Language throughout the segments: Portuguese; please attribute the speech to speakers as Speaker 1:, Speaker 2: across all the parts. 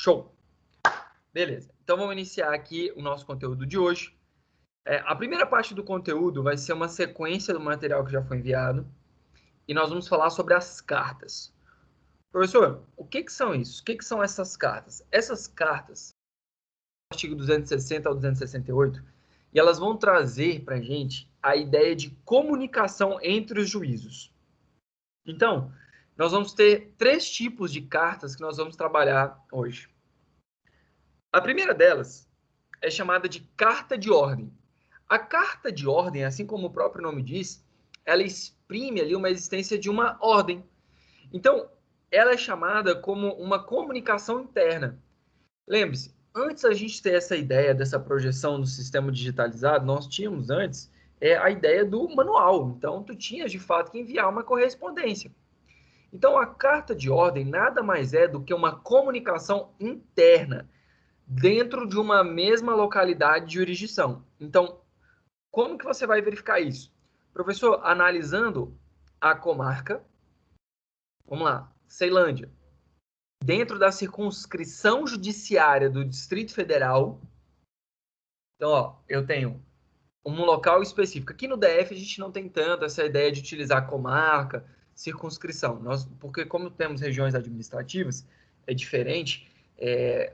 Speaker 1: Show! Beleza. Então, vamos iniciar aqui o nosso conteúdo de hoje. A primeira parte do conteúdo vai ser uma sequência do material que já foi enviado. E nós vamos falar sobre as cartas. Professor, o que são isso? O que são essas cartas? Essas cartas, artigo 260 ao 268, e elas vão trazer para a gente a ideia de comunicação entre os juízos. Então, nós vamos ter 3 tipos de cartas que nós vamos trabalhar hoje. A primeira delas é chamada de carta de ordem. A carta de ordem, assim como o próprio nome diz, ela exprime ali uma existência de uma ordem. Então, ela é chamada como uma comunicação interna. Lembre-se, antes a gente ter essa ideia dessa projeção no sistema digitalizado, nós tínhamos antes a ideia do manual. Então, tu tinhas de fato que enviar uma correspondência. Então, a carta de ordem nada mais é do que uma comunicação interna dentro de uma mesma localidade de jurisdição. Então, como que você vai verificar isso? Professor, analisando a comarca, vamos lá, Ceilândia, dentro da circunscrição judiciária do Distrito Federal. Então, ó, eu tenho um local específico. Aqui no DF a gente não tem tanto essa ideia de utilizar comarca, circunscrição. Porque como temos regiões administrativas, é diferente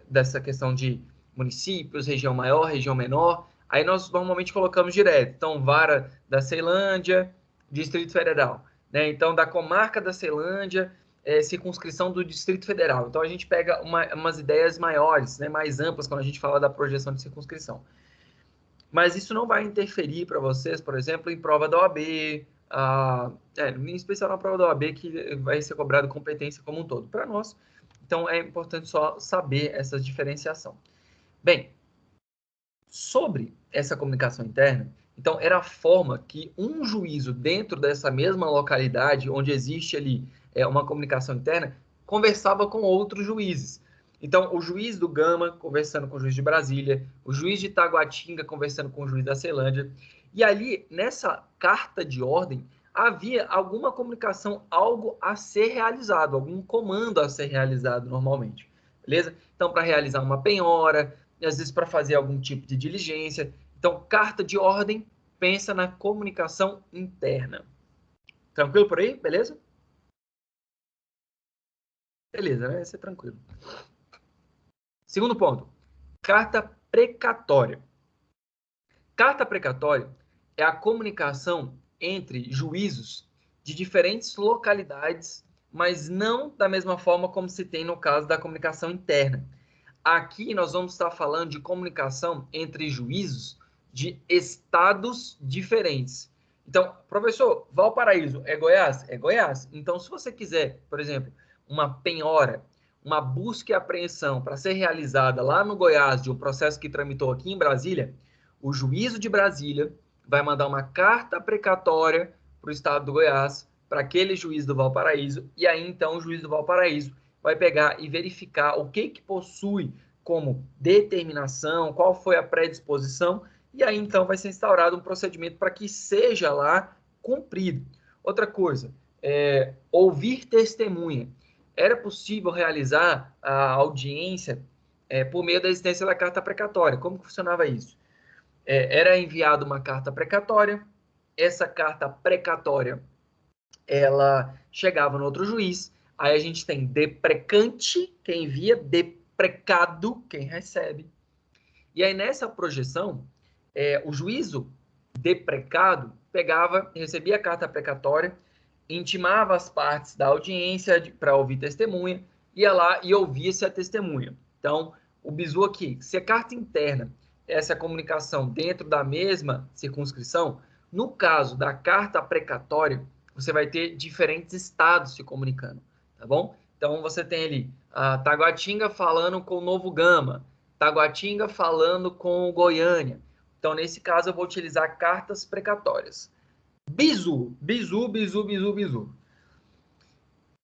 Speaker 1: dessa questão de municípios, região maior, região menor. Aí nós normalmente colocamos direto. Então, vara da Ceilândia, Distrito Federal. Né? Então, da comarca da Ceilândia, circunscrição do Distrito Federal. Então, a gente pega umas ideias maiores, né? Mais amplas, quando a gente fala da projeção de circunscrição. Mas isso não vai interferir para vocês, por exemplo, em prova da OAB, em especial na prova da OAB, que vai ser cobrado competência como um todo. Para nós, então, é importante só saber essa diferenciação. Bem, sobre essa comunicação interna, então, era a forma que um juízo dentro dessa mesma localidade, onde existe ali uma comunicação interna, conversava com outros juízes. Então, o juiz do Gama conversando com o juiz de Brasília, o juiz de Taguatinga conversando com o juiz da Ceilândia. E ali, nessa carta de ordem, havia alguma comunicação, algo a ser realizado, algum comando a ser realizado normalmente. Beleza? Então, para realizar uma penhora, às vezes para fazer algum tipo de diligência. Então, carta de ordem, pensa na comunicação interna. Tranquilo por aí? Beleza? Beleza, né? Vai ser tranquilo. Segundo ponto, carta precatória. Carta precatória é a comunicação entre juízos de diferentes localidades, mas não da mesma forma como se tem no caso da comunicação interna. Aqui nós vamos estar falando de comunicação entre juízos de estados diferentes. Então, professor, Valparaíso é Goiás? É Goiás. Então, se você quiser, por exemplo, uma penhora, uma busca e apreensão para ser realizada lá no Goiás de um processo que tramitou aqui em Brasília, o juízo de Brasília vai mandar uma carta precatória para o estado do Goiás, para aquele juiz do Valparaíso, e aí então o juiz do Valparaíso vai pegar e verificar o que possui como determinação, qual foi a predisposição, e aí então vai ser instaurado um procedimento para que seja lá cumprido. Outra coisa, ouvir testemunha. Era possível realizar a audiência por meio da existência da carta precatória. Como que funcionava isso? Era enviada uma carta precatória, essa carta precatória ela chegava no outro juiz, aí a gente tem deprecante, quem envia, deprecado, quem recebe. E aí nessa projeção, o juízo deprecado recebia a carta precatória, intimava as partes da audiência para ouvir testemunha, ia lá e ouvia-se a testemunha. Então, o bizu aqui, se a carta interna, essa comunicação dentro da mesma circunscrição, no caso da carta precatória, você vai ter diferentes estados se comunicando, tá bom? Então, você tem ali a Taguatinga falando com o Novo Gama, Taguatinga falando com o Goiânia. Então, nesse caso, eu vou utilizar cartas precatórias. Bizu.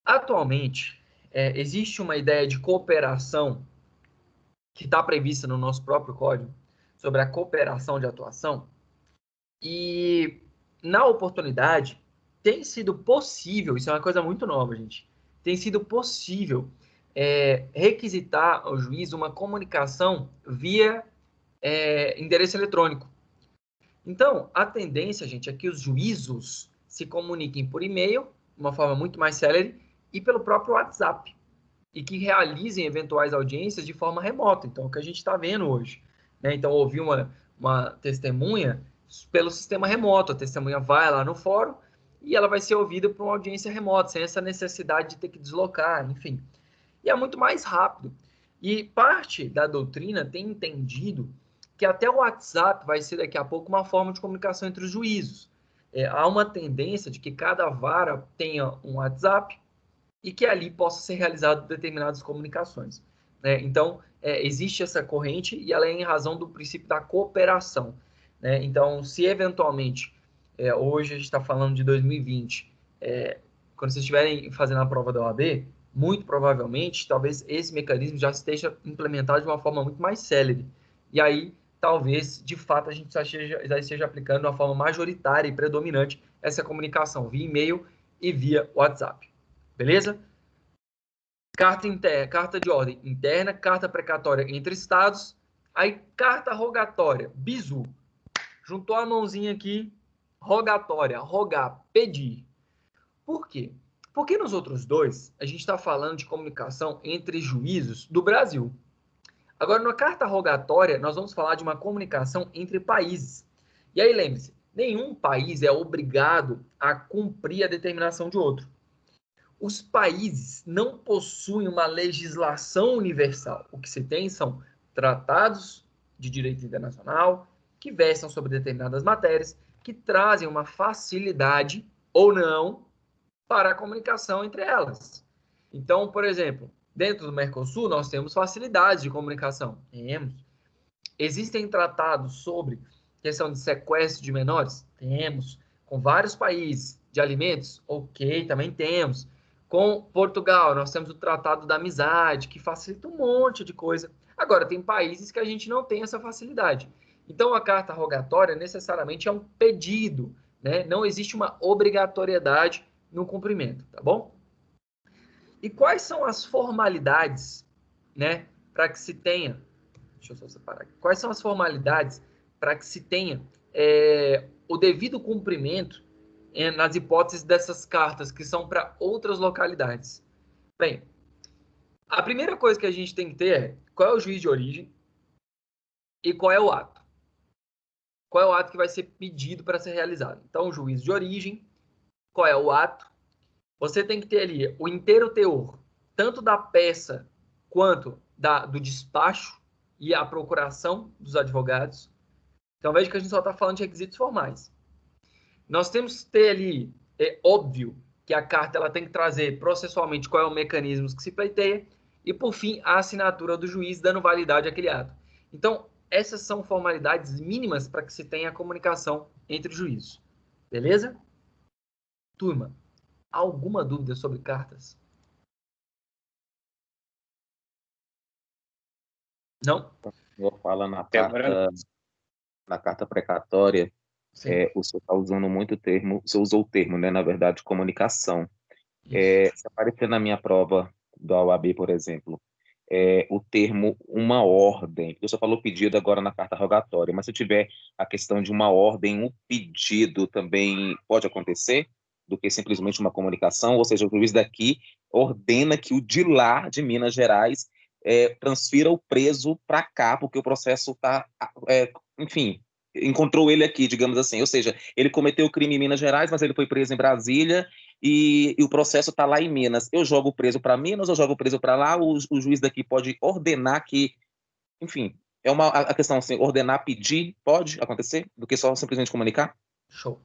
Speaker 1: Atualmente, existe uma ideia de cooperação que está prevista no nosso próprio código sobre a cooperação de atuação e, na oportunidade, tem sido possível, isso é uma coisa muito nova, gente, tem sido possível requisitar ao juiz uma comunicação via endereço eletrônico. Então, a tendência, gente, é que os juízos se comuniquem por e-mail, de uma forma muito mais célere, e pelo próprio WhatsApp, e que realizem eventuais audiências de forma remota. Então, é o que a gente está vendo hoje. Né? Então, ouvir uma testemunha pelo sistema remoto. A testemunha vai lá no fórum e ela vai ser ouvida por uma audiência remota, sem essa necessidade de ter que deslocar, enfim. E é muito mais rápido. E parte da doutrina tem entendido que até o WhatsApp vai ser daqui a pouco uma forma de comunicação entre os juízos. Há uma tendência de que cada vara tenha um WhatsApp e que ali possa ser realizado determinadas comunicações. Né? Então, existe essa corrente e ela é em razão do princípio da cooperação. Né? Então, se eventualmente, hoje a gente está falando de 2020, quando vocês estiverem fazendo a prova da OAB, muito provavelmente, talvez esse mecanismo já esteja implementado de uma forma muito mais célere. E aí, talvez, de fato, a gente já esteja aplicando de uma forma majoritária e predominante essa comunicação via e-mail e via WhatsApp. Beleza? Carta de ordem interna, carta precatória entre estados, aí carta rogatória, bizu. Juntou a mãozinha aqui, rogatória, rogar, pedir. Por quê? Porque nos outros dois, a gente está falando de comunicação entre juízos do Brasil. Agora, na carta rogatória, nós vamos falar de uma comunicação entre países. E aí, lembre-se, nenhum país é obrigado a cumprir a determinação de outro. Os países não possuem uma legislação universal. O que se tem são tratados de direito internacional que versam sobre determinadas matérias, que trazem uma facilidade ou não para a comunicação entre elas. Então, por exemplo, dentro do Mercosul, nós temos facilidades de comunicação. Temos. Existem tratados sobre questão de sequestro de menores? Temos. Com vários países de alimentos? Ok, também temos. Com Portugal, nós temos o Tratado da Amizade, que facilita um monte de coisa. Agora, tem países que a gente não tem essa facilidade. Então, a carta rogatória necessariamente é um pedido, né? Não existe uma obrigatoriedade no cumprimento, tá bom? E quais são as formalidades, né, para que se tenha... Deixa eu só separar aqui. Quais são as formalidades para que se tenha o devido cumprimento nas hipóteses dessas cartas que são para outras localidades? Bem, a primeira coisa que a gente tem que ter é qual é o juiz de origem e qual é o ato. Qual é o ato que vai ser pedido para ser realizado? Então, o juiz de origem, qual é o ato? Você tem que ter ali o inteiro teor, tanto da peça quanto do despacho e a procuração dos advogados. Então, veja que a gente só está falando de requisitos formais. Nós temos que ter ali, é óbvio, que a carta ela tem que trazer processualmente qual é o mecanismo que se pleiteia e, por fim, a assinatura do juiz dando validade àquele ato. Então, essas são formalidades mínimas para que se tenha a comunicação entre os juízes. Beleza? Turma, alguma dúvida sobre cartas? Não?
Speaker 2: Eu falo na carta precatória, o senhor está usando muito o termo, o senhor usou o termo, né, na verdade, comunicação. Se aparecer na minha prova da OAB, por exemplo, o termo uma ordem, o senhor falou pedido agora na carta rogatória, mas se eu tiver a questão de uma ordem, um pedido também pode acontecer, do que simplesmente uma comunicação, ou seja, o juiz daqui ordena que o de lá, de Minas Gerais, transfira o preso para cá, porque o processo está, enfim, encontrou ele aqui, digamos assim, ou seja, ele cometeu o crime em Minas Gerais, mas ele foi preso em Brasília, e o processo está lá em Minas. Eu jogo o preso para Minas, eu jogo o preso para lá, o juiz daqui pode ordenar que, enfim, a questão assim, ordenar, pedir, pode acontecer, do que só simplesmente comunicar?
Speaker 1: Show.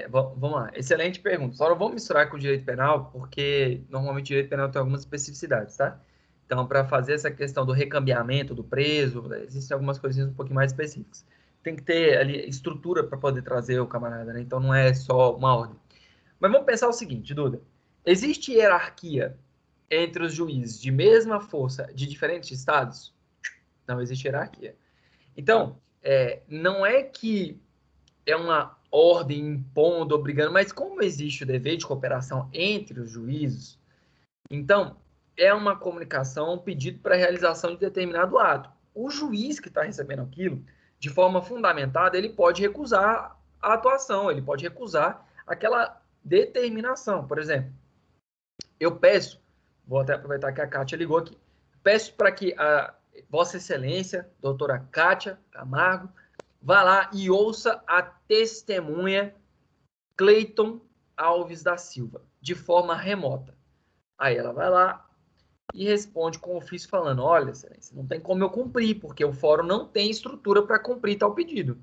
Speaker 1: Vamos lá, excelente pergunta. Só não vamos misturar com o direito penal, porque normalmente o direito penal tem algumas especificidades, tá? Então, para fazer essa questão do recambiamento do preso, existem algumas coisinhas um pouquinho mais específicas. Tem que ter ali estrutura para poder trazer o camarada, né? Então, não é só uma ordem. Mas vamos pensar o seguinte, Duda. Existe hierarquia entre os juízes de mesma força de diferentes estados? Não existe hierarquia. Então, não é que é uma ordem impondo, obrigando, mas como existe o dever de cooperação entre os juízes, então é uma comunicação, um pedido para realização de determinado ato. O juiz que está recebendo aquilo, de forma fundamentada, ele pode recusar a atuação, ele pode recusar aquela determinação. Por exemplo, eu peço, vou até aproveitar que a Kátia ligou aqui, peço para que a Vossa Excelência, doutora Kátia Camargo, vá lá e ouça a testemunha Cleiton Alves da Silva, de forma remota. Aí ela vai lá e responde com o ofício falando, olha, Excelência, não tem como eu cumprir, porque o fórum não tem estrutura para cumprir tal pedido.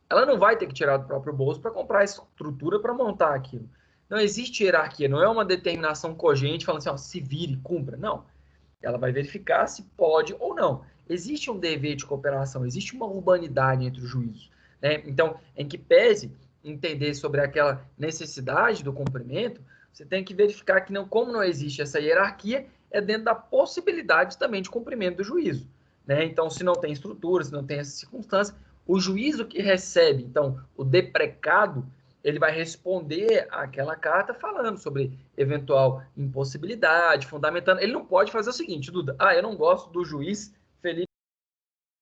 Speaker 1: Ela não vai ter que tirar do próprio bolso para comprar a estrutura para montar aquilo. Não existe hierarquia, não é uma determinação cogente falando assim, ó, se vire, cumpra. Não. Ela vai verificar se pode ou não. Existe um dever de cooperação, existe uma urbanidade entre os juízos. Né? Então, em que pese entender sobre aquela necessidade do cumprimento, você tem que verificar que, não, como não existe essa hierarquia, é dentro da possibilidade também de cumprimento do juízo. Né? Então, se não tem estrutura, se não tem essa circunstância, o juízo que recebe, então, o deprecado, ele vai responder àquela carta falando sobre eventual impossibilidade, fundamentando. Ele não pode fazer o seguinte, Duda, eu não gosto do juiz Felipe.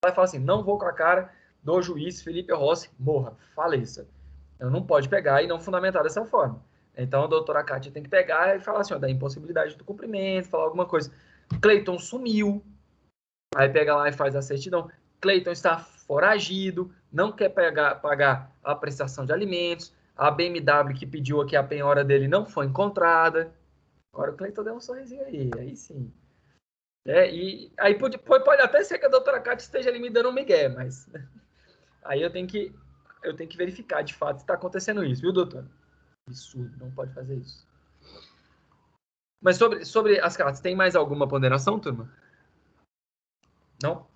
Speaker 1: Vai falar assim, não vou com a cara do juiz Felipe Rossi, morra, faleça. Eu não pode pegar e não fundamentar dessa forma. Então, a doutora Kátia tem que pegar e falar assim, ó, da impossibilidade do cumprimento, falar alguma coisa. Cleiton sumiu, aí pega lá e faz a certidão. Cleiton está foragido, não quer pagar a prestação de alimentos, a BMW que pediu aqui a penhora dele não foi encontrada. Agora o Cleiton deu um sorrisinho aí sim. E aí pode até ser que a doutora Cátia esteja ali me dando um migué, mas aí eu tenho que verificar de fato se está acontecendo isso, viu, doutor? Absurdo, não pode fazer isso. Mas sobre as cartas, tem mais alguma ponderação, turma? Não?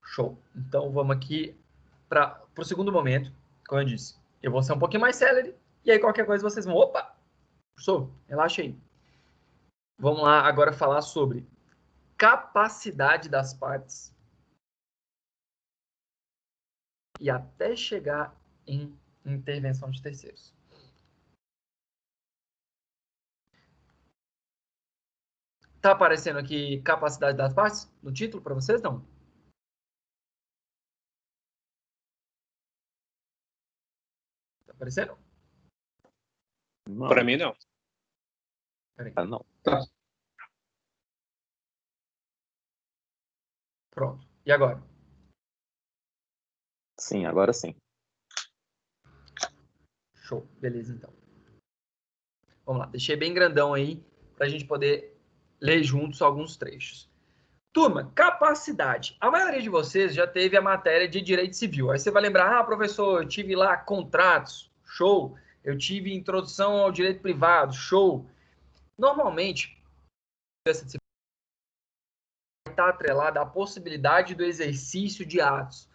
Speaker 1: Show. Então vamos aqui para o segundo momento, como eu disse. Eu vou ser um pouquinho mais célere, e aí qualquer coisa vocês vão, opa, professor, relaxa aí. Vamos lá agora falar sobre capacidade das partes e até chegar em intervenção de terceiros. Tá aparecendo aqui capacidade das partes no título para vocês, não? Tá aparecendo?
Speaker 3: Para mim, não.
Speaker 2: Não.
Speaker 3: Tá.
Speaker 1: Pronto. E agora?
Speaker 2: Sim, agora sim.
Speaker 1: Show. Beleza, então. Vamos lá. Deixei bem grandão aí para a gente poder ler juntos alguns trechos. Turma, capacidade. A maioria de vocês já teve a matéria de direito civil. Aí você vai lembrar, professor, eu tive lá contratos, show. Eu tive introdução ao direito privado, show. Normalmente, essa disciplina vai estar atrelada à possibilidade do exercício de atos.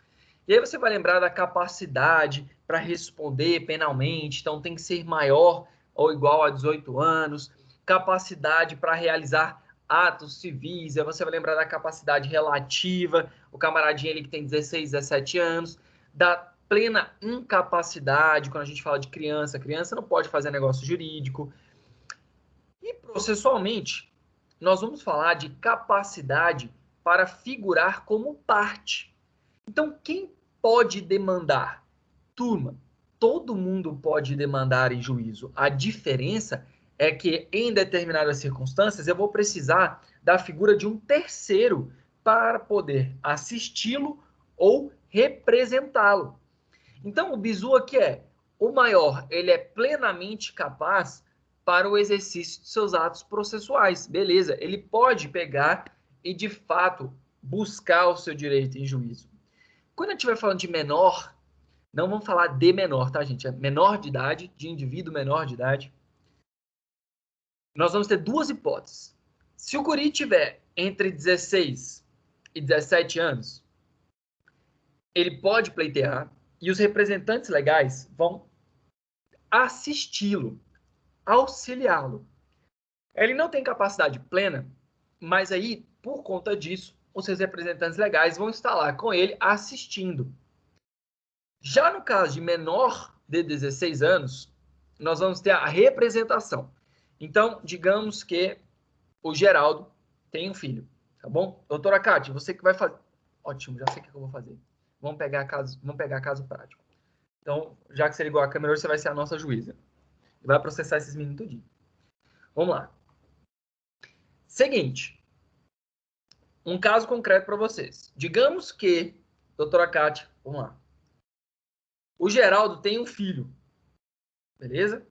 Speaker 1: E aí você vai lembrar da capacidade para responder penalmente, então tem que ser maior ou igual a 18 anos, capacidade para realizar atos civis, aí você vai lembrar da capacidade relativa, o camaradinho ali que tem 16, 17 anos, da plena incapacidade, quando a gente fala de criança não pode fazer negócio jurídico. E processualmente, nós vamos falar de capacidade para figurar como parte. Então, quem pode demandar? Turma, todo mundo pode demandar em juízo. A diferença é que, em determinadas circunstâncias, eu vou precisar da figura de um terceiro para poder assisti-lo ou representá-lo. Então, o bizu aqui é o maior, ele é plenamente capaz para o exercício de seus atos processuais. Beleza, ele pode pegar e, de fato, buscar o seu direito em juízo. Quando a gente vai falando de menor, não vamos falar de menor, tá, gente? É menor de idade, de indivíduo menor de idade. Nós vamos ter duas hipóteses. Se o guri tiver entre 16 e 17 anos, ele pode pleitear e os representantes legais vão assisti-lo, auxiliá-lo. Ele não tem capacidade plena, mas aí, por conta disso, os seus representantes legais vão estar lá com ele assistindo. Já no caso de menor de 16 anos, nós vamos ter a representação. Então, digamos que o Geraldo tem um filho, tá bom? Doutora Cátia, você que vai fazer... Ótimo, já sei o que eu vou fazer. Vamos pegar caso prático. Então, já que você ligou a câmera, hoje você vai ser a nossa juíza. E vai processar esses meninos tudinho. Vamos lá. Seguinte. Um caso concreto para vocês. Digamos que, doutora Cátia, vamos lá. O Geraldo tem um filho. Beleza?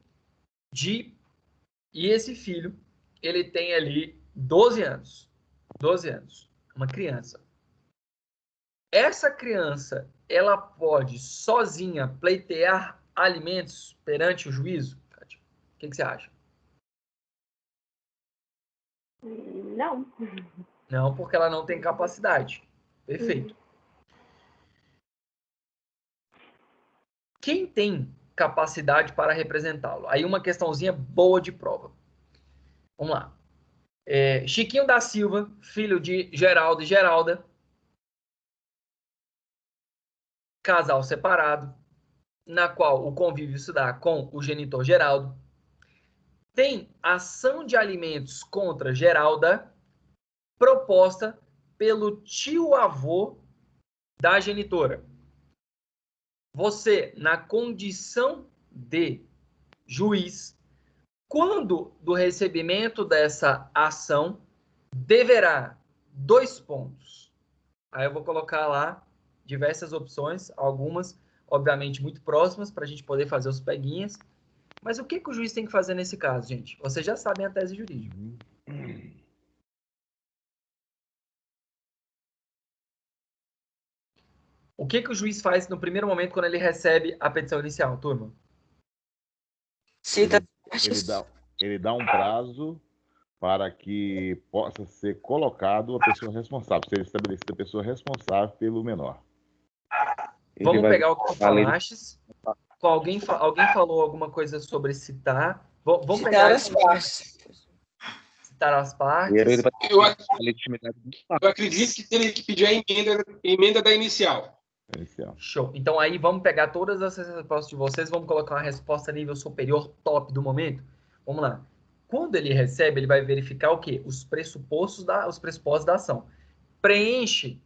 Speaker 1: E esse filho, ele tem ali 12 anos. 12 anos. Uma criança. Essa criança, ela pode sozinha pleitear alimentos perante o juízo? Cátia? O que você acha?
Speaker 3: Não.
Speaker 1: Não, porque ela não tem capacidade. Perfeito. Quem tem capacidade para representá-lo? Aí uma questãozinha boa de prova. Vamos lá. Chiquinho da Silva, filho de Geraldo e Geralda. Casal separado, na qual o convívio se dá com o genitor Geraldo. Tem ação de alimentos contra Geralda proposta pelo tio-avô da genitora. Você, na condição de juiz, quando do recebimento dessa ação, deverá 2 pontos. Aí eu vou colocar lá diversas opções, algumas, obviamente, muito próximas, para a gente poder fazer os peguinhas. Mas o que o juiz tem que fazer nesse caso, gente? Vocês já sabem a tese jurídica. O que o juiz faz no primeiro momento quando ele recebe a petição inicial, turma?
Speaker 4: Ele dá um prazo para que possa ser colocado a pessoa responsável, ser estabelecida a pessoa responsável pelo menor.
Speaker 1: Vamos pegar o que tu falaste. Alguém falou alguma coisa sobre citar? Vamos pegar
Speaker 5: as partes.
Speaker 1: Citar as partes.
Speaker 5: Eu acredito que teria que pedir a emenda da inicial.
Speaker 1: Show. Então aí vamos pegar todas as respostas de vocês, vamos colocar uma resposta nível superior top do momento. Vamos lá. Quando ele recebe, ele vai verificar o quê? Os pressupostos da ação. Preenche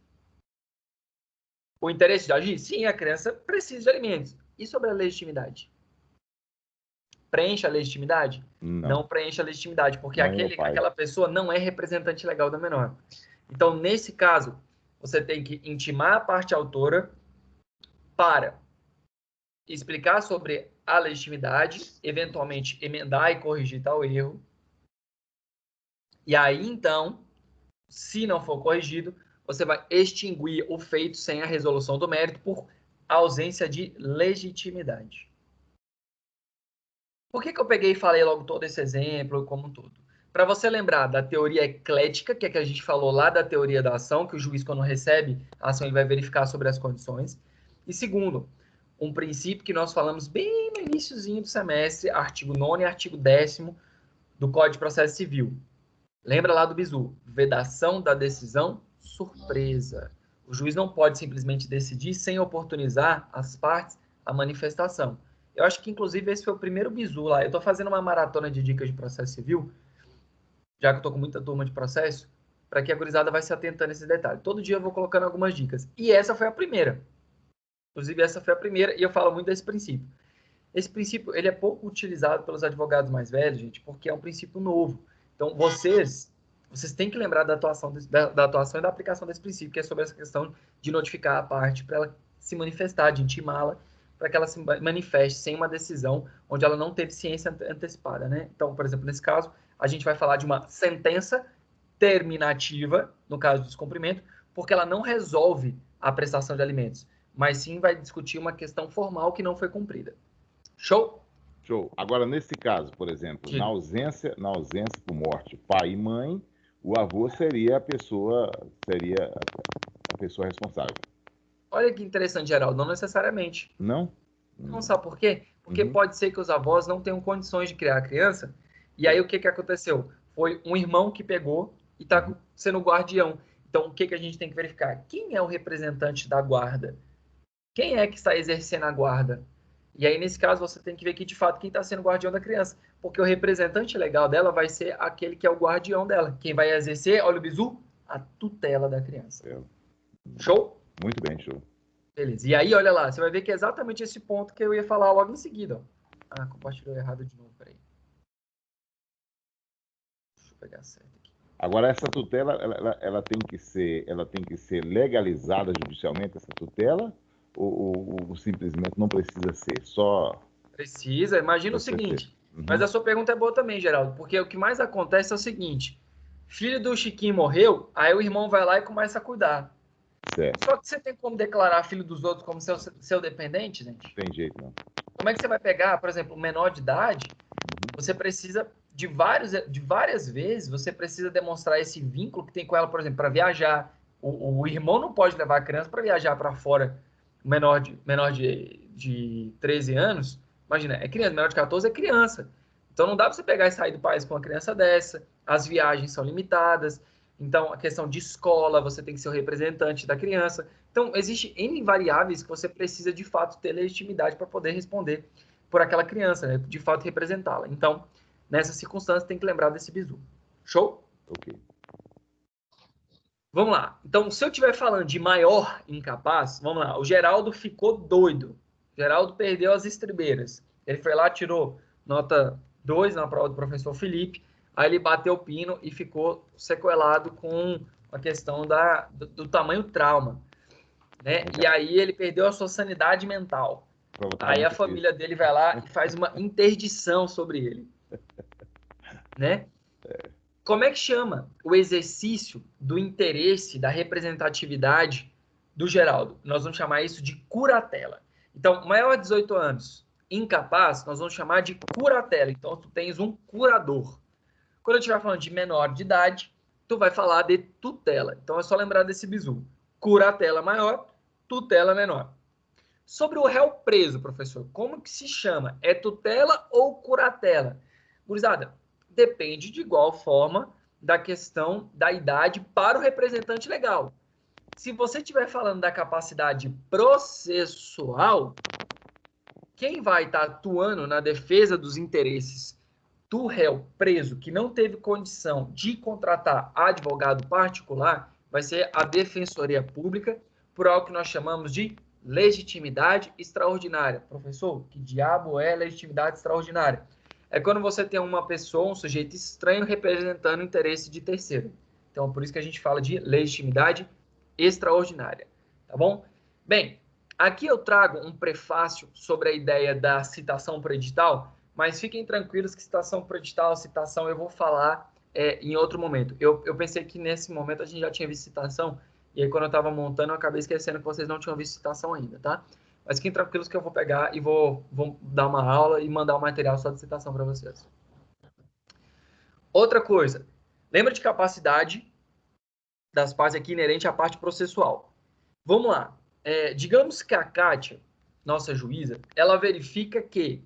Speaker 1: o interesse de agir? Sim, a criança precisa de alimentos. E sobre a legitimidade? Preenche a legitimidade? Não preenche a legitimidade, porque aquela pessoa não é representante legal da menor. Então, nesse caso, você tem que intimar a parte autora para explicar sobre a legitimidade, eventualmente emendar e corrigir tal erro. E aí, então, se não for corrigido, você vai extinguir o feito sem a resolução do mérito por ausência de legitimidade. Por que eu peguei e falei logo todo esse exemplo como um todo? Para você lembrar da teoria eclética, que é que a gente falou lá da teoria da ação, que o juiz, quando recebe a ação, ele vai verificar sobre as condições. E segundo, um princípio que nós falamos bem no iniciozinho do semestre, artigo 9º e artigo 10º do Código de Processo Civil. Lembra lá do bizu? Vedação da decisão surpresa. O juiz não pode simplesmente decidir sem oportunizar às partes a manifestação. Eu acho que, inclusive, esse foi o primeiro bizu lá. Eu estou fazendo uma maratona de dicas de processo civil, já que eu estou com muita turma de processo, para que a gurizada vai se atentando a esses detalhes. Todo dia eu vou colocando algumas dicas. E essa foi a primeira. Inclusive, essa foi a primeira, e eu falo muito desse princípio. Esse princípio, ele é pouco utilizado pelos advogados mais velhos, gente, porque é um princípio novo. Então, vocês têm que lembrar da atuação e da aplicação desse princípio, que é sobre essa questão de notificar a parte para ela se manifestar, de intimá-la, para que ela se manifeste sem uma decisão onde ela não teve ciência antecipada, né? Então, por exemplo, nesse caso, a gente vai falar de uma sentença terminativa, no caso do descumprimento, porque ela não resolve a prestação de alimentos, mas sim vai discutir uma questão formal que não foi cumprida. Show?
Speaker 4: Show. Agora, nesse caso, por exemplo, na ausência por morte, pai e mãe, o avô seria a pessoa responsável.
Speaker 1: Olha que interessante, Geraldo. Não necessariamente.
Speaker 4: Não?
Speaker 1: Não sabe por quê? Porque pode ser que os avós não tenham condições de criar a criança. E aí, o que aconteceu? Foi um irmão que pegou e está sendo guardião. Então, o que a gente tem que verificar? Quem é o representante da guarda? Quem é que está exercendo a guarda? E aí, nesse caso, você tem que ver que, de fato, quem está sendo guardião da criança. Porque o representante legal dela vai ser aquele que é o guardião dela. Quem vai exercer, olha o bizu, a tutela da criança. Show?
Speaker 4: Muito bem, show.
Speaker 1: Beleza. E aí, olha lá, você vai ver que é exatamente esse ponto que eu ia falar logo em seguida. Ó. Ah, compartilhou errado de novo, peraí. Deixa eu pegar certo aqui.
Speaker 4: Agora, essa tutela, ela tem que ser legalizada judicialmente, essa tutela? Ou simplesmente não precisa ser? Só...
Speaker 1: Precisa. Imagina o seguinte. Mas a sua pergunta é boa também, Geraldo, porque o que mais acontece é o seguinte. Filho do Chiquinho morreu, aí o irmão vai lá e começa a cuidar.
Speaker 4: Certo.
Speaker 1: Só que você tem como declarar filho dos outros como seu dependente, gente?
Speaker 4: Não tem jeito, não.
Speaker 1: Como é que você vai pegar, por exemplo, um menor de idade? Você precisa de várias vezes, você precisa demonstrar esse vínculo que tem com ela, por exemplo, para viajar. O irmão não pode levar a criança para viajar para fora, menor de 13 anos. Imagina, é criança, menor de 14 é criança. Então não dá para você pegar e sair do país com uma criança dessa. As viagens são limitadas. Então, a questão de escola, você tem que ser o representante da criança. Então, existe N variáveis que você precisa, de fato, ter legitimidade para poder responder por aquela criança, né? De fato, representá-la. Então, nessa circunstância, tem que lembrar desse bizu. Show?
Speaker 4: Ok.
Speaker 1: Vamos lá. Então, se eu estiver falando de maior incapaz, vamos lá. O Geraldo ficou doido. O Geraldo perdeu as estribeiras. Ele foi lá, tirou nota 2 na prova do professor Felipe. Aí ele bateu o pino e ficou sequelado com a questão do tamanho trauma. Né? E aí ele perdeu a sua sanidade mental. Aí a família dele vai lá e faz uma interdição sobre ele. Né? Como é que chama o exercício do interesse, da representatividade do Geraldo? Nós vamos chamar isso de curatela. Então, maior de 18 anos, incapaz, nós vamos chamar de curatela. Então, tu tens um curador. Quando eu estiver falando de menor de idade, tu vai falar de tutela. Então, é só lembrar desse bizu. Curatela maior, tutela menor. Sobre o réu preso, professor, como que se chama? É tutela ou curatela? Gurizada, depende de igual forma da questão da idade para o representante legal. Se você estiver falando da capacidade processual, quem vai estar atuando na defesa dos interesses do réu preso que não teve condição de contratar advogado particular vai ser a Defensoria Pública, por algo que nós chamamos de legitimidade extraordinária. Professor, que diabo é legitimidade extraordinária? É quando você tem uma pessoa, um sujeito estranho, representando o interesse de terceiro. Então, por isso que a gente fala de legitimidade extraordinária. Tá bom? Bem, aqui eu trago um prefácio sobre a ideia da citação por edital, mas fiquem tranquilos que citação por edital, citação, eu vou falar em outro momento. Eu pensei que nesse momento a gente já tinha visto citação, e aí quando eu estava montando eu acabei esquecendo que vocês não tinham visto citação ainda, tá? Mas fiquem tranquilos que eu vou pegar e vou dar uma aula e mandar o material só de citação para vocês. Outra coisa, lembra de capacidade das partes aqui inerente à parte processual. Vamos lá. Digamos que a Kátia, nossa juíza, ela verifica que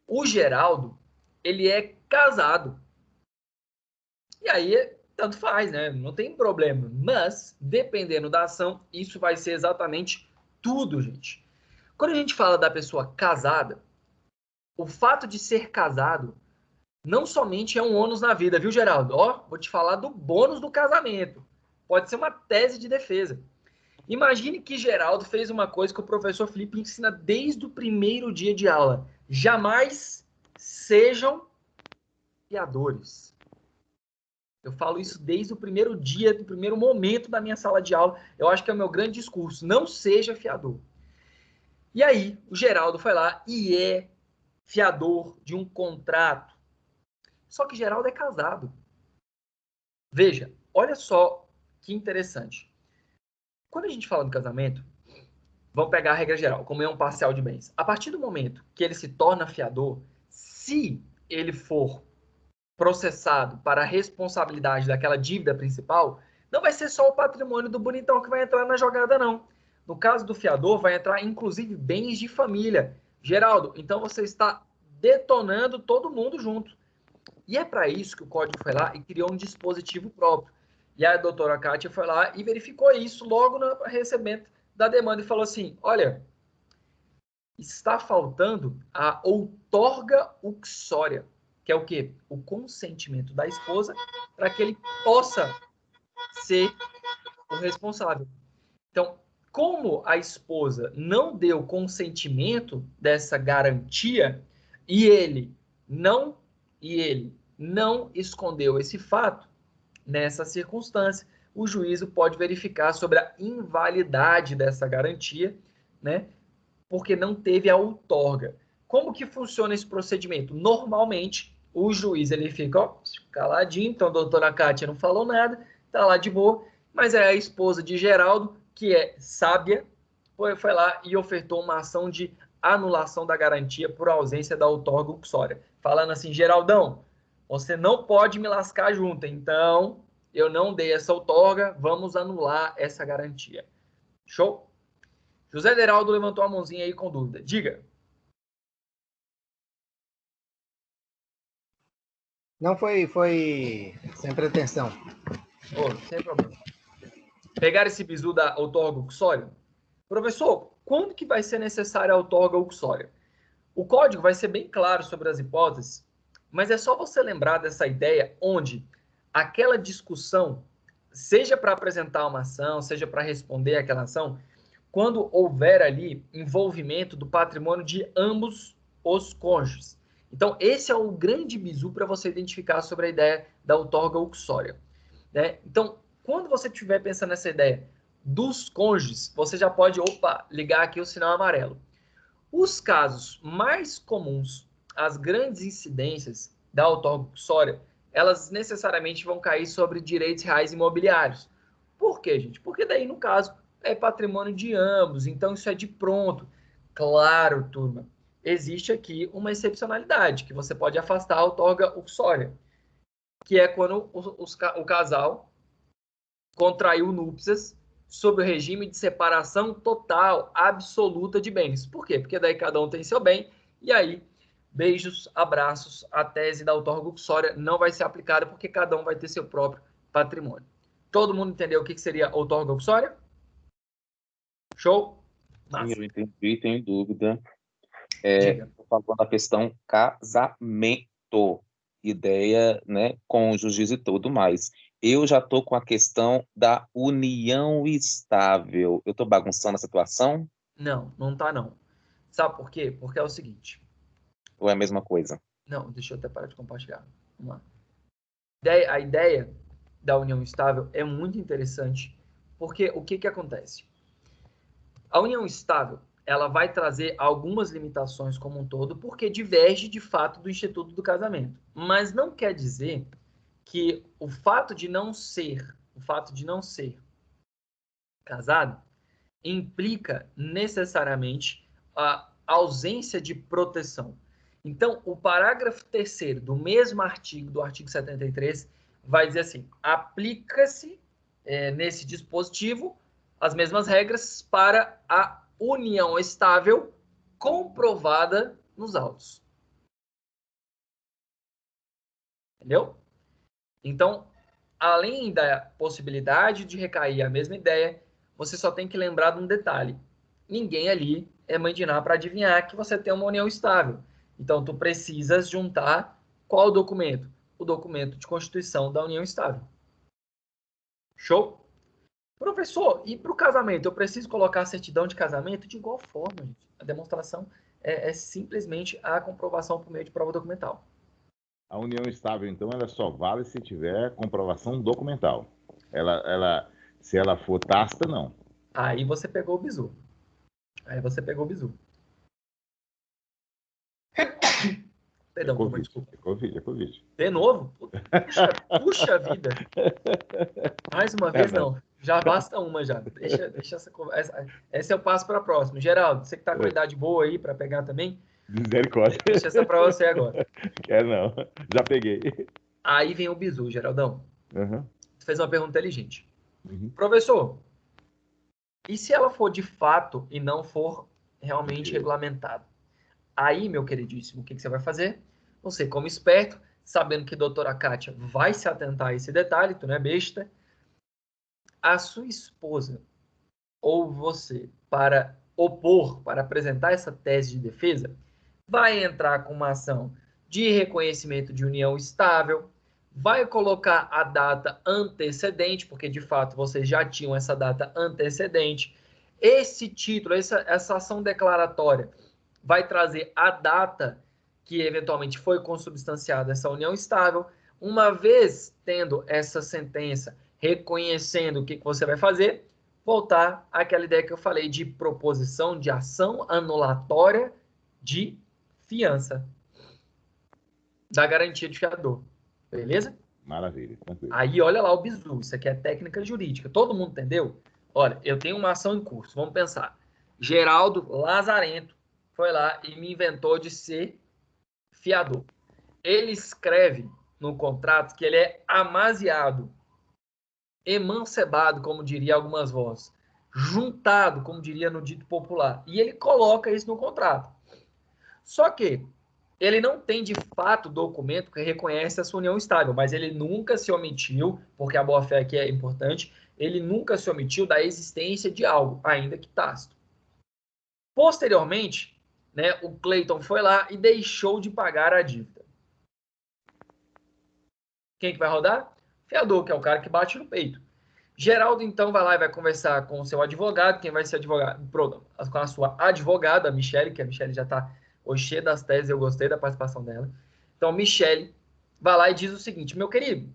Speaker 1: o Geraldo, ele é casado. E aí, tanto faz, né? Não tem problema. Mas, dependendo da ação, isso vai ser exatamente tudo, gente. Quando a gente fala da pessoa casada, o fato de ser casado não somente é um ônus na vida, viu, Geraldo? Ó, vou te falar do bônus do casamento. Pode ser uma tese de defesa. Imagine que Geraldo fez uma coisa que o professor Felipe ensina desde o primeiro dia de aula. Jamais sejam fiadores. Eu falo isso desde o primeiro dia, do primeiro momento da minha sala de aula. Eu acho que é o meu grande discurso. Não seja fiador. E aí, o Geraldo foi lá e é fiador de um contrato. Só que Geraldo é casado. Veja, olha só que interessante. Quando a gente fala de casamento, vamos pegar a regra geral, comunhão parcial de bens. A partir do momento que ele se torna fiador, se ele for processado para a responsabilidade daquela dívida principal, não vai ser só o patrimônio do bonitão que vai entrar na jogada, não. No caso do fiador, vai entrar, inclusive, bens de família. Geraldo, então você está detonando todo mundo junto. E é para isso que o código foi lá e criou um dispositivo próprio. E a doutora Kátia foi lá e verificou isso logo no recebimento da demanda e falou assim, olha, está faltando a outorga uxória, que é o quê? O consentimento da esposa para que ele possa ser o responsável. Então, como a esposa não deu consentimento dessa garantia e ele não escondeu esse fato, nessa circunstância, o juízo pode verificar sobre a invalidade dessa garantia, né? Porque não teve a outorga. Como que funciona esse procedimento? Normalmente, o juiz ele fica caladinho, então a doutora Kátia não falou nada, tá lá de boa, mas é a esposa de Geraldo, que é sábia, foi lá e ofertou uma ação de anulação da garantia por ausência da outorga uxória. Falando assim, Geraldão, você não pode me lascar junto, então eu não dei essa outorga, vamos anular essa garantia. Show? José Deraldo levantou a mãozinha aí com dúvida. Diga.
Speaker 6: Não foi sem pretensão.
Speaker 1: Sem problema. Pegar esse bizu da outorga uxória? Professor, quando que vai ser necessária a outorga uxória? O código vai ser bem claro sobre as hipóteses, mas é só você lembrar dessa ideia onde aquela discussão, seja para apresentar uma ação, seja para responder aquela ação, quando houver ali envolvimento do patrimônio de ambos os cônjuges. Então, esse é o grande bizu para você identificar sobre a ideia da outorga uxória, né? Então, quando você estiver pensando nessa ideia dos cônjuges, você já pode, ligar aqui o sinal amarelo. Os casos mais comuns, as grandes incidências da outorga uxória, elas necessariamente vão cair sobre direitos reais imobiliários. Por quê, gente? Porque daí, no caso, é patrimônio de ambos, então isso é de pronto. Claro, turma, existe aqui uma excepcionalidade, que você pode afastar a outorga uxória, que é quando o casal contraiu núpcias sob o regime de separação total, absoluta de bens. Por quê? Porque daí cada um tem seu bem, e aí, beijos, abraços, a tese da outorga uxória não vai ser aplicada, porque cada um vai ter seu próprio patrimônio. Todo mundo entendeu o que seria outorga uxória? Show?
Speaker 2: Sim, eu entendi, tenho dúvida. Falando da questão casamento, ideia, né, cônjuges e tudo mais. Eu já estou com a questão da união estável. Eu estou bagunçando a situação?
Speaker 1: Não, não tá não. Sabe por quê? Porque é o seguinte.
Speaker 2: Ou é a mesma coisa?
Speaker 1: Não, deixa eu até parar de compartilhar. Vamos lá. A ideia da união estável é muito interessante, porque o que acontece? A união estável, ela vai trazer algumas limitações como um todo, porque diverge de fato do instituto do casamento. Mas não quer dizer que o fato de não ser casado implica necessariamente a ausência de proteção. Então, o parágrafo 3º do mesmo artigo, do artigo 73, vai dizer assim: aplica-se nesse dispositivo as mesmas regras para a união estável comprovada nos autos. Entendeu? Então, além da possibilidade de recair a mesma ideia, você só tem que lembrar de um detalhe. Ninguém ali é mãe de Ná para adivinhar que você tem uma união estável. Então, tu precisas juntar qual documento? O documento de constituição da união estável. Show? Professor, e para o casamento? Eu preciso colocar a certidão de casamento? De igual forma, gente. A demonstração é simplesmente a comprovação por meio de prova documental.
Speaker 4: A união estável, então, ela só vale se tiver comprovação documental. Se ela for tácita, não.
Speaker 1: Aí você pegou o bizu. Perdão, desculpa.
Speaker 4: É Covid.
Speaker 1: De novo? Puxa vida. Mais uma vez, não. Já basta uma já. Deixa essa conversa. Esse eu passo para a próxima. Geraldo, você que está com a idade boa aí para pegar também.
Speaker 4: Misericórdia.
Speaker 1: Deixa essa para você agora.
Speaker 4: Quer não. Já peguei.
Speaker 1: Aí vem o bizu, Geraldão.
Speaker 4: Uhum.
Speaker 1: Você fez uma pergunta inteligente. Uhum. Professor, e se ela for de fato e não for realmente regulamentado? Aí, meu queridíssimo, o que você vai fazer? Você, como esperto, sabendo que a doutora Kátia vai se atentar a esse detalhe, tu não é besta, a sua esposa ou você, para opor, para apresentar essa tese de defesa, vai entrar com uma ação de reconhecimento de união estável, vai colocar a data antecedente, porque de fato vocês já tinham essa data antecedente. Esse título, essa ação declaratória, vai trazer a data que eventualmente foi consubstanciada essa união estável. Uma vez tendo essa sentença, reconhecendo o que você vai fazer, voltar àquela ideia que eu falei de proposição de ação anulatória de fiança da garantia de fiador. Beleza?
Speaker 4: Maravilha, tranquilo.
Speaker 1: Aí olha lá o bizu, isso aqui é técnica jurídica. Todo mundo entendeu? Olha, eu tenho uma ação em curso, vamos pensar. Geraldo Lazarento foi lá e me inventou de ser fiador. Ele escreve no contrato que ele é amaziado, emancebado, como diria algumas vozes, juntado, como diria no dito popular. E ele coloca isso no contrato. Só que ele não tem, de fato, documento que reconhece essa união estável, mas ele nunca se omitiu, porque a boa-fé aqui é importante, ele nunca se omitiu da existência de algo, ainda que tácito. Posteriormente, né, o Cleiton foi lá e deixou de pagar a dívida. Quem que vai rodar? Fiador, que é o cara que bate no peito. Geraldo, então, vai lá e vai conversar com o seu advogado, quem vai ser advogado, com a sua advogada, a Michele, que a Michele já está hoje cheia das teses, eu gostei da participação dela. Então, Michele vai lá e diz o seguinte: meu querido,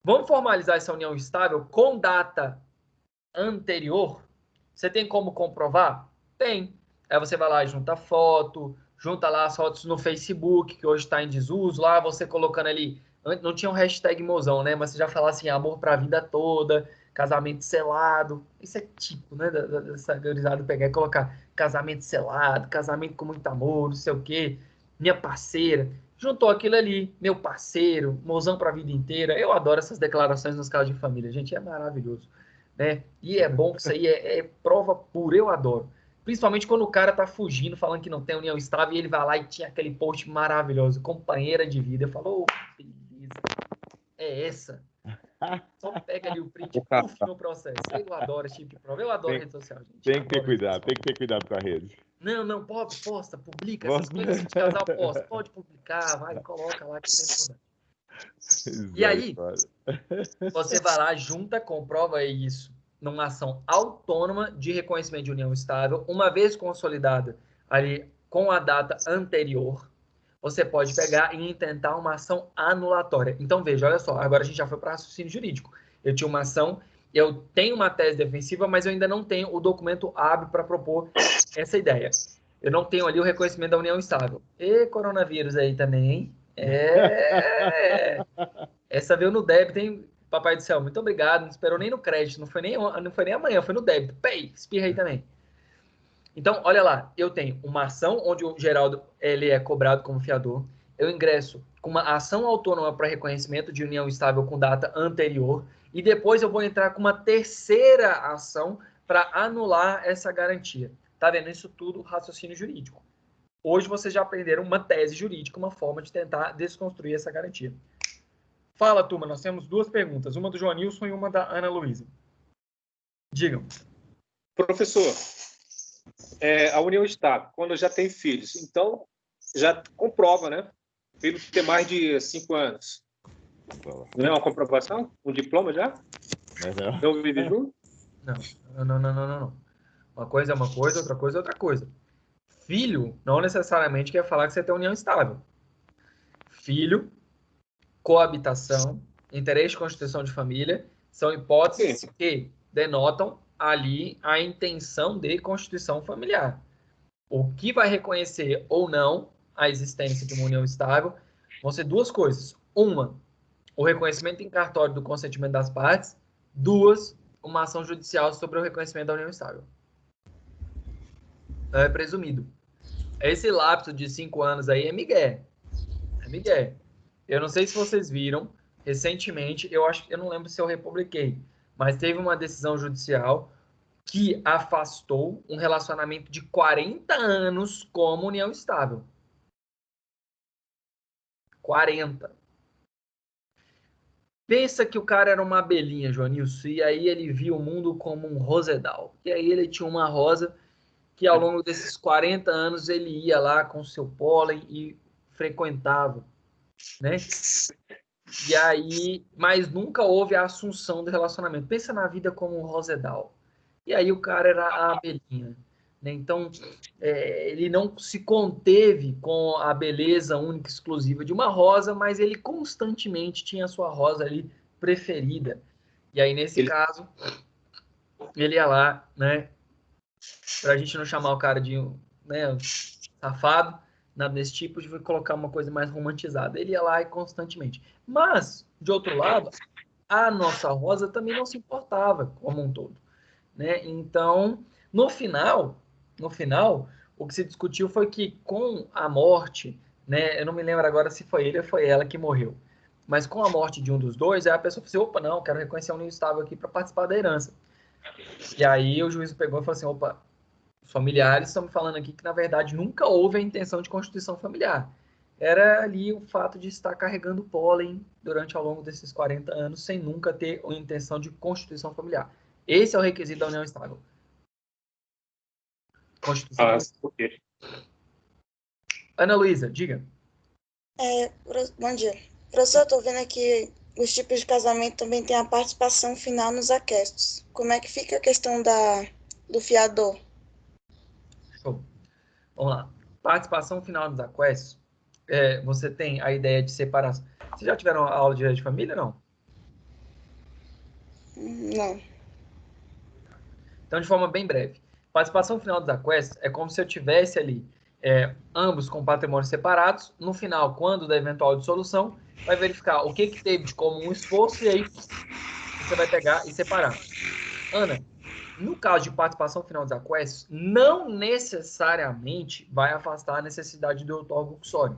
Speaker 1: vamos formalizar essa união estável com data anterior? Você tem como comprovar? Tem. Aí você vai lá e junta foto, junta lá as fotos no Facebook, que hoje está em desuso, lá você colocando ali, não tinha um hashtag mozão, né? Mas você já fala assim, amor pra vida toda, casamento selado. Isso é tipo, né? Dessa gurizada pegar e colocar casamento selado, casamento com muito amor, não sei o quê, minha parceira. Juntou aquilo ali, meu parceiro, mozão pra vida inteira. Eu adoro essas declarações nos casos de família, gente, é maravilhoso, né? E é bom que isso aí é prova pura, eu adoro. Principalmente quando o cara tá fugindo, falando que não tem união estável, e ele vai lá e tinha aquele post maravilhoso, companheira de vida. Eu falo, oh, beleza, é essa. Só pega ali o print e puf no processo. Eu adoro esse tipo de prova. Eu adoro rede social, gente.
Speaker 4: Tem que ter cuidado, tem que ter cuidado com a rede.
Speaker 1: Não, posta, publica essas coisas de casal, posta. Pode publicar, vai, coloca lá que tem problema. E aí, você vai lá, junta, comprova isso numa ação autônoma de reconhecimento de união estável, uma vez consolidada ali com a data anterior, você pode pegar e intentar uma ação anulatória. Então, veja, olha só, agora a gente já foi para raciocínio jurídico. Eu tinha uma ação, eu tenho uma tese defensiva, mas eu ainda não tenho o documento hábil para propor essa ideia. Eu não tenho ali o reconhecimento da união estável. E coronavírus aí também, hein? Essa veio no débito, hein? Papai do céu, muito obrigado. Não esperou nem no crédito, não foi nem amanhã, foi no débito. Pei, espirra aí também. Então, olha lá, eu tenho uma ação onde o Geraldo ele é cobrado como fiador. Eu ingresso com uma ação autônoma para reconhecimento de união estável com data anterior. E depois eu vou entrar com uma terceira ação para anular essa garantia. Tá vendo? Isso tudo raciocínio jurídico. Hoje vocês já aprenderam uma tese jurídica, uma forma de tentar desconstruir essa garantia. Fala, turma, nós temos duas perguntas, uma do Joanilson e uma da Ana Luísa. Digam.
Speaker 5: Professor, a união estável, quando já tem filhos, então já comprova, né? Filho ter mais de 5 anos. Não é uma comprovação? Um diploma já? Não vive junto?
Speaker 1: Não. Uma coisa é uma coisa, outra coisa é outra coisa. Filho não necessariamente quer falar que você tem união estável. Filho, coabitação, interesse de constituição de família, são hipóteses que denotam ali a intenção de constituição familiar. O que vai reconhecer ou não a existência de uma união estável vão ser duas coisas. Uma, o reconhecimento em cartório do consentimento das partes. Duas, uma ação judicial sobre o reconhecimento da união estável. É presumido. Esse lapso de 5 anos aí é migué. É migué. Eu não sei se vocês viram, recentemente, eu não lembro se eu republiquei, mas teve uma decisão judicial que afastou um relacionamento de 40 anos como união estável. 40. Pensa que o cara era uma abelhinha, Joanilson, e aí ele via o mundo como um rosedal. E aí ele tinha uma rosa que ao longo desses 40 anos ele ia lá com seu pólen e frequentava, né? E aí, mas nunca houve a assunção do relacionamento. Pensa na vida como um rosedal. E aí o cara era a abelhinha, né? Então, ele não se conteve com a beleza única e exclusiva de uma rosa, mas ele constantemente tinha a sua rosa ali preferida. E aí, nesse caso, ele ia lá, né? Pra gente não chamar o cara de, né, safado, nada desse tipo, de colocar uma coisa mais romantizada. Ele ia lá e constantemente. Mas, de outro lado, a nossa rosa também não se importava como um todo, né? Então, no final, o que se discutiu foi que com a morte, né? Eu não me lembro agora se foi ele ou foi ela que morreu. Mas com a morte de um dos dois, aí a pessoa falou assim, opa, não, quero reconhecer a união estável aqui para participar da herança. E aí o juiz pegou e falou assim, opa, os familiares estão me falando aqui que, na verdade, nunca houve a intenção de constituição familiar. Era ali o fato de estar carregando pólen durante ao longo desses 40 anos, sem nunca ter a intenção de constituição familiar. Esse é o requisito da união estável. Constituição familiar.
Speaker 5: Ok.
Speaker 1: Ana Luísa, diga.
Speaker 7: Bom dia. Professor, estou vendo aqui os tipos de casamento também tem a participação final nos aquestos. Como é que fica a questão do fiador?
Speaker 1: Show. Vamos lá. Participação final nos aquestos. Você tem a ideia de separação. Vocês já tiveram aula de direito de família, não?
Speaker 7: Não.
Speaker 1: Então, de forma bem breve. Participação final dos aquestos é como se eu tivesse ali ambos com patrimônios separados. No final, quando da eventual dissolução, vai verificar o que teve de comum esforço e aí você vai pegar e separar. Ana, no caso de participação final dos aquestos, não necessariamente vai afastar a necessidade do outorgo uxório.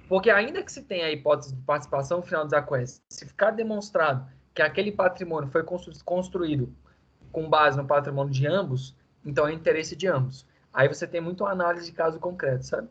Speaker 1: Porque ainda que se tenha a hipótese de participação final dos aquestos, se ficar demonstrado que aquele patrimônio foi construído com base no patrimônio de ambos, então é interesse de ambos. Aí você tem muito análise de caso concreto, sabe?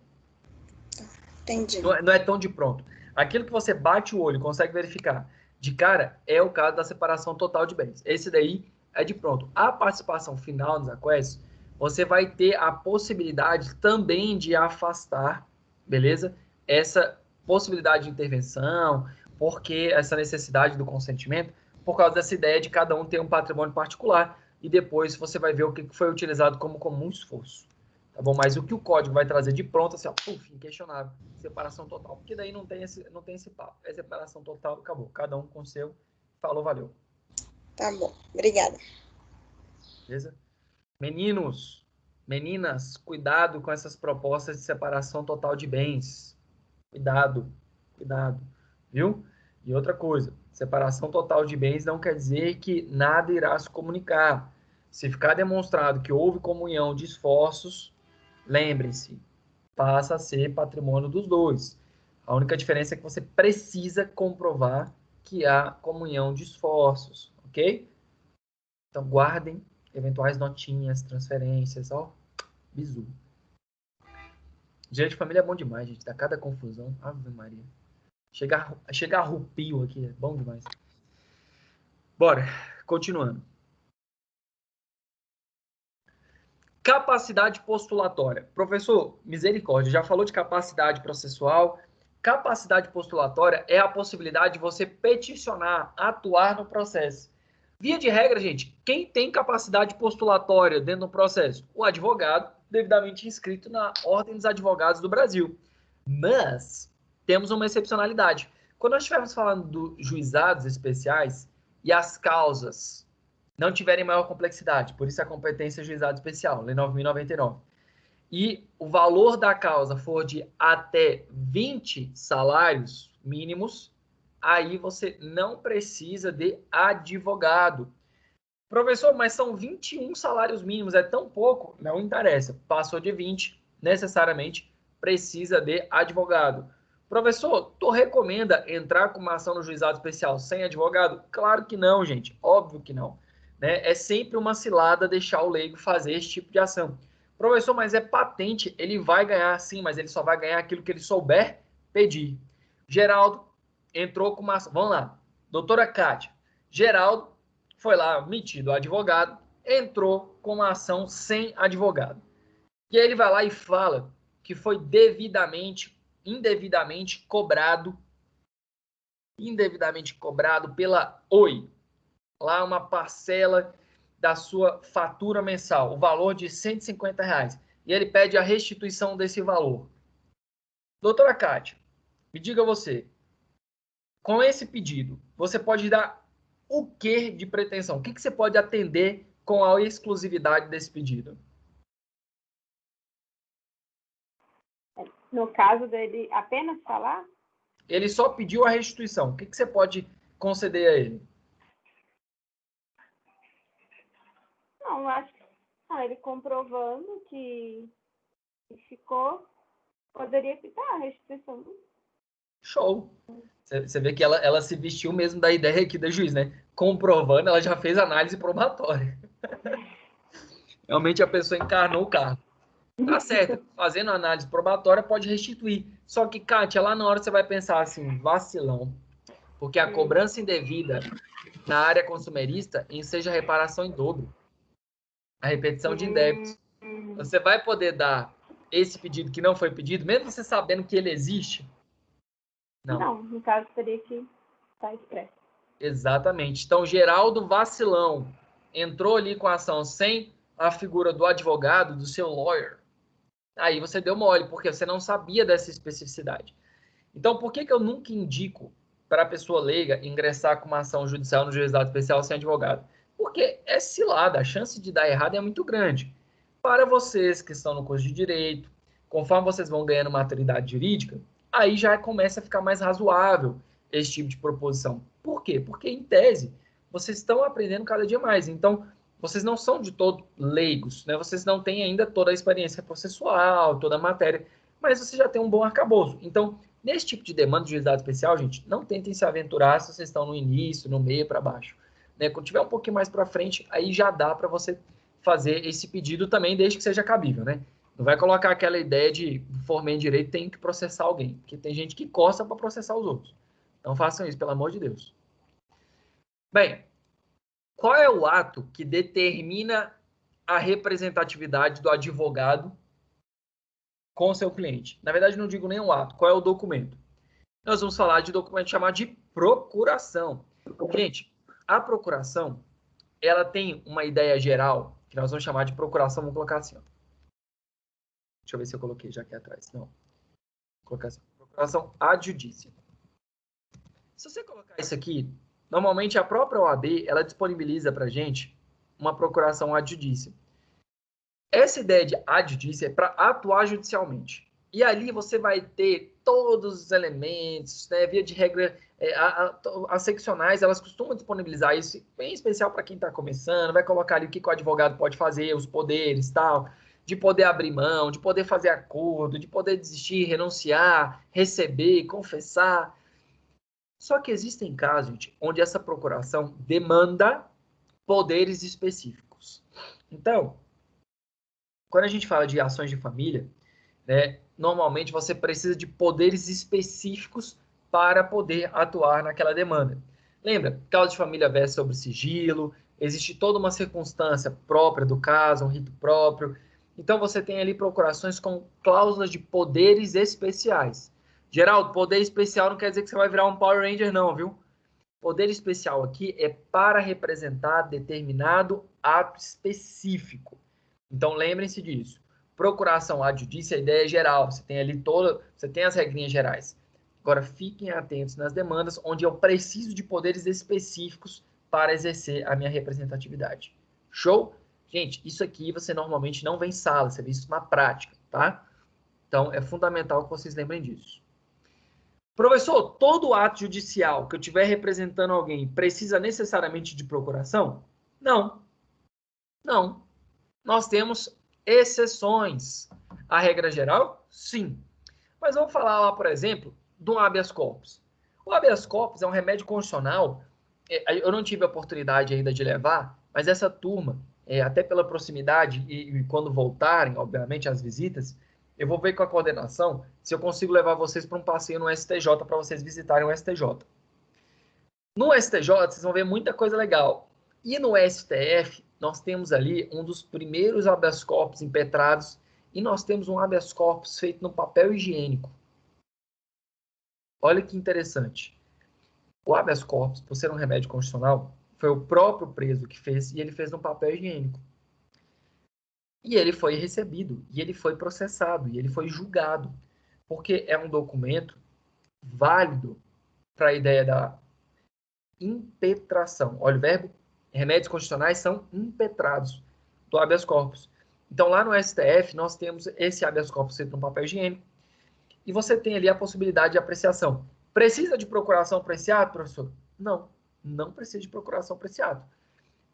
Speaker 7: Entendi.
Speaker 1: Não é tão de pronto. Aquilo que você bate o olho, consegue verificar de cara, é o caso da separação total de bens. Esse daí é de pronto. A participação final nos aquestos, você vai ter a possibilidade também de afastar, beleza? Essa possibilidade de intervenção, porque essa necessidade do consentimento, por causa dessa ideia de cada um ter um patrimônio particular, e depois você vai ver o que foi utilizado como comum esforço. Tá bom? Mas o que o código vai trazer de pronto, assim, ó, inquestionável, separação total. Porque daí não tem esse papo. É separação total, acabou. Cada um com o seu. Falou, valeu.
Speaker 7: Tá bom. Obrigada.
Speaker 1: Beleza? Meninos, meninas, cuidado com essas propostas de separação total de bens. Cuidado. Viu? E outra coisa, separação total de bens não quer dizer que nada irá se comunicar. Se ficar demonstrado que houve comunhão de esforços, lembrem-se, passa a ser patrimônio dos dois. A única diferença é que você precisa comprovar que há comunhão de esforços, ok? Então, guardem eventuais notinhas, transferências, ó, bizu. Direito de família é bom demais, gente, dá cada confusão. Ave Maria. Chegar arrupio aqui, é bom demais. Bora, continuando. Capacidade postulatória. Professor, misericórdia, já falou de capacidade processual. Capacidade postulatória é a possibilidade de você peticionar, atuar no processo. Via de regra, gente, quem tem capacidade postulatória dentro do processo? O advogado, devidamente inscrito na Ordem dos Advogados do Brasil. Mas temos uma excepcionalidade. Quando nós estivermos falando dos juizados especiais e as causas não tiverem maior complexidade, por isso a competência juizado especial, Lei 9.099, e o valor da causa for de até 20 salários mínimos, aí você não precisa de advogado. Professor, mas são 21 salários mínimos, é tão pouco? Não interessa, passou de 20, necessariamente precisa de advogado. Professor, tu recomenda entrar com uma ação no juizado especial sem advogado? Claro que não, gente, óbvio que não. Né? É sempre uma cilada deixar o leigo fazer esse tipo de ação. Professor, mas é patente, ele vai ganhar sim, mas ele só vai ganhar aquilo que ele souber pedir. Geraldo entrou com uma ação, vamos lá, Doutora Kátia, Geraldo foi lá, metido advogado, entrou com uma ação sem advogado. E aí ele vai lá e fala que foi indevidamente cobrado pela Oi, lá uma parcela da sua fatura mensal, o valor de R$150. E ele pede a restituição desse valor. Doutora Kátia, me diga você, com esse pedido, você pode dar o que de pretensão? O que você pode atender com a exclusividade desse pedido?
Speaker 3: No caso dele apenas falar?
Speaker 1: Ele só pediu a restituição. O que você pode conceder a ele?
Speaker 3: Não, acho que ele comprovando que ficou, poderia dar a restituição.
Speaker 1: Show. Você vê que ela se vestiu mesmo da ideia aqui da juiz, né? Comprovando, ela já fez análise probatória. Realmente a pessoa encarnou o cargo. Tá certo. Fazendo análise probatória, pode restituir. Só que, Kátia, lá na hora você vai pensar assim, vacilão. Porque a cobrança indevida na área consumerista enseja reparação em dobro. A repetição de débitos. Você vai poder dar esse pedido que não foi pedido, mesmo você sabendo que ele existe?
Speaker 3: Não, no caso teria que estar expresso.
Speaker 1: Exatamente. Então, Geraldo vacilão entrou ali com a ação sem a figura do advogado, do seu lawyer. Aí você deu mole, porque você não sabia dessa especificidade. Então, por que eu nunca indico para a pessoa leiga ingressar com uma ação judicial no juizado especial sem advogado? Porque é cilada, a chance de dar errado é muito grande. Para vocês que estão no curso de Direito, conforme vocês vão ganhando maturidade jurídica, aí já começa a ficar mais razoável esse tipo de proposição. Por quê? Porque, em tese, vocês estão aprendendo cada dia mais. Então, vocês não são de todo leigos, né? Vocês não têm ainda toda a experiência processual, toda a matéria, mas você já tem um bom arcabouço. Então, nesse tipo de demanda de juizado especial, gente, não tentem se aventurar se vocês estão no início, no meio, para baixo. Né? Quando tiver um pouquinho mais para frente, aí já dá para você fazer esse pedido também, desde que seja cabível, né? Não vai colocar aquela ideia de formei em direito, tem que processar alguém, porque tem gente que coça para processar os outros. Não façam isso, pelo amor de Deus. Bem, qual é o ato que determina a representatividade do advogado com o seu cliente? Na verdade, não digo nem o ato. Qual é o documento? Nós vamos falar de documento chamado de procuração. Gente, a procuração, ela tem uma ideia geral, que nós vamos chamar de procuração, vamos colocar assim, ó. Deixa eu ver se eu coloquei já aqui atrás. Não. Vou colocar assim. Procuração ad judicia. Se você colocar isso aqui, normalmente a própria OAB, ela disponibiliza para a gente uma procuração ad judicia. Essa ideia de ad judicia é para atuar judicialmente. E ali você vai ter todos os elementos, né? Via de regra, as seccionais, elas costumam disponibilizar isso, bem especial para quem está começando, vai colocar ali o que o advogado pode fazer, os poderes, tal, de poder abrir mão, de poder fazer acordo, de poder desistir, renunciar, receber, confessar. Só que existem casos, gente, onde essa procuração demanda poderes específicos. Então, quando a gente fala de ações de família, né, normalmente você precisa de poderes específicos para poder atuar naquela demanda. Lembra? Causa de família versa sobre sigilo, existe toda uma circunstância própria do caso, um rito próprio. Então, você tem ali procurações com cláusulas de poderes especiais. Geraldo, poder especial não quer dizer que você vai virar um Power Ranger, não, viu? Poder especial aqui é para representar determinado ato específico. Então, lembrem-se disso. Procuração ad judicia, a ideia é geral. Você tem ali você tem as regrinhas gerais. Agora, fiquem atentos nas demandas onde eu preciso de poderes específicos para exercer a minha representatividade. Show? Gente, isso aqui você normalmente não vê em sala, você vê isso na prática, tá? Então, é fundamental que vocês lembrem disso. Professor, todo ato judicial que eu estiver representando alguém precisa necessariamente de procuração? Não. Não. Nós temos exceções. A regra geral, sim. Mas vamos falar lá, por exemplo, do habeas corpus. O habeas corpus é um remédio constitucional. Eu não tive a oportunidade ainda de levar, mas essa turma, até pela proximidade e quando voltarem, obviamente, as visitas, eu vou ver com a coordenação se eu consigo levar vocês para um passeio no STJ, para vocês visitarem o STJ. No STJ, vocês vão ver muita coisa legal. E no STF, nós temos ali um dos primeiros habeas corpus impetrados e nós temos um habeas corpus feito no papel higiênico. Olha que interessante. O habeas corpus, por ser um remédio constitucional, foi o próprio preso que fez e ele fez no papel higiênico. E ele foi recebido, e ele foi processado, e ele foi julgado, porque é um documento válido para a ideia da impetração. Olha o verbo, remédios constitucionais são impetrados do habeas corpus. Então, lá no STF, nós temos esse habeas corpus feito no papel higiênico, e você tem ali a possibilidade de apreciação. Precisa de procuração para esse ato, professor? Não, não precisa de procuração para esse ato.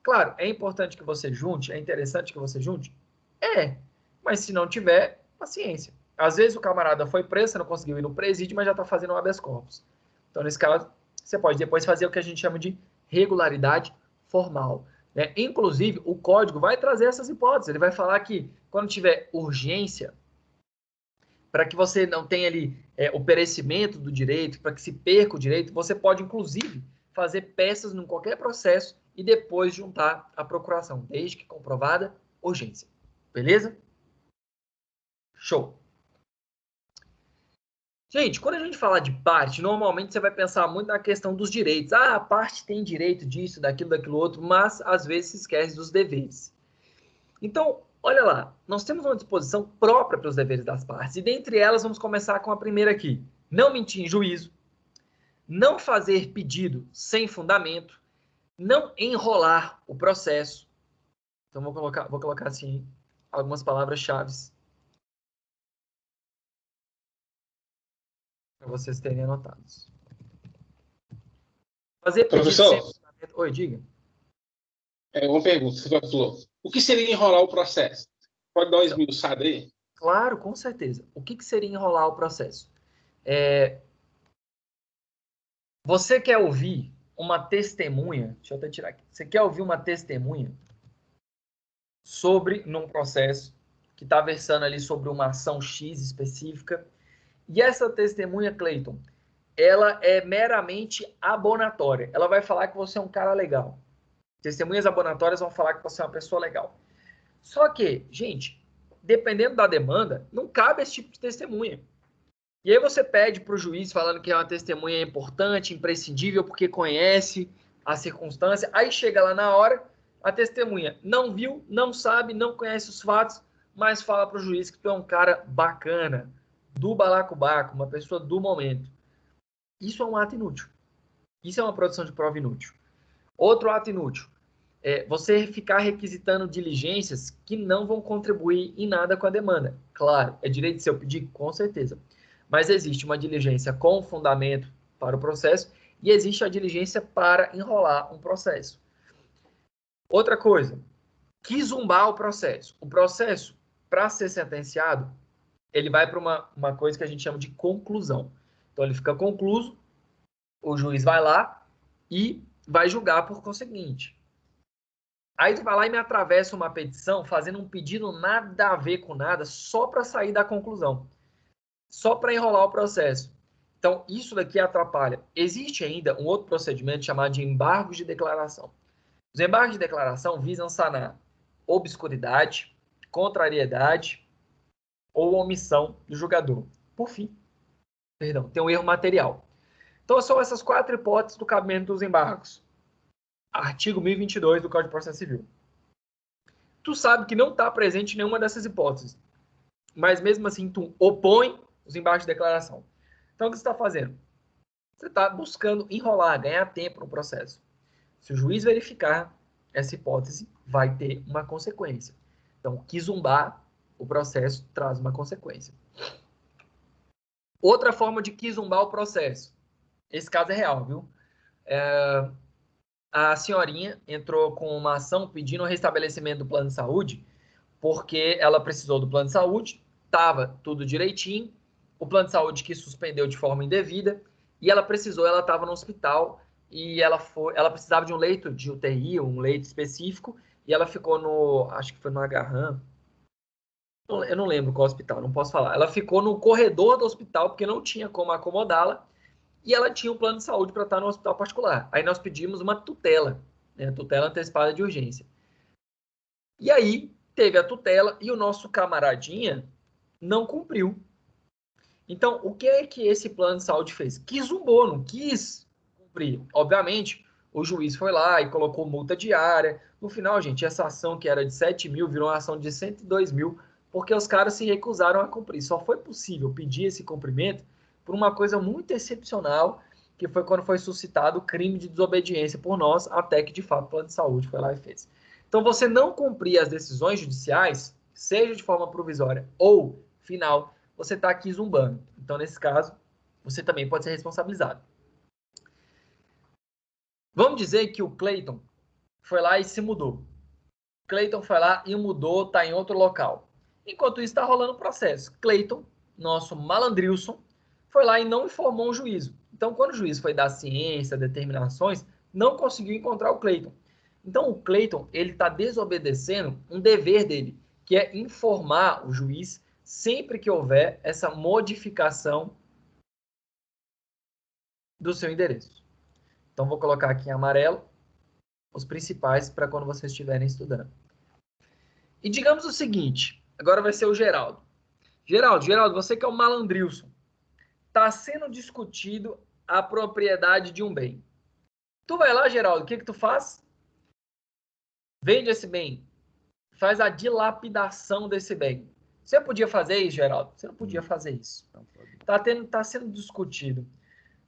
Speaker 1: Claro, é importante que você junte, é interessante que você junte? É, mas se não tiver, paciência. Às vezes o camarada foi preso, você não conseguiu ir no presídio, mas já está fazendo um habeas corpus. Então, nesse caso, você pode depois fazer o que a gente chama de regularidade formal. Né? Inclusive, o código vai trazer essas hipóteses. Ele vai falar que quando tiver urgência, para que você não tenha ali o perecimento do direito, para que se perca o direito, você pode, inclusive, fazer peças em qualquer processo e depois juntar a procuração, desde que comprovada urgência. Beleza? Show. Gente, quando a gente fala de parte, normalmente você vai pensar muito na questão dos direitos. Ah, a parte tem direito disso, daquilo outro, mas às vezes se esquece dos deveres. Então, olha lá, nós temos uma disposição própria para os deveres das partes, e dentre elas vamos começar com a primeira aqui. Não mentir em juízo, não fazer pedido sem fundamento, não enrolar o processo. Então, vou colocar assim algumas palavras-chave para vocês terem anotados. Fazer pedido sem fundamento. Oi, diga.
Speaker 5: Uma pergunta, você falou. O que seria enrolar o processo? Pode dar uma esmiuçada aí?
Speaker 1: Claro, com certeza. O que seria enrolar o processo? Você quer ouvir uma testemunha? Deixa eu até tirar aqui. Você quer ouvir uma testemunha sobre, num processo que está versando ali sobre uma ação X específica, e essa testemunha, Cleiton, ela é meramente abonatória. Ela vai falar que você é um cara legal. Testemunhas abonatórias vão falar que você é uma pessoa legal. Só que, gente, dependendo da demanda, não cabe esse tipo de testemunha. E aí você pede para o juiz falando que é uma testemunha importante, imprescindível, porque conhece a circunstância. Aí chega lá na hora, a testemunha não viu, não sabe, não conhece os fatos, mas fala para o juiz que tu é um cara bacana, do balacobaco, uma pessoa do momento. Isso é um ato inútil. Isso é uma produção de prova inútil. Outro ato inútil é você ficar requisitando diligências que não vão contribuir em nada com a demanda. Claro, é direito seu pedir? Com certeza. Mas existe uma diligência com fundamento para o processo e existe a diligência para enrolar um processo. Outra coisa, quizumbar o processo. O processo, para ser sentenciado, ele vai para uma coisa que a gente chama de conclusão. Então, ele fica concluso, o juiz vai lá e vai julgar por conseguinte. Aí tu vai lá e me atravessa uma petição fazendo um pedido nada a ver com nada, só para sair da conclusão. Só para enrolar o processo. Então, isso daqui atrapalha. Existe ainda um outro procedimento chamado de embargos de declaração. Os embargos de declaração visam sanar obscuridade, contrariedade ou omissão do julgador. Por fim, tem um erro material. Então, são essas 4 hipóteses do cabimento dos embargos. Artigo 1022 do Código de Processo Civil. Tu sabe que não está presente nenhuma dessas hipóteses, mas mesmo assim tu opõe os embargos de declaração. Então, o que você está fazendo? Você está buscando enrolar, ganhar tempo no processo. Se o juiz verificar essa hipótese, vai ter uma consequência. Então, quizumbar o processo traz uma consequência. Outra forma de quizumbar o processo. Esse caso é real, viu? A senhorinha entrou com uma ação pedindo o restabelecimento do plano de saúde, porque ela precisou do plano de saúde, estava tudo direitinho, o plano de saúde que suspendeu de forma indevida, e ela estava no hospital, e ela precisava de um leito de UTI, um leito específico, e ela ficou acho que foi no Agarram, eu não lembro qual hospital, não posso falar. Ela ficou no corredor do hospital, porque não tinha como acomodá-la, e ela tinha um plano de saúde para estar no hospital particular. Aí nós pedimos uma tutela, né, tutela antecipada de urgência. E aí teve a tutela e o nosso camaradinha não cumpriu. Então, o que é que esse plano de saúde fez? Zumbou, não quis cumprir. Obviamente, o juiz foi lá e colocou multa diária. No final, gente, essa ação que era de 7 mil virou uma ação de 102 mil, porque os caras se recusaram a cumprir. Só foi possível pedir esse cumprimento por uma coisa muito excepcional, que foi quando foi suscitado o crime de desobediência por nós, até que, de fato, o plano de saúde foi lá e fez. Então, você não cumprir as decisões judiciais, seja de forma provisória ou final, você está aqui zumbando. Então, nesse caso, você também pode ser responsabilizado. Vamos dizer que o Cleiton foi lá e se mudou. Cleiton foi lá e mudou, está em outro local. Enquanto isso, está rolando o processo. Cleiton, nosso malandrilson, foi lá e não informou o juízo. Então, quando o juiz foi dar ciência, determinações, não conseguiu encontrar o Cleiton. Então, o Cleiton, ele está desobedecendo um dever dele, que é informar o juiz sempre que houver essa modificação do seu endereço. Então, vou colocar aqui em amarelo os principais para quando vocês estiverem estudando. E digamos o seguinte, agora vai ser o Geraldo. Geraldo, você que é o malandrilson, está sendo discutido a propriedade de um bem. Tu vai lá, Geraldo, o que tu faz? Vende esse bem. Faz a dilapidação desse bem. Você podia fazer isso, Geraldo? Você não podia fazer isso. Está sendo discutido.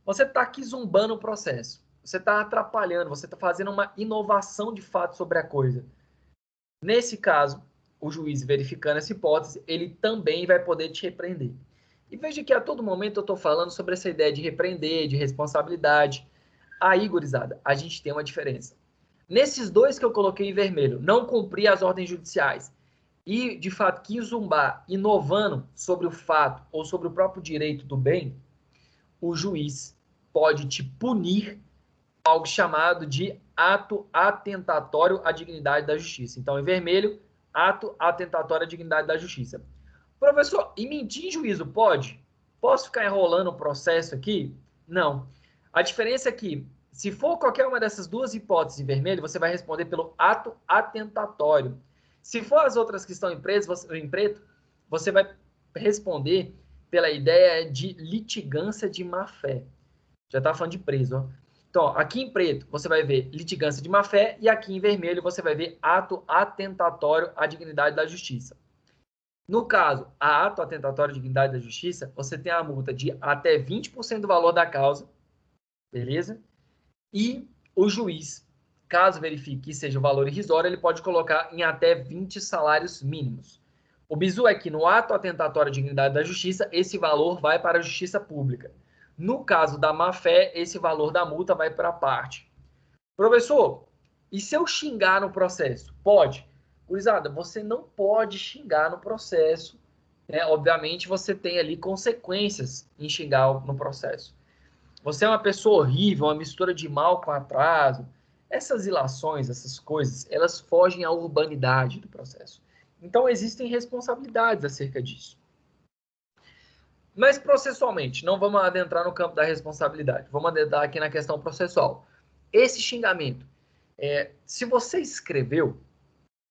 Speaker 1: Você está aqui zumbando o processo. Você está atrapalhando, você está fazendo uma inovação de fato sobre a coisa. Nesse caso, o juiz verificando essa hipótese, ele também vai poder te repreender. E veja que a todo momento eu estou falando sobre essa ideia de repreender, de responsabilidade. Aí, gurizada, a gente tem uma diferença. Nesses dois que eu coloquei em vermelho, não cumprir as ordens judiciais e, de fato, quis zumbar, inovando sobre o fato ou sobre o próprio direito do bem, o juiz pode te punir algo chamado de ato atentatório à dignidade da justiça. Então, em vermelho, ato atentatório à dignidade da justiça. Professor, e mentir em juízo pode? Posso ficar enrolando o processo aqui? Não. A diferença é que, se for qualquer uma dessas duas hipóteses em vermelho, você vai responder pelo ato atentatório. Se for as outras que estão em preto, você vai responder pela ideia de litigância de má-fé. Já está falando de preso, ó. Então, aqui em preto, você vai ver litigância de má-fé e aqui em vermelho você vai ver ato atentatório à dignidade da justiça. No caso, a ato atentatório à dignidade da justiça, você tem a multa de até 20% do valor da causa, beleza? E o juiz, caso verifique que seja o valor irrisório, ele pode colocar em até 20 salários mínimos. O bizu é que no ato atentatório à dignidade da justiça, esse valor vai para a justiça pública. No caso da má-fé, esse valor da multa vai para a parte. Professor, e se eu xingar no processo? Pode. Gurizada, você não pode xingar no processo. Né? Obviamente, você tem ali consequências em xingar no processo. Você é uma pessoa horrível, uma mistura de mal com atraso. Essas ilações, essas coisas, elas fogem à urbanidade do processo. Então, existem responsabilidades acerca disso. Mas processualmente, não vamos adentrar no campo da responsabilidade. Vamos adentrar aqui na questão processual. Esse xingamento, se você escreveu,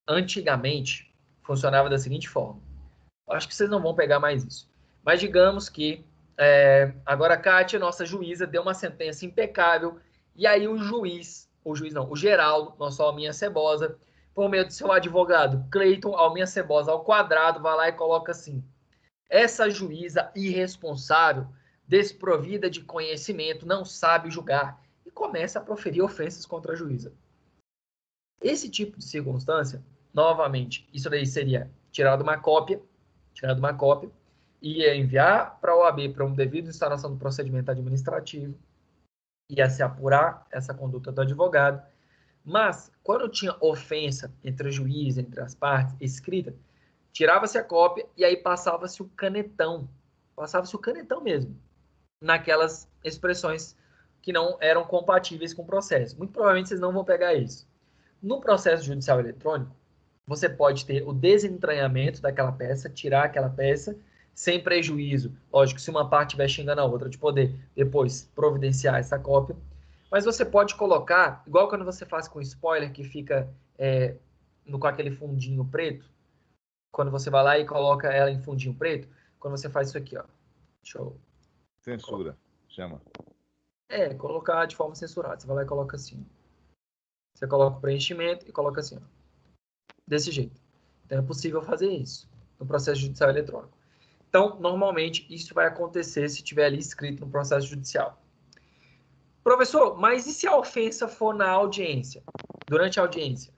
Speaker 1: antigamente, funcionava da seguinte forma. Acho que vocês não vão pegar mais isso. Mas digamos que agora a Kátia, nossa juíza, deu uma sentença impecável, e aí o Geraldo, nosso Alminha Cebosa, por meio do seu advogado, Cleiton, Alminha Cebosa ao quadrado, vai lá e coloca assim: essa juíza irresponsável, desprovida de conhecimento, não sabe julgar, e começa a proferir ofensas contra a juíza. Esse tipo de circunstância, novamente, isso daí seria tirado uma cópia, ia enviar para a OAB para uma devida instauração do procedimento administrativo, ia se apurar essa conduta do advogado, mas quando tinha ofensa entre o juiz, entre as partes, escrita, tirava-se a cópia e aí passava-se o canetão mesmo, naquelas expressões que não eram compatíveis com o processo. Muito provavelmente vocês não vão pegar isso. No processo judicial eletrônico, você pode ter o desentranhamento daquela peça, tirar aquela peça, sem prejuízo, lógico, se uma parte estiver xingando a outra, de poder depois providenciar essa cópia. Mas você pode colocar, igual quando você faz com spoiler, que fica com aquele fundinho preto, quando você vai lá e coloca ela em fundinho preto, quando você faz isso aqui, ó. Deixa eu...
Speaker 4: Censura, chama.
Speaker 1: Colocar de forma censurada. Você vai lá e coloca assim. Você coloca o preenchimento e coloca assim, ó. Desse jeito. Então é possível fazer isso no processo judicial eletrônico. Então, normalmente, isso vai acontecer se tiver ali escrito no processo judicial. Professor, mas e se a ofensa for na audiência? Durante a audiência?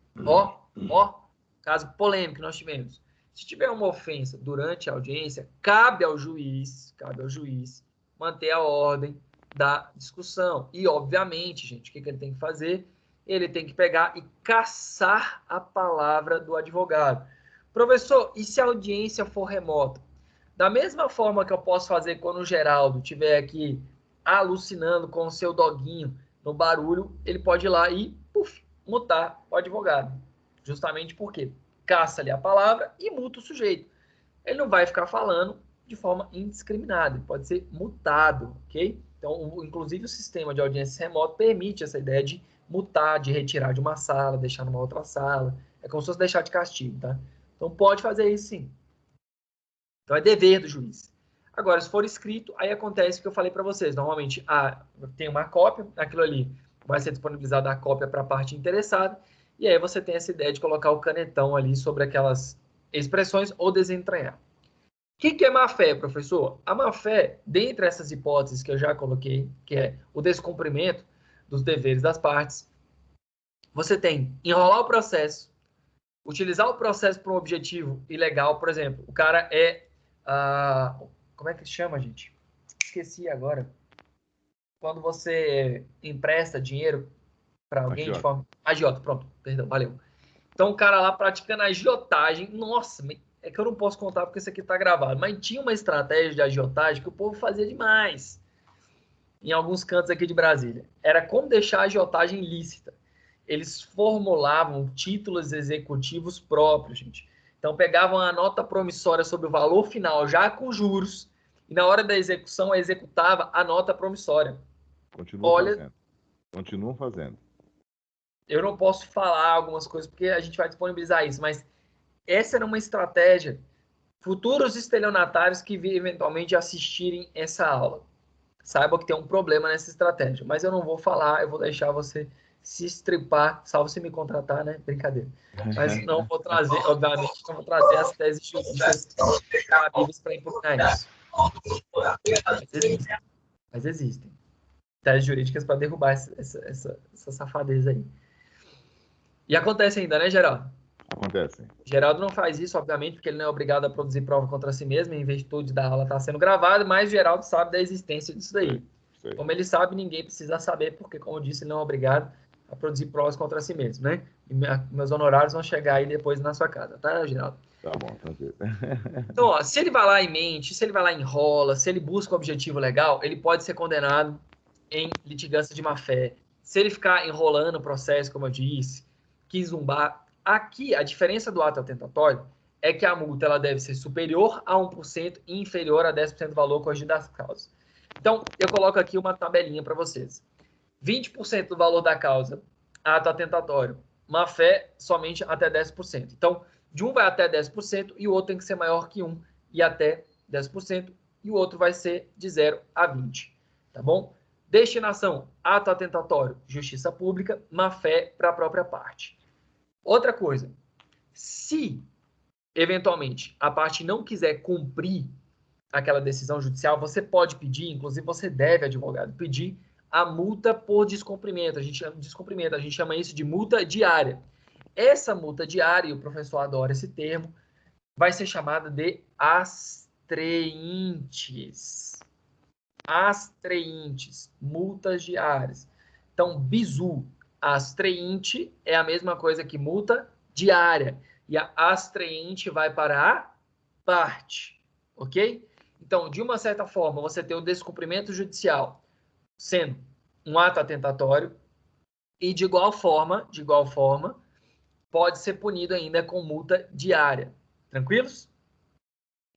Speaker 1: Caso polêmico que nós tivemos. Se tiver uma ofensa durante a audiência, cabe ao juiz manter a ordem da discussão. E, obviamente, gente, o que ele tem que fazer? Ele tem que pegar e caçar a palavra do advogado. Professor, e se a audiência for remota? Da mesma forma que eu posso fazer quando o Geraldo estiver aqui alucinando com o seu doguinho no barulho, ele pode ir lá e mutar o advogado. Justamente porque caça ali a palavra e muta o sujeito. Ele não vai ficar falando de forma indiscriminada, ele pode ser mutado, ok? Então, inclusive o sistema de audiência remota permite essa ideia de mutar, de retirar de uma sala, deixar numa outra sala. É como se fosse deixar de castigo, tá? Então, pode fazer isso sim. Então, é dever do juiz. Agora, se for escrito, aí acontece o que eu falei para vocês. Normalmente, tem uma cópia, aquilo ali vai ser disponibilizada a cópia para a parte interessada, e aí você tem essa ideia de colocar o canetão ali sobre aquelas expressões ou desentranhar. O que é má-fé, professor? A má-fé, dentre essas hipóteses que eu já coloquei, que é o descumprimento dos deveres das partes, você tem enrolar o processo, utilizar o processo para um objetivo ilegal, por exemplo, o cara como é que se chama, gente? Esqueci agora. Quando você empresta dinheiro para alguém de forma... Agiota, pronto, perdão, valeu. Então, o cara lá praticando agiotagem, nossa, é que eu não posso contar porque isso aqui está gravado, mas tinha uma estratégia de agiotagem que o povo fazia demais em alguns cantos aqui de Brasília. Era como deixar a agiotagem lícita. Eles formulavam títulos executivos próprios, gente. Então, pegavam a nota promissória sobre o valor final, já com juros, e na hora da execução, executava a nota promissória.
Speaker 4: Continuam fazendo.
Speaker 1: Eu não posso falar algumas coisas, porque a gente vai disponibilizar isso, mas essa era uma estratégia. Futuros estelionatários que eventualmente assistirem essa aula, saibam que tem um problema nessa estratégia. Mas eu não vou falar, eu vou deixar você se estripar, salvo se me contratar, né? Brincadeira. Mas não vou trazer, obviamente, não vou trazer as teses jurídicas cabíveis para impugnar isso. Mas existem. Teses jurídicas para derrubar essa safadeza aí. E acontece ainda, né, Geraldo?
Speaker 4: Acontece.
Speaker 1: Geraldo não faz isso, obviamente, porque ele não é obrigado a produzir prova contra si mesmo, em virtude da aula estar sendo gravada, mas Geraldo sabe da existência disso daí. Sim. Como ele sabe, ninguém precisa saber, porque, como eu disse, ele não é obrigado a produzir provas contra si mesmo, né? E meus honorários vão chegar aí depois na sua casa, tá, Geraldo?
Speaker 4: Tá bom, tranquilo.
Speaker 1: Então, ó, se ele vai lá e mente, se ele vai lá e enrola, se ele busca um objetivo legal, ele pode ser condenado em litigância de má-fé. Se ele ficar enrolando o processo, como eu disse, quis zumbar. Aqui, a diferença do ato atentatório é que a multa ela deve ser superior a 1% e inferior a 10% do valor corrigido das causas. Então, eu coloco aqui uma tabelinha para vocês. 20% do valor da causa, ato atentatório. Má-fé, somente até 10%. Então, de um vai até 10% e o outro tem que ser maior que 1 e até 10%. E o outro vai ser de 0 a 20%. Tá bom? Destinação, ato atentatório, justiça pública, má-fé para a própria parte. Outra coisa, se, eventualmente, a parte não quiser cumprir aquela decisão judicial, você pode pedir, inclusive você deve, advogado, pedir a multa por descumprimento. A gente chama isso de multa diária. Essa multa diária, e o professor adora esse termo, vai ser chamada de astreintes. Astreintes, multas diárias. Então, bizu, astreinte é a mesma coisa que multa diária. E a astreinte vai para a parte, ok? Então, de uma certa forma, você tem o descumprimento judicial sendo um ato atentatório e, de igual forma, pode ser punido ainda com multa diária. Tranquilos?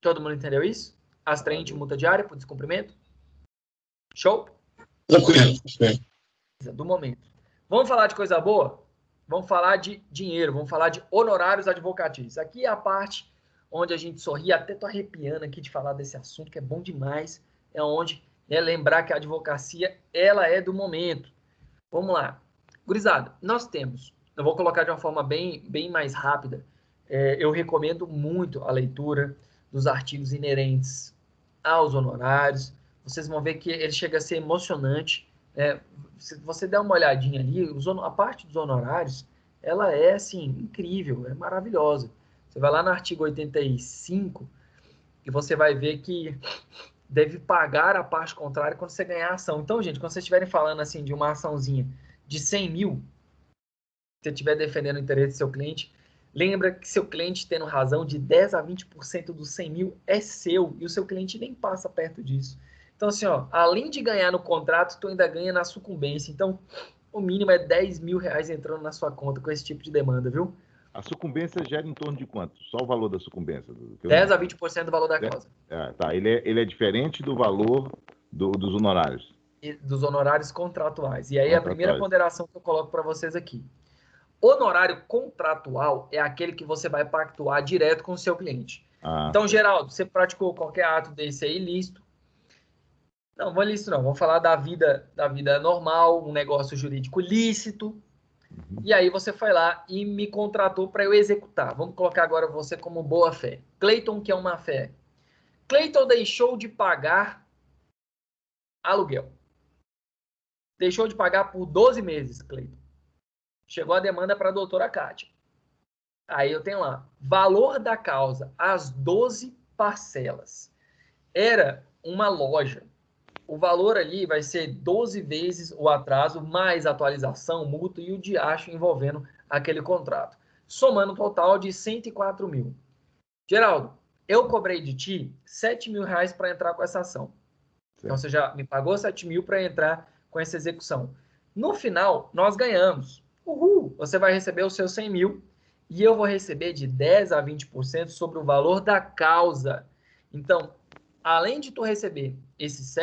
Speaker 1: Todo mundo entendeu isso? Astraente multa diária por descumprimento? Show?
Speaker 8: Tranquilo.
Speaker 1: Do momento. Vamos falar de coisa boa? Vamos falar de dinheiro, vamos falar de honorários advocatícios. Aqui é a parte onde a gente sorri, até tô arrepiando aqui de falar desse assunto, que é bom demais. É onde lembrar que a advocacia, ela é do momento. Vamos lá. Gurizada, nós temos, eu vou colocar de uma forma bem mais rápida, eu recomendo muito a leitura dos artigos inerentes aos honorários. Vocês vão ver que ele chega a ser emocionante. Se você der uma olhadinha ali, a parte dos honorários, ela é, assim, incrível, é maravilhosa. Você vai lá no artigo 85 e você vai ver que deve pagar a parte contrária quando você ganhar a ação. Então, gente, quando vocês estiverem falando, assim, de uma açãozinha de 100 mil, se você estiver defendendo o interesse do seu cliente, lembra que seu cliente tendo razão de 10 a 20% dos 100 mil é seu, e o seu cliente nem passa perto disso. Então, assim, ó, além de ganhar no contrato, tu ainda ganha na sucumbência. Então, o mínimo é 10 mil reais entrando na sua conta com esse tipo de demanda, viu?
Speaker 4: A sucumbência gera em torno de quanto? Só o valor da sucumbência?
Speaker 1: 10 a 20% do valor da causa.
Speaker 4: Tá. Ele é diferente do valor dos honorários.
Speaker 1: Dos honorários contratuais. E aí a primeira ponderação que eu coloco para vocês aqui. Honorário contratual é aquele que você vai pactuar direto com o seu cliente. Então, Geraldo, você praticou qualquer ato desse aí ilícito? Não, vou ilícito não. Vamos falar da vida normal, um negócio jurídico lícito. E aí você foi lá e me contratou para eu executar. Vamos colocar agora você como boa fé. Cleiton, que é uma fé. Cleiton deixou de pagar aluguel. Deixou de pagar por 12 meses, Cleiton. Chegou a demanda para a doutora Kátia. Aí eu tenho lá, valor da causa, as 12 parcelas. Era uma loja. O valor ali vai ser 12 vezes o atraso, mais atualização, multa e o diacho envolvendo aquele contrato. Somando um total de 104 mil. Geraldo, eu cobrei de ti 7 mil reais para entrar com essa ação. Então, você já me pagou 7 mil para entrar com essa execução. No final, nós ganhamos. Uhul! Você vai receber os seus 100 mil e eu vou receber de 10 a 20% sobre o valor da causa. Então, além de tu receber esses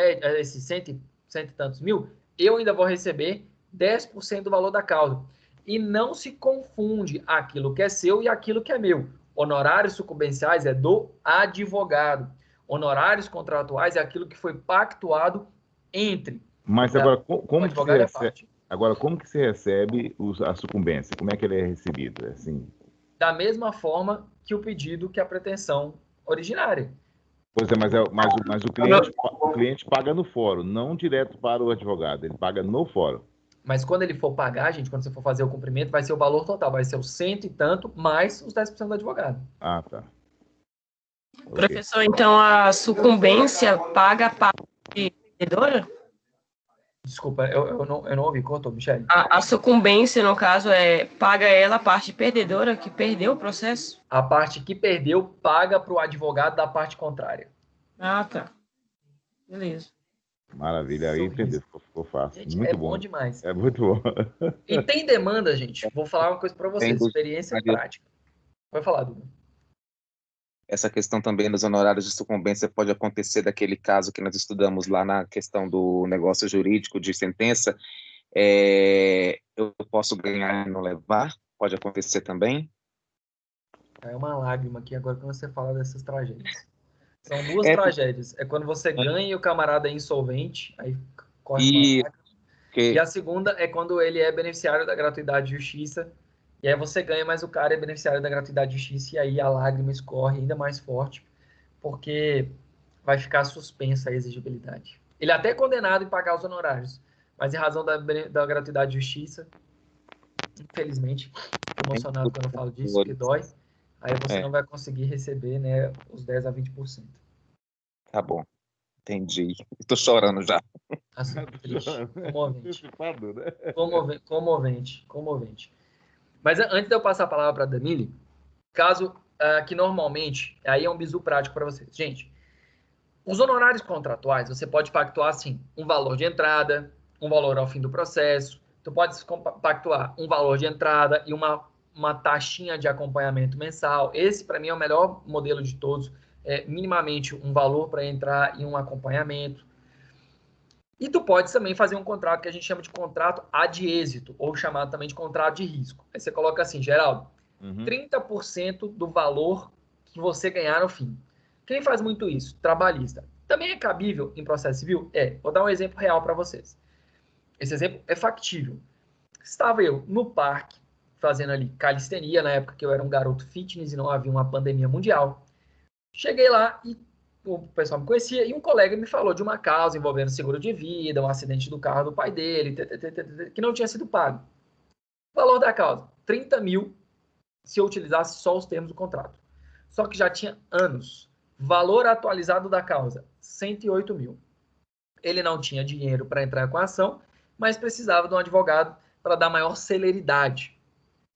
Speaker 1: cento e tantos mil, eu ainda vou receber 10% do valor da causa. E não se confunde aquilo que é seu e aquilo que é meu. Honorários sucumbenciais é do advogado. Honorários contratuais é aquilo que foi pactuado entre.
Speaker 4: Mas agora, como que se recebe a sucumbência? Como é que ele é recebido? Assim?
Speaker 1: Da mesma forma que o pedido, que a pretensão originária.
Speaker 4: Pois é, mas o cliente paga no fórum, não direto para o advogado, ele paga no fórum.
Speaker 1: Mas quando ele for pagar, gente, quando você for fazer o cumprimento, vai ser o valor total, vai ser os 100 e tanto, mais os 10% do advogado.
Speaker 4: Ah, tá.
Speaker 9: Professor, então a sucumbência paga a parte perdedora?
Speaker 1: Desculpa, eu não ouvi, cortou, Michele.
Speaker 9: A sucumbência, no caso, paga ela a parte perdedora, que perdeu o processo?
Speaker 1: A parte que perdeu paga para o advogado da parte contrária.
Speaker 9: Ah, tá. Beleza.
Speaker 4: Maravilha, aí entendeu, ficou fácil.
Speaker 1: Gente,
Speaker 4: muito
Speaker 1: bom demais.
Speaker 4: É muito bom.
Speaker 1: E tem demanda, gente. Vou falar uma coisa para vocês, experiência prática. Vai falar, Duda.
Speaker 2: Essa questão também dos honorários de sucumbência pode acontecer daquele caso que nós estudamos lá na questão do negócio jurídico de sentença. Eu posso ganhar e não levar? Pode acontecer também?
Speaker 1: É uma lágrima aqui agora quando você fala dessas tragédias. São duas tragédias. É quando você ganha e o camarada é insolvente, aí corre uma lágrima. E a segunda é quando ele é beneficiário da gratuidade de justiça. E aí você ganha, mas o cara é beneficiário da gratuidade de justiça e aí a lágrima escorre ainda mais forte, porque vai ficar suspensa a exigibilidade. Ele é até condenado em pagar os honorários, mas em razão da gratuidade de justiça, infelizmente, estou emocionado quando eu falo disso, porque dói, aí você não vai conseguir receber, né, os 10 a 20%.
Speaker 2: Tá bom, entendi. Estou chorando já.
Speaker 1: Assim, triste, comovente.
Speaker 4: Né?
Speaker 1: Comovente. Mas antes de eu passar a palavra para a Damile, caso que normalmente, aí é um bizu prático para vocês. Gente, os honorários contratuais, você pode pactuar, assim, um valor de entrada, um valor ao fim do processo, tu pode pactuar um valor de entrada e uma taxinha de acompanhamento mensal. Esse, para mim, é o melhor modelo de todos, minimamente um valor para entrar em um acompanhamento. E tu pode também fazer um contrato que a gente chama de contrato ad êxito, ou chamado também de contrato de risco. Aí você coloca assim, Geraldo, 30% do valor que você ganhar no fim. Quem faz muito isso? Trabalhista. Também é cabível em processo civil? Vou dar um exemplo real para vocês. Esse exemplo é factível. Estava eu no parque, fazendo ali calistenia, na época que eu era um garoto fitness e não havia uma pandemia mundial. Cheguei lá e o pessoal me conhecia e um colega me falou de uma causa envolvendo seguro de vida, um acidente do carro do pai dele, que não tinha sido pago. O valor da causa, 30 mil, se eu utilizasse só os termos do contrato. Só que já tinha anos. Valor atualizado da causa, 108 mil. Ele não tinha dinheiro para entrar com a ação, mas precisava de um advogado para dar maior celeridade.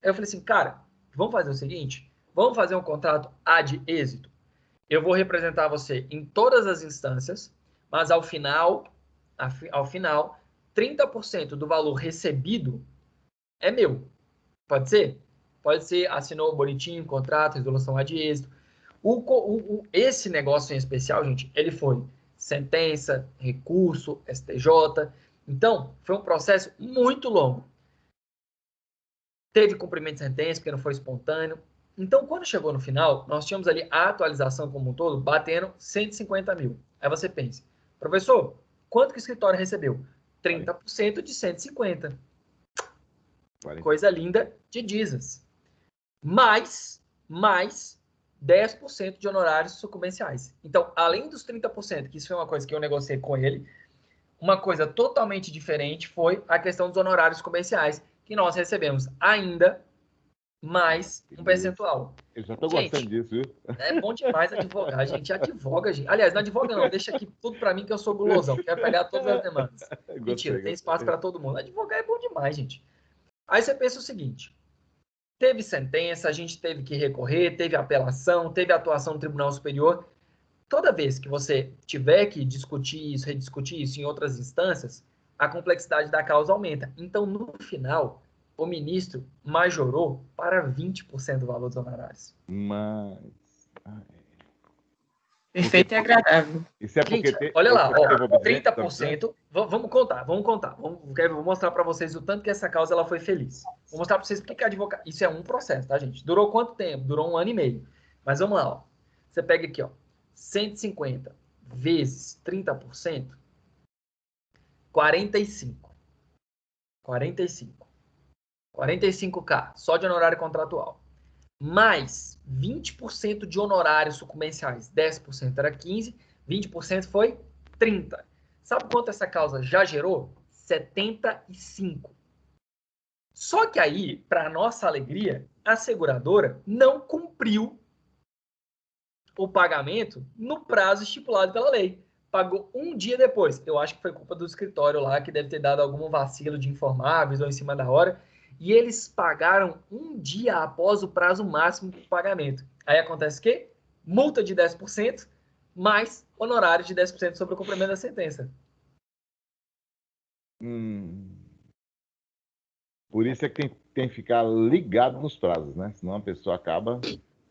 Speaker 1: Aí eu falei assim, cara, vamos fazer o seguinte, vamos fazer um contrato ad êxito. Eu vou representar você em todas as instâncias, mas ao final, 30% do valor recebido é meu. Pode ser? Pode ser, assinou bonitinho, contrato, resolução ad êxito. Esse negócio em especial, gente, ele foi sentença, recurso, STJ. Então, foi um processo muito longo. Teve cumprimento de sentença, porque não foi espontâneo. Então, quando chegou no final, nós tínhamos ali a atualização como um todo, batendo 150 mil. Aí você pensa, professor, quanto que o escritório recebeu? 30% de 150. Coisa linda de Jesus. Mais 10% de honorários sucumbenciais. Então, além dos 30%, que isso foi uma coisa que eu negociei com ele, uma coisa totalmente diferente foi a questão dos honorários sucumbenciais, que nós recebemos ainda mais um percentual.
Speaker 4: Eu já estou gostando disso, viu?
Speaker 1: É bom demais advogar. A gente advoga, gente. Aliás, não advoga não, deixa aqui tudo para mim que eu sou gulosão, quero pegar todas as demandas. Mentira, tem espaço para todo mundo. Advogar é bom demais, gente. Aí você pensa o seguinte, teve sentença, a gente teve que recorrer, teve apelação, teve atuação no Tribunal Superior. Toda vez que você tiver que discutir isso, rediscutir isso em outras instâncias, a complexidade da causa aumenta. Então, no final, o ministro majorou para 20% do valor dos honorários.
Speaker 4: Mas...
Speaker 9: Perfeito e agradável.
Speaker 4: Isso é porque
Speaker 1: gente, olha lá, 30%, vamos contar. Vou mostrar para vocês o tanto que essa causa ela foi feliz. Vou mostrar para vocês porque que advogado... Isso é um processo, tá, gente? Durou quanto tempo? Durou 1 ano e meio. Mas vamos lá, ó. Você pega aqui, ó, 150 vezes 30%, 45K, só de honorário contratual. Mais 20% de honorários sucumbenciais. 10% era 15, 20% foi 30. Sabe quanto essa causa já gerou? 75. Só que aí, para nossa alegria, a seguradora não cumpriu o pagamento no prazo estipulado pela lei. Pagou um dia depois. Eu acho que foi culpa do escritório lá, que deve ter dado algum vacilo de informar, avisou em cima da hora. E eles pagaram um dia após o prazo máximo do pagamento. Aí acontece o quê? Multa de 10%, mais honorário de 10% sobre o cumprimento da sentença.
Speaker 4: Por isso é que tem que ficar ligado nos prazos, né? Senão a pessoa acaba...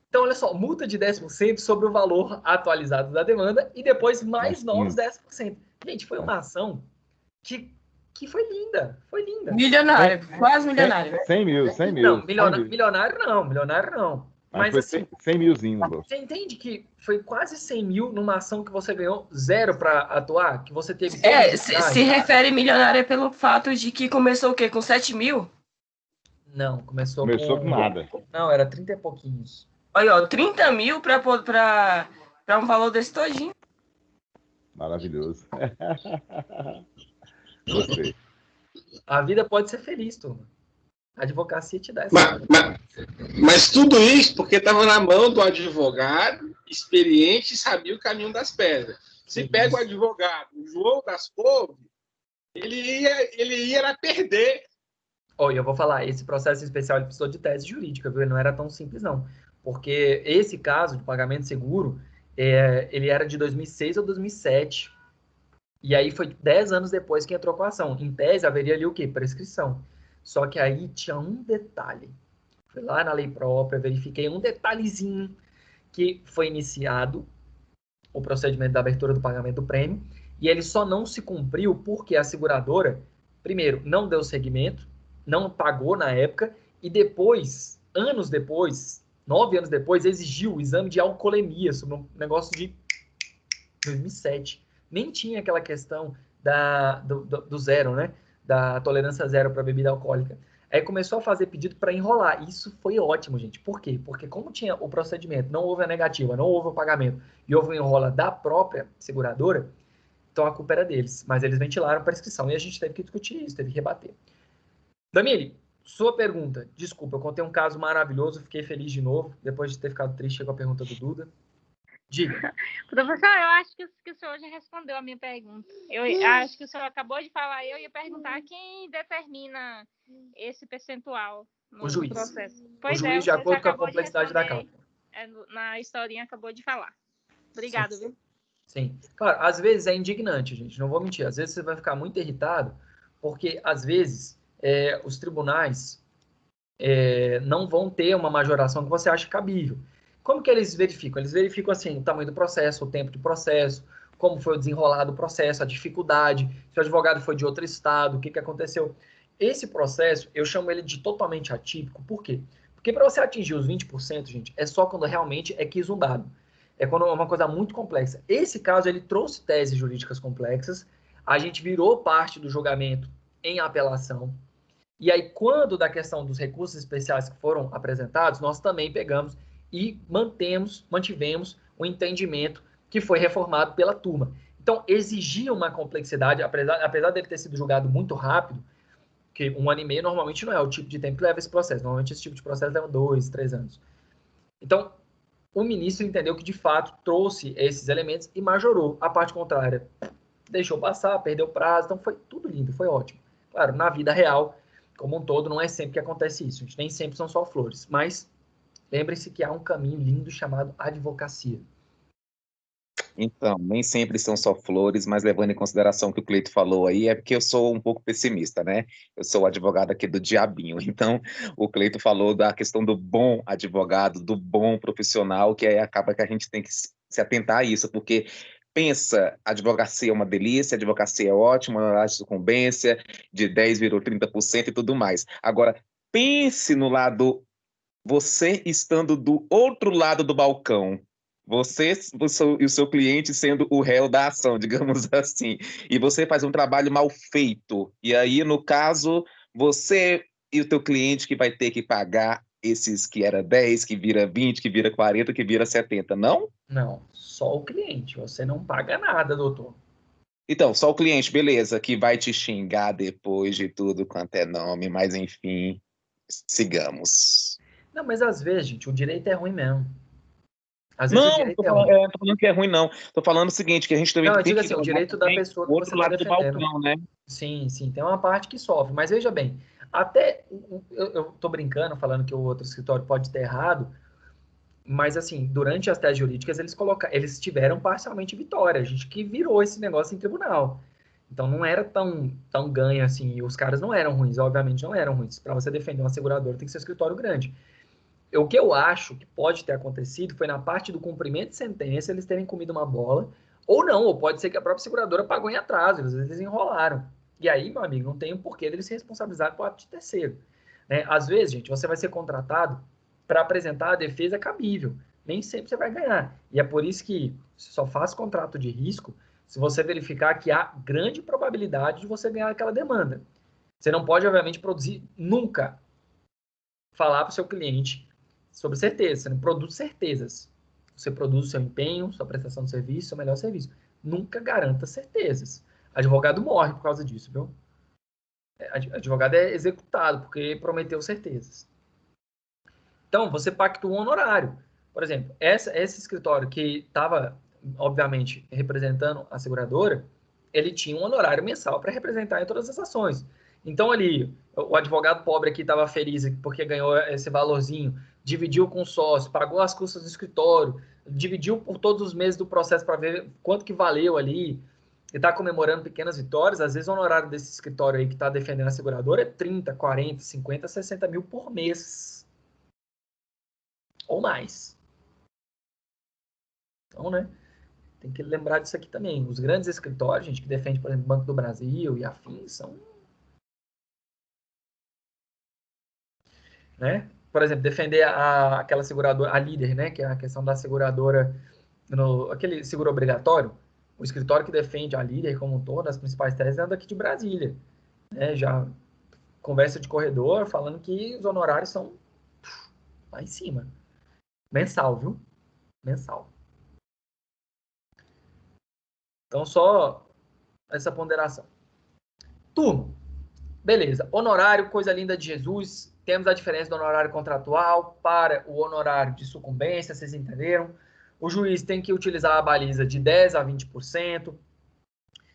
Speaker 1: Então, olha só, multa de 10% sobre o valor atualizado da demanda e depois mais novos 10%. Gente, foi uma ação que foi linda, foi linda.
Speaker 9: Milionário, quase milionário.
Speaker 4: 100 mil.
Speaker 1: Não, milionário não.
Speaker 4: Mas assim, 100 milzinho no bolso.
Speaker 1: Você entende que foi quase 100 mil numa ação que você ganhou 0 para atuar? Que você teve...
Speaker 9: se refere milionário pelo fato de que começou o quê? Com 7 mil?
Speaker 1: Não, começou
Speaker 4: com nada.
Speaker 1: Não, era 30 e pouquinhos.
Speaker 9: Olha, ó, 30 mil para um valor desse todinho.
Speaker 4: Maravilhoso. Gostei.
Speaker 1: A vida pode ser feliz, turma. A advocacia te dá essa...
Speaker 8: Mas tudo isso porque estava na mão do advogado experiente e sabia o caminho das pedras. Se pega o advogado, o João das Couves, ele ia perder.
Speaker 1: Olha, eu vou falar, esse processo especial ele precisou de tese jurídica, viu? Ele não era tão simples, não. Porque esse caso de pagamento seguro, ele era de 2006 ou 2007. E aí foi 10 anos depois que entrou com a ação. Em tese, haveria ali o quê? Prescrição. Só que aí tinha um detalhe. Fui lá na lei própria, verifiquei um detalhezinho que foi iniciado o procedimento da abertura do pagamento do prêmio, e ele só não se cumpriu porque a seguradora, primeiro, não deu seguimento, não pagou na época, e depois, anos depois, 9 anos depois, exigiu o exame de alcoolemia sobre um negócio de 2007. Nem tinha aquela questão do zero, né? Da tolerância zero para bebida alcoólica. Aí começou a fazer pedido para enrolar. Isso foi ótimo, gente. Por quê? Porque como tinha o procedimento, não houve a negativa, não houve o pagamento, e houve o enrola da própria seguradora, então a culpa era deles. Mas eles ventilaram a prescrição e a gente teve que discutir isso, teve que rebater. Damile, sua pergunta. Desculpa, eu contei um caso maravilhoso, fiquei feliz de novo, depois de ter ficado triste com a pergunta do Duda. Diga.
Speaker 10: Professor, eu acho que o senhor já respondeu a minha pergunta. Eu acho que o senhor acabou de falar, eu ia perguntar quem determina esse percentual no processo.
Speaker 1: Pois o juiz, de acordo com a complexidade da causa.
Speaker 10: Na historinha acabou de falar. Obrigado, viu?
Speaker 1: Sim. Claro, às vezes é indignante, gente, não vou mentir. Às vezes você vai ficar muito irritado, porque às vezes os tribunais não vão ter uma majoração que você acha cabível. Como que eles verificam? Eles verificam, assim, o tamanho do processo, o tempo de processo, como foi o desenrolar do processo, a dificuldade, se o advogado foi de outro estado, o que aconteceu. Esse processo, eu chamo ele de totalmente atípico. Por quê? Porque para você atingir os 20%, gente, é só quando realmente é quizumbado. É quando é uma coisa muito complexa. Esse caso, ele trouxe teses jurídicas complexas, a gente virou parte do julgamento em apelação, e aí, quando da questão dos recursos especiais que foram apresentados, nós também pegamos e mantivemos o entendimento que foi reformado pela turma. Então, exigia uma complexidade, apesar dele ter sido julgado muito rápido, que 1 ano e meio normalmente não é o tipo de tempo que leva esse processo. Normalmente esse tipo de processo leva 2, 3 anos. Então, o ministro entendeu que, de fato, trouxe esses elementos e majorou. A parte contrária deixou passar, perdeu prazo, então foi tudo lindo, foi ótimo. Claro, na vida real, como um todo, não é sempre que acontece isso. Gente, nem sempre são só flores. Mas lembre-se que há um caminho lindo chamado advocacia.
Speaker 2: Então, nem sempre são só flores, mas levando em consideração o que o Cleito falou aí, é porque eu sou um pouco pessimista, né? Eu sou o advogado aqui do diabinho. Então, o Cleito falou da questão do bom advogado, do bom profissional, que aí acaba que a gente tem que se atentar a isso, porque pensa, advocacia é uma delícia, advocacia é ótima, a sucumbência de 10 virou 30% e tudo mais. Agora, pense no lado, você estando do outro lado do balcão, você e o seu cliente sendo o réu da ação, digamos assim, e você faz um trabalho mal feito, e aí, no caso, você e o teu cliente que vai ter que pagar esses que era 10, que vira 20, que vira 40, que vira 70, não?
Speaker 1: Não, só o cliente, você não paga nada, doutor.
Speaker 2: Então, só o cliente, beleza, que vai te xingar depois de tudo quanto é nome, mas enfim, sigamos.
Speaker 1: Não, mas às vezes, gente, o direito é ruim mesmo.
Speaker 2: Às vezes não, tô falando que é ruim, não. Tô falando o seguinte, que a gente também
Speaker 1: tem que assim, o direito da pessoa que
Speaker 2: outro lado do balcão, né?
Speaker 1: Sim, tem uma parte que sofre. Mas veja bem, até eu tô brincando, falando que o outro escritório pode ter errado, mas assim, durante as teses jurídicas, eles tiveram parcialmente vitória. A gente que virou esse negócio em tribunal. Então não era tão ganho assim, e os caras não eram ruins, obviamente não eram ruins. Para você defender uma seguradora tem que ser um escritório grande. O que eu acho que pode ter acontecido foi na parte do cumprimento de sentença eles terem comido uma bola, ou não, ou pode ser que a própria seguradora pagou em atraso, às vezes eles enrolaram. E aí, meu amigo, não tem o porquê deles se responsabilizarem por ato de terceiro. Né? Às vezes, gente, você vai ser contratado para apresentar a defesa cabível. Nem sempre você vai ganhar. E é por isso que você só faz contrato de risco se você verificar que há grande probabilidade de você ganhar aquela demanda. Você não pode, obviamente, produzir nunca. Falar para o seu cliente sobre certeza, você não produz certezas. Você produz o seu empenho, sua prestação de serviço, seu melhor serviço. Nunca garanta certezas. Advogado morre por causa disso, viu? Advogado é executado porque prometeu certezas. Então, você pactua um honorário. Por exemplo, esse escritório que estava, obviamente, representando a seguradora, ele tinha um honorário mensal para representar em todas as ações. Então, ali, o advogado pobre aqui estava feliz porque ganhou esse valorzinho, dividiu com o sócio, pagou as custas do escritório, dividiu por todos os meses do processo para ver quanto que valeu ali, e está comemorando pequenas vitórias. Às vezes, o honorário desse escritório aí que está defendendo a seguradora é 30, 40, 50, 60 mil por mês. Ou mais. Então, né? Tem que lembrar disso aqui também. Os grandes escritórios, gente, que defende, por exemplo, Banco do Brasil e afins, são... Né? Por exemplo, defender aquela seguradora, a líder, né? Que é a questão da seguradora, aquele seguro obrigatório. O escritório que defende a líder como um todo, as principais teses, é daqui de Brasília. Né? Já conversa de corredor falando que os honorários são lá em cima. Mensal, viu? Mensal. Então, só essa ponderação. Turno. Beleza. Honorário, coisa linda de Jesus. Temos a diferença do honorário contratual para o honorário de sucumbência, vocês entenderam? O juiz tem que utilizar a baliza de 10% a 20%.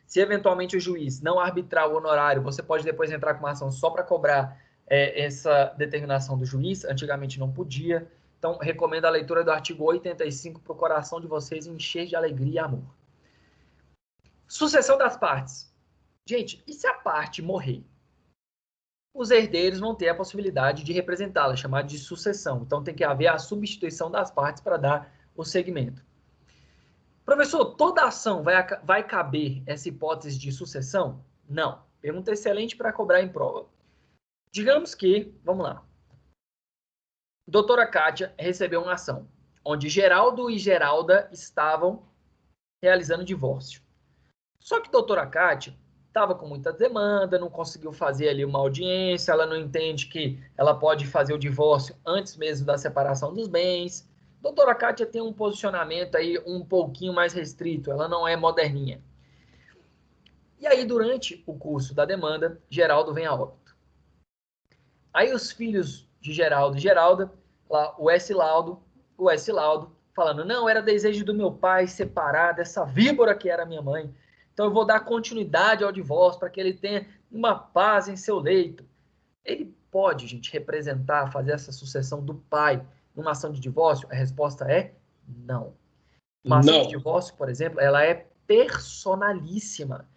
Speaker 1: Se eventualmente o juiz não arbitrar o honorário, você pode depois entrar com uma ação só para cobrar essa determinação do juiz. Antigamente não podia. Então, recomendo a leitura do artigo 85 para o coração de vocês encher de alegria e amor. Sucessão das partes. Gente, e se a parte morrer? Os herdeiros vão ter a possibilidade de representá-la, chamada de sucessão. Então, tem que haver a substituição das partes para dar o segmento. Professor, toda ação vai caber essa hipótese de sucessão? Não. Pergunta excelente para cobrar em prova. Digamos que, vamos lá, doutora Kátia recebeu uma ação, onde Geraldo e Geralda estavam realizando divórcio. Só que doutora Kátia estava com muita demanda, não conseguiu fazer ali uma audiência, ela não entende que ela pode fazer o divórcio antes mesmo da separação dos bens. Doutora Kátia tem um posicionamento aí um pouquinho mais restrito, ela não é moderninha. E aí, durante o curso da demanda, Geraldo vem a óbito. Aí os filhos de Geraldo e Geralda, lá, o S. Laudo, falando, não, era desejo do meu pai separar dessa víbora que era minha mãe. Então eu vou dar continuidade ao divórcio para que ele tenha uma paz em seu leito. Ele pode, gente, representar, fazer essa sucessão do pai numa ação de divórcio? A resposta é não. Uma ação de divórcio, por exemplo, ela é personalíssima.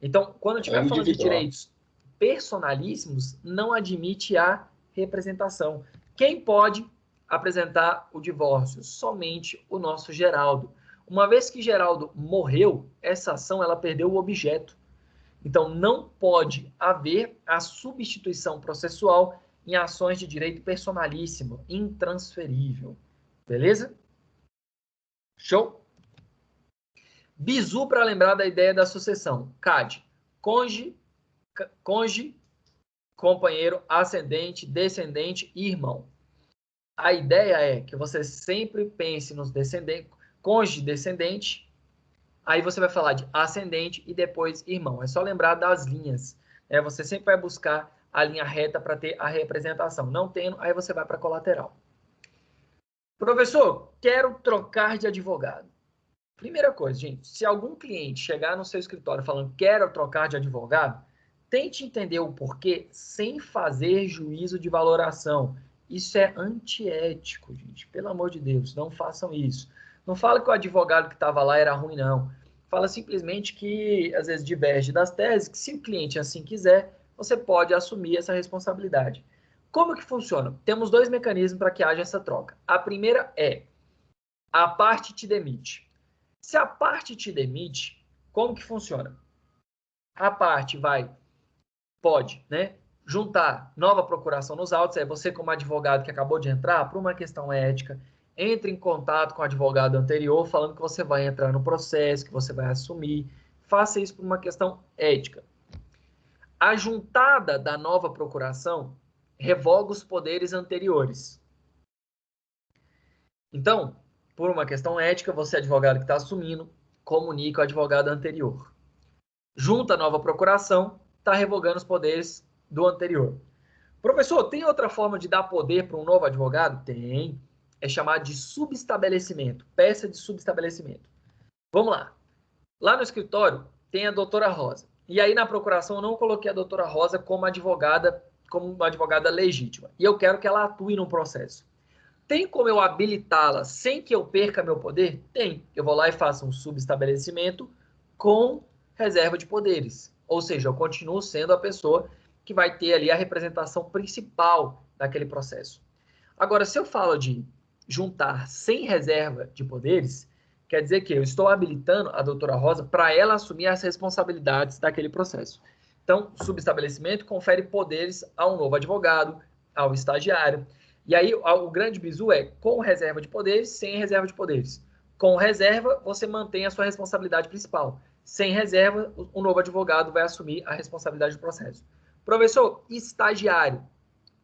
Speaker 1: Então, quando estiver falando de direitos personalíssimos, não admite a representação. Quem pode apresentar o divórcio? Somente o nosso Geraldo. Uma vez que Geraldo morreu, essa ação ela perdeu o objeto. Então, não pode haver a substituição processual em ações de direito personalíssimo, intransferível. Beleza? Show? Bizu para lembrar da ideia da sucessão. CAD, cônjuge, companheiro, ascendente, descendente e irmão. A ideia é que você sempre pense nos descendentes, cônjuge, descendente, aí você vai falar de ascendente e depois irmão. É só lembrar das linhas. Você sempre vai buscar a linha reta para ter a representação. Não tendo, aí você vai para a colateral. Professor, quero trocar de advogado. Primeira coisa, gente, se algum cliente chegar no seu escritório falando quero trocar de advogado, tente entender o porquê sem fazer juízo de valoração. Isso é antiético, gente. Pelo amor de Deus, não façam isso. Não fala que o advogado que estava lá era ruim, não. Fala simplesmente que, às vezes, diverge das teses, que se o cliente assim quiser, você pode assumir essa responsabilidade. Como que funciona? Temos dois mecanismos para que haja essa troca. A primeira é, a parte te demite. Se a parte te demite, como que funciona? A parte pode, né, juntar nova procuração nos autos, é você como advogado que acabou de entrar, por uma questão ética, entre em contato com o advogado anterior, falando que você vai entrar no processo, que você vai assumir. Faça isso por uma questão ética. A juntada da nova procuração revoga os poderes anteriores. Então, por uma questão ética, você, advogado que está assumindo, comunica o advogado anterior. Junta a nova procuração, está revogando os poderes do anterior. Professor, tem outra forma de dar poder para um novo advogado? Tem. É chamado de subestabelecimento, peça de subestabelecimento. Vamos lá. Lá no escritório tem a doutora Rosa. E aí na procuração eu não coloquei a doutora Rosa como uma advogada legítima. E eu quero que ela atue no processo. Tem como eu habilitá-la sem que eu perca meu poder? Tem. Eu vou lá e faço um subestabelecimento com reserva de poderes. Ou seja, eu continuo sendo a pessoa que vai ter ali a representação principal daquele processo. Agora, se eu falo de juntar sem reserva de poderes, quer dizer que eu estou habilitando a doutora Rosa para ela assumir as responsabilidades daquele processo. Então, subestabelecimento confere poderes ao novo advogado, ao estagiário. E aí, o grande bizu é com reserva de poderes, sem reserva de poderes. Com reserva, você mantém a sua responsabilidade principal. Sem reserva, o novo advogado vai assumir a responsabilidade do processo. Professor, estagiário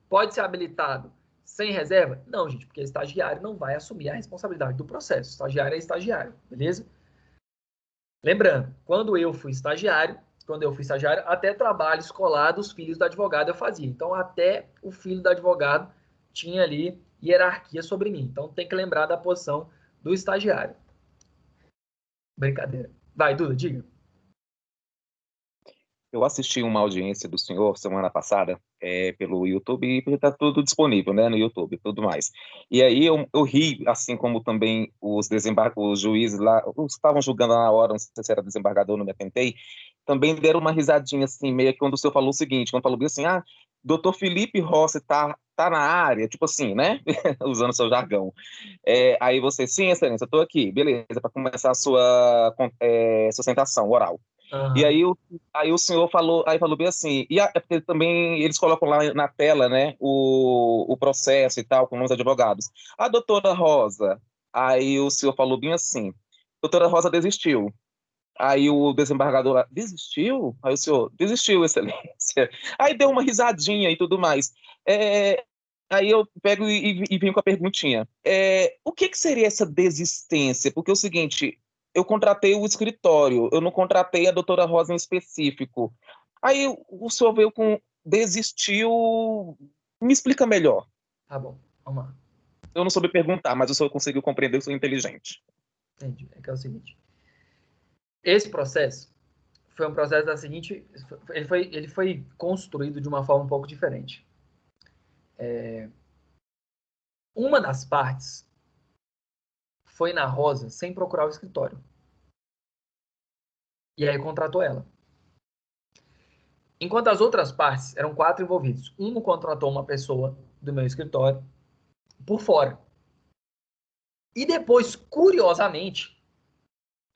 Speaker 1: pode ser habilitado sem reserva? Não, gente, porque estagiário não vai assumir a responsabilidade do processo. Estagiário é estagiário, beleza? Lembrando, quando eu fui estagiário, até trabalho escolar dos filhos do advogado eu fazia. Então, até o filho do advogado tinha ali hierarquia sobre mim. Então, tem que lembrar da posição do estagiário. Brincadeira. Vai, Duda, diga.
Speaker 2: Eu assisti uma audiência do senhor semana passada pelo YouTube, porque está tudo disponível, né, no YouTube e tudo mais. E aí eu ri, assim como também os juízes lá, os que estavam julgando na hora, não sei se era desembargador, não me atentei, também deram uma risadinha assim, meio que quando o senhor falou o seguinte, quando falou assim, doutor Felipe Rossi tá na área, tipo assim, né? Usando seu jargão. Aí você, sim, excelência, eu tô aqui, beleza, para começar a sua sustentação oral. Uhum. E aí o senhor falou bem assim, é porque também eles colocam lá na tela, né, o processo e tal, com os advogados. A doutora Rosa, aí o senhor falou bem assim, doutora Rosa desistiu. Aí o desembargador lá, desistiu? Aí o senhor, desistiu, excelência. Aí deu uma risadinha e tudo mais. Aí eu pego e venho com a perguntinha. O que seria essa desistência? Porque é o seguinte, eu contratei o escritório, eu não contratei a doutora Rosa em específico. Aí o senhor veio com desistiu. Me explica melhor.
Speaker 1: Tá bom, vamos lá.
Speaker 2: Eu não soube perguntar, mas o senhor conseguiu compreender, eu sou inteligente.
Speaker 1: Entendi. É o seguinte. Esse processo foi um processo da seguinte... Ele foi construído de uma forma um pouco diferente. Uma das partes foi na Rosa sem procurar o escritório. E aí contratou ela. Enquanto as outras partes, eram 4 envolvidos. Um contratou uma pessoa do meu escritório por fora. E depois, curiosamente,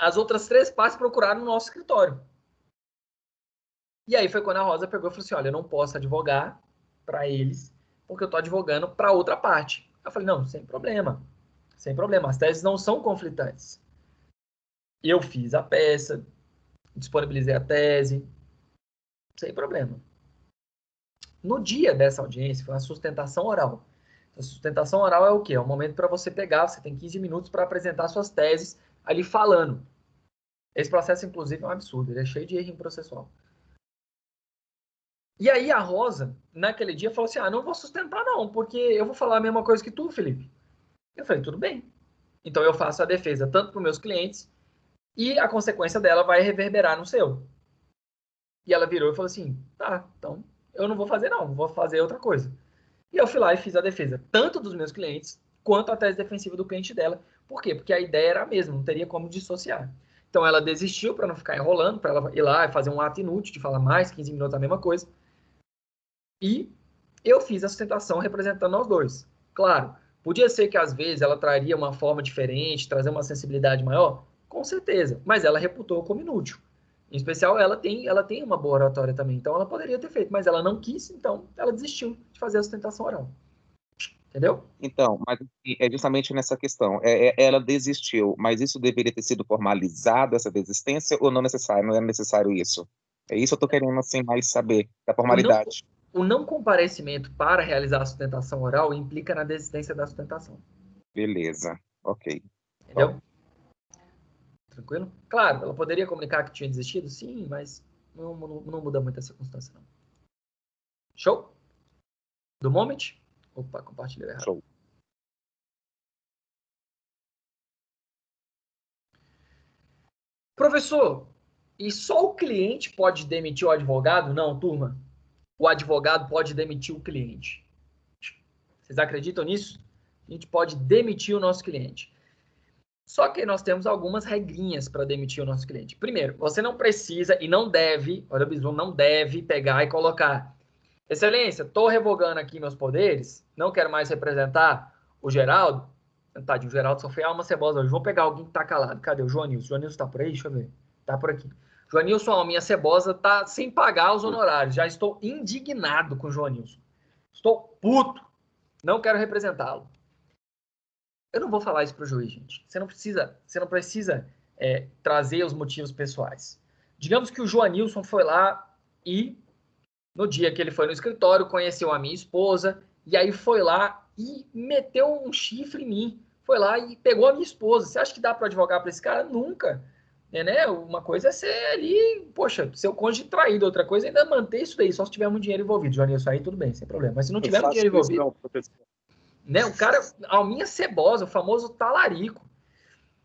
Speaker 1: as outras 3 partes procuraram no nosso escritório. E aí foi quando a Rosa pegou e falou assim, olha, eu não posso advogar para eles, porque eu estou advogando para outra parte. Eu falei, não, sem problema. Sem problema, as teses não são conflitantes. Eu fiz a peça, disponibilizei a tese, sem problema. No dia dessa audiência, foi uma sustentação oral. A sustentação oral é o quê? É um momento para você pegar, você tem 15 minutos para apresentar suas teses ali falando. Esse processo, inclusive, é um absurdo, ele é cheio de erro processual. E aí a Rosa, naquele dia, falou assim, não vou sustentar não, porque eu vou falar a mesma coisa que tu, Felipe. Eu falei, tudo bem. Então eu faço a defesa tanto para os meus clientes e a consequência dela vai reverberar no seu. E ela virou e falou assim, tá, então eu não vou fazer não, vou fazer outra coisa. E eu fui lá e fiz a defesa, tanto dos meus clientes, quanto a tese defensiva do cliente dela. Por quê? Porque a ideia era a mesma, não teria como dissociar. Então ela desistiu para não ficar enrolando, para ela ir lá e fazer um ato inútil de falar mais 15 minutos a mesma coisa. E eu fiz a sustentação representando nós dois. Claro, podia ser que às vezes ela traria uma forma diferente, trazer uma sensibilidade maior, com certeza, mas ela reputou como inútil. Em especial, ela tem uma boa oratória também, então ela poderia ter feito, mas ela não quis, então ela desistiu de fazer a sustentação oral. Entendeu?
Speaker 2: Então, mas é justamente nessa questão. Ela desistiu, mas isso deveria ter sido formalizado, essa desistência, ou não necessário? Não é necessário isso? É isso que eu estou querendo assim, mais saber, da formalidade.
Speaker 1: O não comparecimento para realizar a sustentação oral implica na desistência da sustentação.
Speaker 2: Beleza, ok.
Speaker 1: Entendeu? Bom. Tranquilo? Claro, ela poderia comunicar que tinha desistido, sim, mas não muda muito a circunstância, não. Show? Do moment? Opa, compartilhei errado.
Speaker 2: Show.
Speaker 1: Professor, e só o cliente pode demitir o advogado? Não, turma. O advogado pode demitir o cliente. Vocês acreditam nisso? A gente pode demitir o nosso cliente. Só que nós temos algumas regrinhas para demitir o nosso cliente. Primeiro, você não precisa e não deve, olha o bisu, não deve pegar e colocar: excelência, estou revogando aqui meus poderes, não quero mais representar o Geraldo, Tadinho, o Geraldo só foi uma cebosa hoje. Vou pegar alguém que tá calado. Cadê o Joanilson? O Joanilson tá por aí? Deixa eu ver. Tá por aqui. Joanilson, a minha cebosa tá sem pagar os honorários. Já estou indignado com o Joanilson. Estou puto. Não quero representá-lo. Eu não vou falar isso pro juiz, gente. Você não precisa trazer os motivos pessoais. Digamos que o Joanilson foi lá e, no dia que ele foi no escritório, conheceu a minha esposa, e aí foi lá e meteu um chifre em mim. Foi lá e pegou a minha esposa. Você acha que dá para advogar para esse cara? Nunca. Né? Uma coisa é ser ali, poxa, seu cônjuge traído. Outra coisa é ainda manter isso daí, só se tiver muito dinheiro envolvido. Joanilson, aí tudo bem, sem problema. Mas se não tiver muito dinheiro envolvido... Né? O cara, a minha cebosa, o famoso talarico.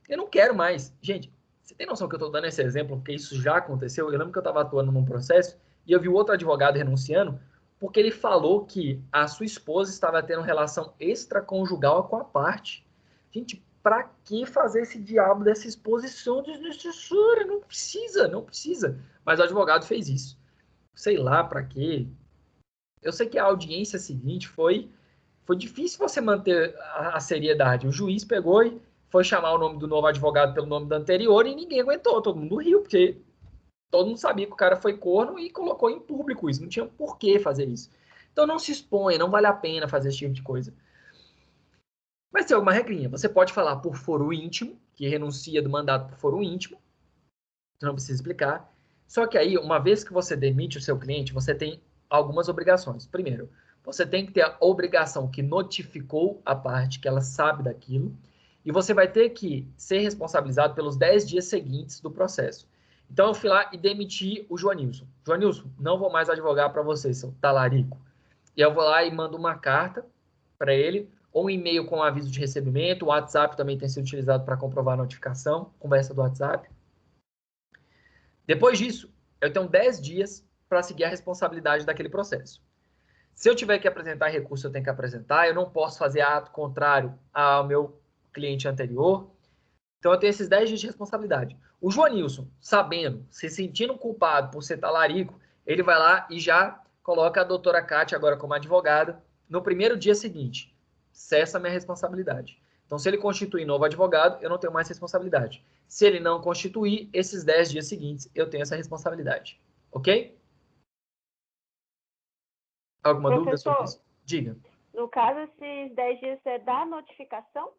Speaker 1: Eu não quero mais. Gente, você tem noção que eu estou dando esse exemplo, porque isso já aconteceu? Eu lembro que eu estava atuando num processo e eu vi outro advogado renunciando porque ele falou que a sua esposa estava tendo relação extraconjugal com a parte. Gente, para que fazer esse diabo dessa exposição desnecessária? Não precisa. Mas o advogado fez isso. Sei lá para quê. Eu sei que a audiência seguinte foi difícil você manter a seriedade. O juiz pegou e foi chamar o nome do novo advogado pelo nome do anterior e ninguém aguentou. Todo mundo riu, porque todo mundo sabia que o cara foi corno e colocou em público isso. Não tinha por que fazer isso. Então não se exponha, não vale a pena fazer esse tipo de coisa. Mas tem alguma regrinha. Você pode falar por foro íntimo, que renuncia do mandato por foro íntimo. Você não precisa explicar. Só que aí, uma vez que você demite o seu cliente, você tem algumas obrigações. Primeiro, você tem que ter a obrigação que notificou a parte, que ela sabe daquilo, e você vai ter que ser responsabilizado pelos 10 dias seguintes do processo. Então, eu fui lá e demiti o Joanilson. Joanilson, não vou mais advogar para você, seu talarico. E eu vou lá e mando uma carta para ele, ou um e-mail com aviso de recebimento, o WhatsApp também tem sido utilizado para comprovar a notificação, conversa do WhatsApp. Depois disso, eu tenho 10 dias para seguir a responsabilidade daquele processo. Se eu tiver que apresentar recurso, eu tenho que apresentar. Eu não posso fazer ato contrário ao meu cliente anterior. Então, eu tenho esses 10 dias de responsabilidade. O Joanilson, sabendo, se sentindo culpado por ser talarico, ele vai lá e já coloca a doutora Kátia agora como advogada. No primeiro dia seguinte, cessa a minha responsabilidade. Então, se ele constituir novo advogado, eu não tenho mais responsabilidade. Se ele não constituir, esses 10 dias seguintes, eu tenho essa responsabilidade. Ok? Alguma dúvida sobre isso? Diga.
Speaker 3: No caso, esses 10 dias é da notificação?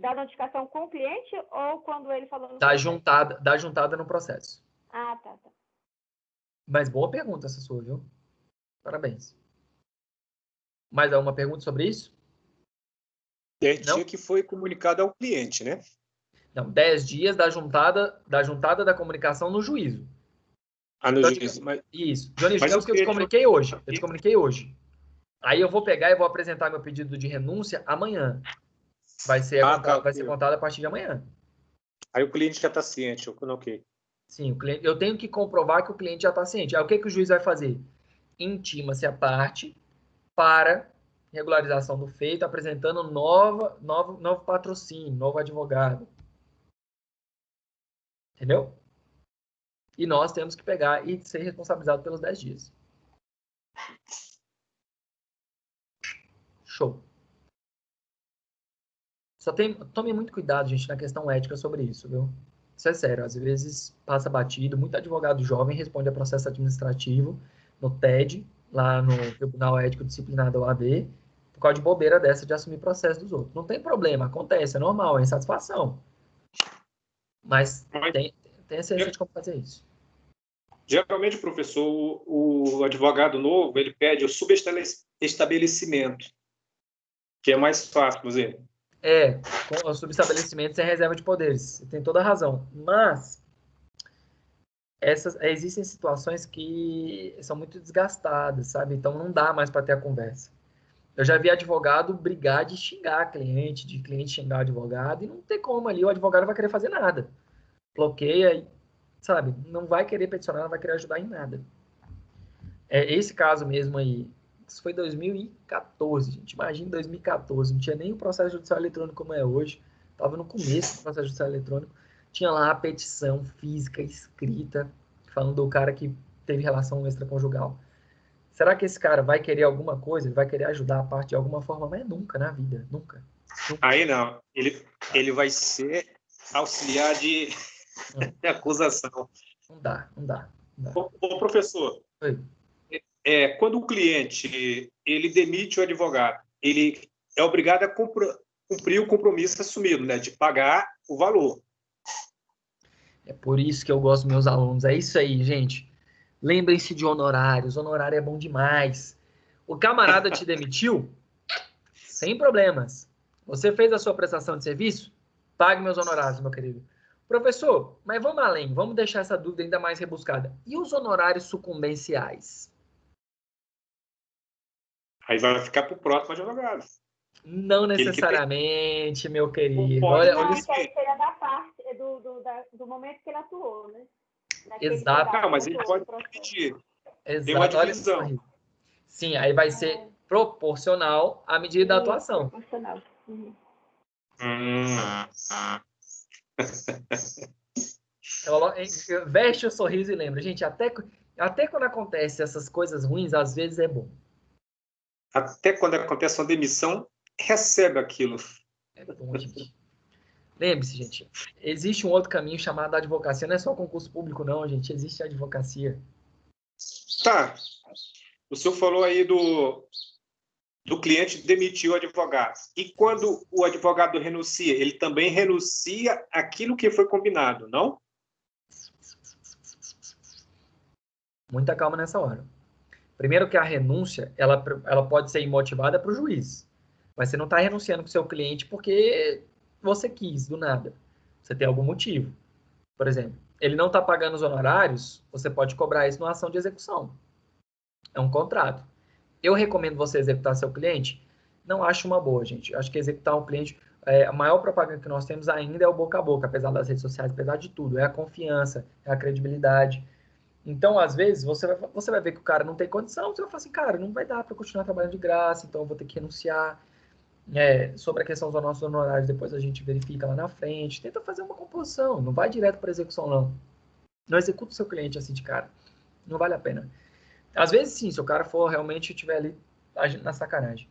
Speaker 3: Da notificação com o cliente ou quando ele falou no processo?
Speaker 1: Da juntada no processo.
Speaker 3: Ah, tá.
Speaker 1: Mas boa pergunta essa sua, viu? Parabéns. Mais alguma pergunta sobre isso?
Speaker 5: 10 dias que foi comunicado ao cliente, né?
Speaker 1: Não, 10 dias da juntada da comunicação no juízo.
Speaker 5: No juízo.
Speaker 1: Isso. Joanilson, digamos que eu te comuniquei hoje. Aí eu vou pegar e vou apresentar meu pedido de renúncia amanhã. Vai ser contado a partir de amanhã.
Speaker 5: Aí o cliente já está ciente, ok.
Speaker 1: Sim, eu tenho que comprovar que o cliente já está ciente. Aí o que o juiz vai fazer? Intima-se a parte para regularização do feito, apresentando novo patrocínio, novo advogado. Entendeu? E nós temos que pegar e ser responsabilizado pelos 10 dias. Show. Tome muito cuidado, gente, na questão ética sobre isso, viu? Isso é sério. Às vezes passa batido. Muito advogado jovem responde a processo administrativo no TED, lá no Tribunal Ético Disciplinar da OAB, por causa de bobeira dessa de assumir processo dos outros. Não tem problema, acontece, é normal, é insatisfação. Mas tem a ciência de como fazer isso.
Speaker 5: Geralmente, professor, o advogado novo, ele pede o subestabelecimento, que é mais fácil, por exemplo.
Speaker 1: Com o subestabelecimento sem reserva de poderes. Você tem toda a razão. Mas existem situações que são muito desgastadas, sabe? Então não dá mais para ter a conversa. Eu já vi advogado brigar de xingar cliente, de cliente xingar advogado, e não tem como ali, o advogado não vai querer fazer nada. Bloqueia, sabe? Não vai querer peticionar, não vai querer ajudar em nada. Esse caso mesmo aí, isso foi 2014, gente. Imagina 2014, não tinha nem o processo judicial eletrônico como é hoje. Estava no começo do processo judicial eletrônico. Tinha lá a petição física escrita, falando do cara que teve relação extraconjugal. Será que esse cara vai querer alguma coisa? Ele vai querer ajudar a parte de alguma forma? Mas nunca na vida, nunca.
Speaker 5: Aí não. Ele vai ser auxiliar de acusação.
Speaker 1: Não dá.
Speaker 5: Ô, professor,
Speaker 1: Oi.
Speaker 5: Quando o cliente ele demite o advogado, ele é obrigado a cumprir o compromisso assumido, né, de pagar o valor.
Speaker 1: É por isso que eu gosto dos meus alunos. É isso aí, gente. Lembrem-se de honorários. Honorário é bom demais. O camarada te demitiu? Sem problemas. Você fez a sua prestação de serviço? Pague meus honorários, meu querido. Professor, mas vamos além. Vamos deixar essa dúvida ainda mais rebuscada. E os honorários sucumbenciais?
Speaker 5: Aí vai ficar para o próximo advogado.
Speaker 1: Não necessariamente, meu querido. Olha isso.
Speaker 3: Seria da parte do momento que ele atuou, né?
Speaker 1: Exato.
Speaker 5: Não, mas ele pode pedir.
Speaker 1: Exato.
Speaker 5: Tem uma divisão.
Speaker 1: Sim, aí vai ser proporcional à medida da atuação.
Speaker 3: Proporcional. Uhum.
Speaker 1: Veste o sorriso e lembra. Gente, até quando acontecem essas coisas ruins, às vezes é bom.
Speaker 5: Até quando acontece uma demissão, recebe aquilo.
Speaker 1: É bom, gente. Lembre-se, gente, existe um outro caminho chamado advocacia. Não é só concurso público, não, gente. Existe a advocacia.
Speaker 5: Tá. O senhor falou aí do cliente demitir o advogado. E quando o advogado renuncia, ele também renuncia àquilo que foi combinado, não?
Speaker 1: Muita calma nessa hora. Primeiro que a renúncia, ela pode ser imotivada para o juiz. Mas você não está renunciando para o seu cliente porque você quis, do nada. Você tem algum motivo. Por exemplo, ele não está pagando os honorários, você pode cobrar isso numa ação de execução. É um contrato. Eu recomendo você executar seu cliente? Não acho uma boa, gente. Acho que executar um cliente, a maior propaganda que nós temos ainda é o boca a boca, apesar das redes sociais, apesar de tudo. É a confiança, é a credibilidade. Então, às vezes, você vai ver que o cara não tem condição, você vai falar assim, cara, não vai dar para continuar trabalhando de graça, então eu vou ter que renunciar. Sobre a questão dos nossos honorários, depois a gente verifica lá na frente. Tenta fazer uma composição, não vai direto para execução, não. Não executa o seu cliente assim de cara. Não vale a pena. Às vezes, sim, se o cara for realmente estiver ali agindo na sacanagem.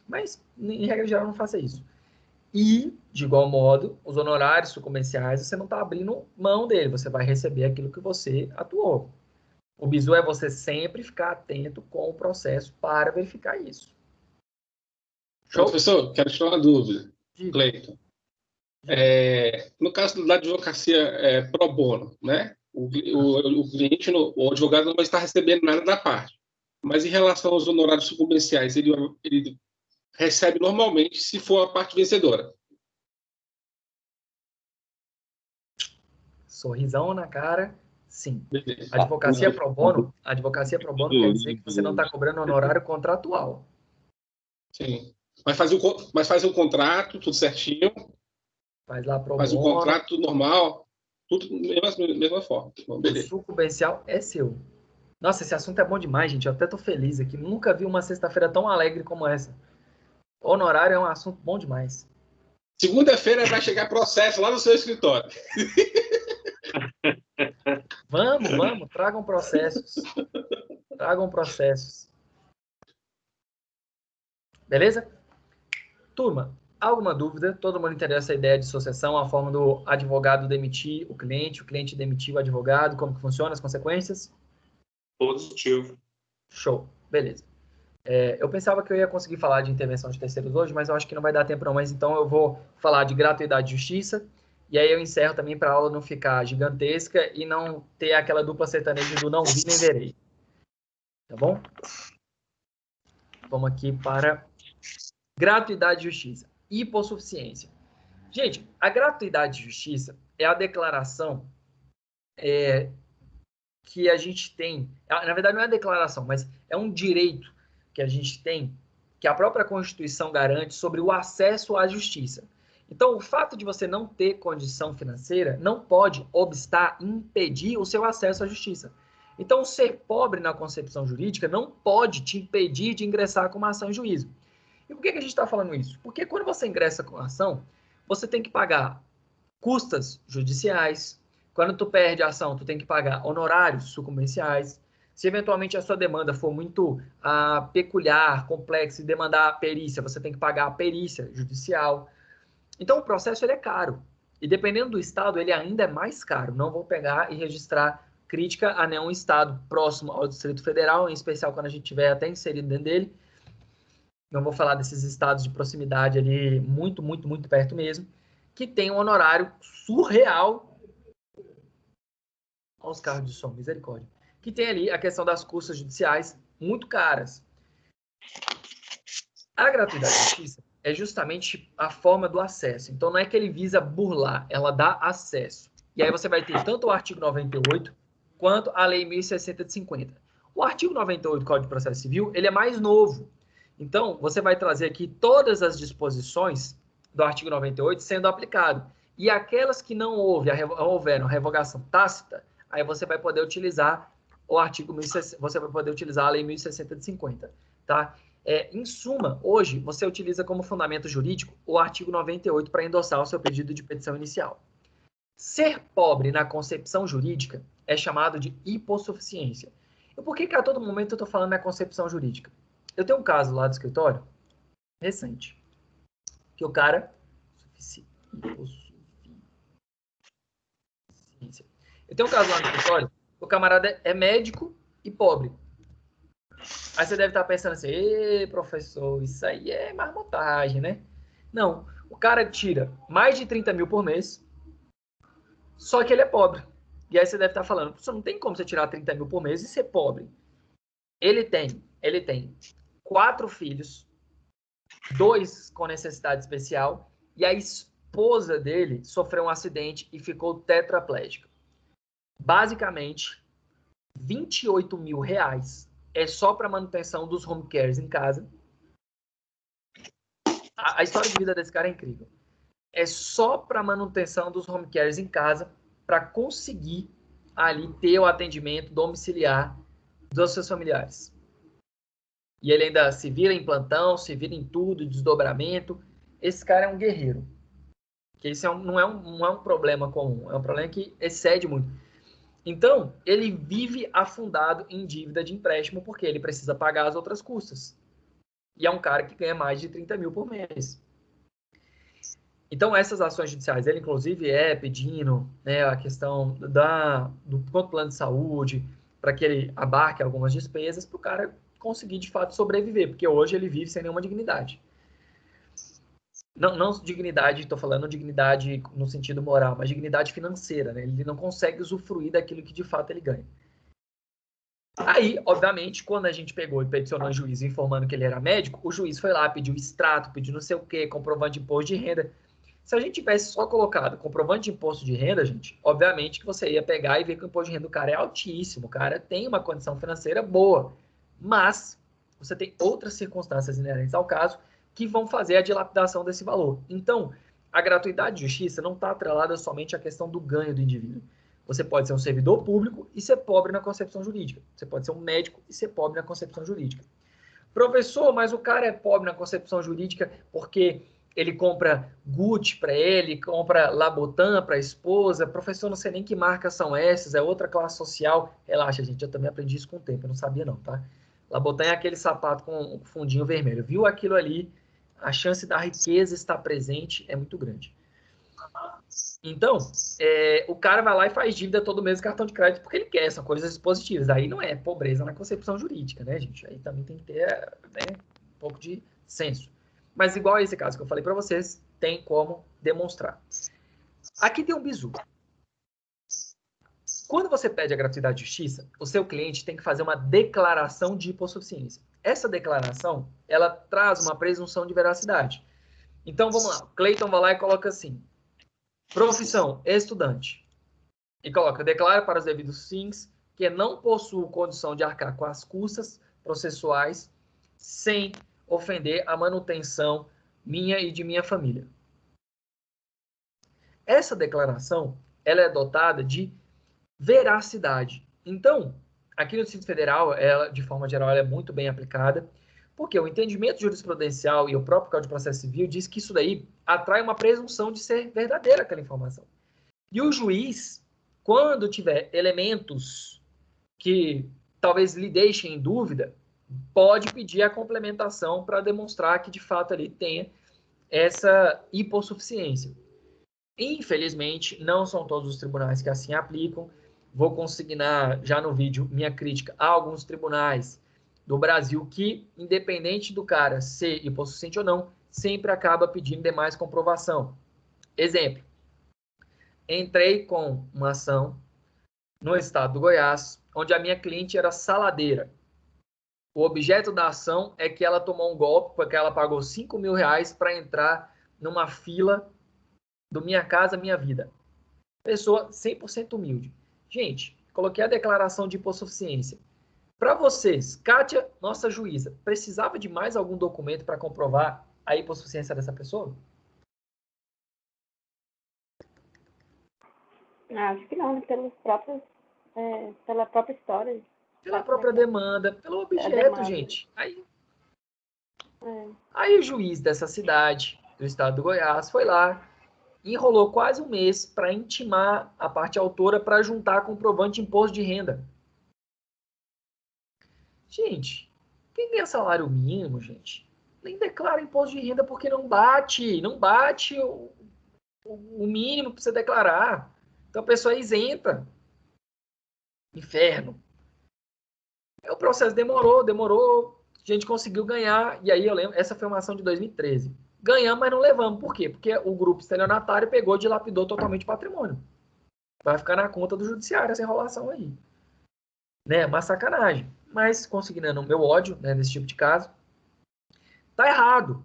Speaker 1: Mas, em regra geral, não faça isso. E, de igual modo, os honorários sucumbenciais, você não está abrindo mão dele, você vai receber aquilo que você atuou. O bizu é você sempre ficar atento com o processo para verificar isso.
Speaker 8: Show? Professor, quero tirar uma dúvida. Cleiton. No caso da advocacia pro bono, né? O cliente, o advogado não vai estar recebendo nada da parte. Mas em relação aos honorários sucumbenciais, ele recebe normalmente se for a parte vencedora.
Speaker 1: Sorrisão na cara, sim. Advocacia pro bono quer dizer que você não está cobrando honorário contratual.
Speaker 8: Sim. Mas faz o contrato, tudo certinho.
Speaker 1: Faz lá pro
Speaker 8: bono. Faz o contrato, tudo normal. Tudo mesma forma.
Speaker 1: Beleza. O sucumbencial é seu. Nossa, esse assunto é bom demais, gente. Eu até tô feliz aqui. Nunca vi uma sexta-feira tão alegre como essa. Honorário é um assunto bom demais.
Speaker 8: Segunda-feira vai chegar processo lá no seu escritório.
Speaker 1: Vamos. Tragam processos. Beleza? Turma, alguma dúvida? Todo mundo entendeu essa ideia de sucessão, a forma do advogado demitir o cliente demitir o advogado, como que funciona, as consequências?
Speaker 5: Positivo.
Speaker 1: Show, beleza. Eu pensava que eu ia conseguir falar de intervenção de terceiros hoje, mas eu acho que não vai dar tempo não, mas então eu vou falar de gratuidade e justiça, e aí eu encerro também para a aula não ficar gigantesca e não ter aquela dupla sertaneja do não vi nem verei. Tá bom? Vamos aqui para gratuidade e justiça. Hipossuficiência. Gente, a gratuidade e justiça é a declaração que a gente tem. Na verdade, não é a declaração, mas é um direito que a gente tem, que a própria Constituição garante sobre o acesso à justiça. Então, o fato de você não ter condição financeira não pode obstar, impedir o seu acesso à justiça. Então, ser pobre na concepção jurídica não pode te impedir de ingressar com uma ação em juízo. E por que a gente está falando isso? Porque quando você ingressa com a ação, você tem que pagar custas judiciais. Quando tu perde a ação, tu tem que pagar honorários sucumbenciais. Se eventualmente a sua demanda for muito peculiar, complexa e demandar a perícia, você tem que pagar a perícia judicial. Então, o processo ele é caro. E dependendo do estado, ele ainda é mais caro. Não vou pegar e registrar crítica a nenhum estado próximo ao Distrito Federal, em especial quando a gente tiver até inserido dentro dele. Não vou falar desses estados de proximidade ali, muito, muito, muito perto mesmo, que tem um honorário surreal. Olha os carros de som, misericórdia. Que tem ali a questão das custas judiciais muito caras. A gratuidade da justiça é justamente a forma do acesso. Então, não é que ele visa burlar, ela dá acesso. E aí você vai ter tanto o artigo 98 quanto a Lei 1060 de 50. O artigo 98 do Código de Processo Civil, ele é mais novo. Então, você vai trazer aqui todas as disposições do artigo 98 sendo aplicado. E aquelas que não houveram revogação tácita, aí você vai poder utilizar o artigo 1060, você vai poder utilizar a Lei 1060 de 50, tá? Em suma, hoje, você utiliza como fundamento jurídico o artigo 98 para endossar o seu pedido de petição inicial. Ser pobre na concepção jurídica é chamado de hipossuficiência. E por que a todo momento eu estou falando na concepção jurídica? Eu tenho um caso lá do escritório, recente, que o cara... Eu tenho um caso lá no escritório, o camarada é médico e pobre. Aí você deve estar pensando assim, ei, professor, isso aí é marmotagem, né? Não, o cara tira mais de 30 mil por mês, só que ele é pobre. E aí você deve estar falando, professor, não tem como você tirar 30 mil por mês e ser pobre. Ele tem 4 filhos, 2 com necessidade especial, e a esposa dele sofreu um acidente e ficou tetraplégica. Basicamente, 28 mil reais é só para manutenção dos home cares em casa. A história de vida desse cara é incrível. É só para manutenção dos home cares em casa, para conseguir ali ter o atendimento domiciliar dos seus familiares. E ele ainda se vira em plantão, se vira em tudo, desdobramento. Esse cara é um guerreiro. Que isso não é um problema comum, é um problema que excede muito. Então, ele vive afundado em dívida de empréstimo porque ele precisa pagar as outras custas. E é um cara que ganha mais de 30 mil por mês. Então, essas ações judiciais, ele inclusive pedindo, né, a questão do plano de saúde, para que ele abarque algumas despesas, para o cara conseguir, de fato, sobreviver, porque hoje ele vive sem nenhuma dignidade. Não dignidade, estou falando dignidade no sentido moral, mas dignidade financeira, né? Ele não consegue usufruir daquilo que de fato ele ganha. Aí, obviamente, quando a gente pegou e peticionou o juiz informando que ele era médico, o juiz foi lá, pediu extrato, pediu não sei o quê, comprovante de imposto de renda. Se a gente tivesse só colocado comprovante de imposto de renda, gente, obviamente que você ia pegar e ver que o imposto de renda do cara é altíssimo, o cara tem uma condição financeira boa, mas você tem outras circunstâncias inerentes ao caso que vão fazer a dilapidação desse valor. Então, a gratuidade de justiça não está atrelada somente à questão do ganho do indivíduo. Você pode ser um servidor público e ser pobre na concepção jurídica. Você pode ser um médico e ser pobre na concepção jurídica. Professor, mas o cara é pobre na concepção jurídica porque ele compra Gucci para ele, compra Labotan para a esposa. Professor, não sei nem que marcas são essas, é outra classe social. Relaxa, gente, eu também aprendi isso com o tempo, eu não sabia não, tá? Labotan é aquele sapato com um fundinho vermelho. Viu aquilo ali? A chance da riqueza estar presente é muito grande. Então, o cara vai lá e faz dívida todo mês cartão de crédito porque ele quer, são coisas positivas. Aí não é pobreza na concepção jurídica, né, gente? Aí também tem que ter um pouco de senso. Mas igual a esse caso que eu falei para vocês, tem como demonstrar. Aqui tem um bizu. Quando você pede a gratuidade de justiça, o seu cliente tem que fazer uma declaração de hipossuficiência. Essa declaração, ela traz uma presunção de veracidade. Então, vamos lá. O Cleiton vai lá e coloca assim, profissão, estudante. E coloca, declara para os devidos fins que não possuo condição de arcar com as custas processuais sem ofender a manutenção minha e de minha família. Essa declaração, ela é dotada de veracidade. Então, aqui no Distrito Federal, ela, de forma geral, ela é muito bem aplicada, porque o entendimento jurisprudencial e o próprio Código de Processo Civil diz que isso daí atrai uma presunção de ser verdadeira aquela informação. E o juiz, quando tiver elementos que talvez lhe deixe em dúvida, pode pedir a complementação para demonstrar que, de fato, ali tenha essa hipossuficiência. Infelizmente, não são todos os tribunais que assim aplicam. Vou consignar já no vídeo minha crítica a alguns tribunais do Brasil que, independente do cara ser hipossuficiente ou não, sempre acaba pedindo demais comprovação. Exemplo, entrei com uma ação no estado do Goiás, onde a minha cliente era saladeira. O objeto da ação é que ela tomou um golpe, porque ela pagou R$5.000 para entrar numa fila do Minha Casa Minha Vida. Pessoa 100% humilde. Gente, coloquei a declaração de hipossuficiência. Para vocês, Kátia, nossa juíza, precisava de mais algum documento para comprovar a hipossuficiência dessa pessoa?
Speaker 3: Acho que não, pela própria história.
Speaker 1: Pela própria demanda, pelo objeto, gente. Aí o juiz dessa cidade, do estado do Goiás, foi lá, enrolou quase um mês para intimar a parte autora para juntar comprovante de imposto de renda. Gente, quem ganha salário mínimo, gente, nem declara imposto de renda porque não bate o mínimo para você declarar. Então a pessoa é isenta. Inferno. O processo demorou, a gente conseguiu ganhar, e aí eu lembro, essa foi uma ação de 2013. Ganhamos, mas não levamos. Por quê? Porque o grupo estelionatário pegou e dilapidou totalmente o patrimônio. Vai ficar na conta do judiciário essa enrolação aí. Né? Uma sacanagem. Mas, consignando o meu ódio, né, nesse tipo de caso, tá errado.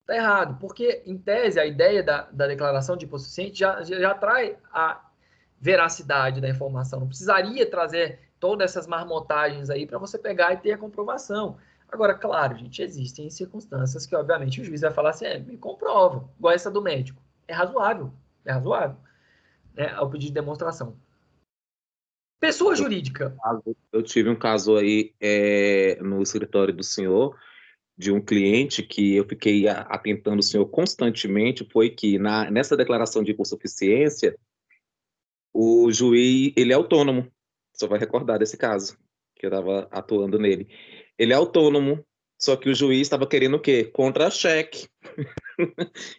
Speaker 1: Tá errado. Porque, em tese, a ideia da declaração de hipossuficiente já traz a veracidade da informação. Não precisaria trazer todas essas marmotagens aí para você pegar e ter a comprovação. Agora, claro, gente, existem circunstâncias que, obviamente, o juiz vai falar assim, me comprova, igual essa do médico. É razoável, né, ao pedido de demonstração. Pessoa jurídica.
Speaker 2: Eu tive um caso aí no escritório do senhor, de um cliente que eu fiquei atentando o senhor constantemente, foi que nessa declaração de hipossuficiência, o juiz, ele é autônomo, só vai recordar desse caso, que eu estava atuando nele. Ele é autônomo, só que o juiz estava querendo o quê? Contra-cheque.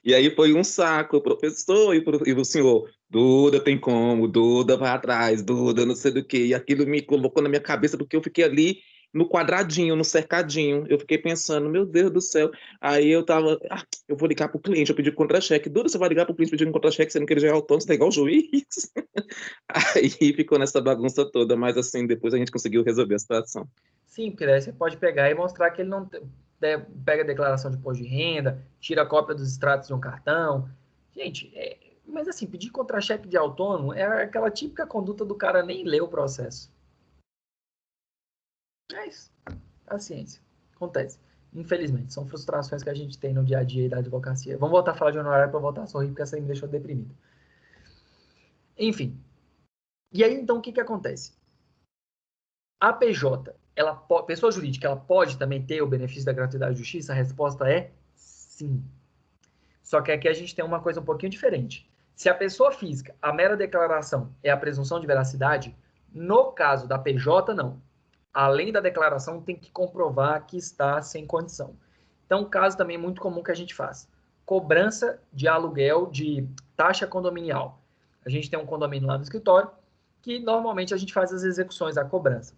Speaker 2: E aí foi um saco, o professor e o senhor, Duda tem como, Duda vai atrás, Duda não sei do que, e aquilo me colocou na minha cabeça, porque eu fiquei ali no quadradinho, no cercadinho, eu fiquei pensando, meu Deus do céu, aí eu tava, eu vou ligar pro cliente, eu pedi contra-cheque, Duda, você vai ligar pro cliente pedindo contra-cheque, sendo que ele já é autônomo, você tá igual o juiz? Aí ficou nessa bagunça toda, mas assim, depois a gente conseguiu resolver a situação.
Speaker 1: Sim, porque daí você pode pegar e mostrar que ele não pega a declaração de imposto de renda, tira a cópia dos extratos de um cartão. Gente, mas assim, pedir contra-cheque de autônomo é aquela típica conduta do cara nem ler o processo. É isso. A ciência. Acontece. Infelizmente, são frustrações que a gente tem no dia a dia da advocacia. Vamos voltar a falar de honorário para voltar a sorrir, porque essa aí me deixou deprimido. Enfim. E aí, então, o que acontece? A PJ, pessoa jurídica, ela pode também ter o benefício da gratuidade de justiça? A resposta é sim. Só que aqui a gente tem uma coisa um pouquinho diferente. Se a pessoa física, a mera declaração é a presunção de veracidade, no caso da PJ, não. Além da declaração, tem que comprovar que está sem condição. Então, um caso também muito comum que a gente faz. Cobrança de aluguel de taxa condominial. A gente tem um condomínio lá no escritório que normalmente a gente faz as execuções, a cobrança.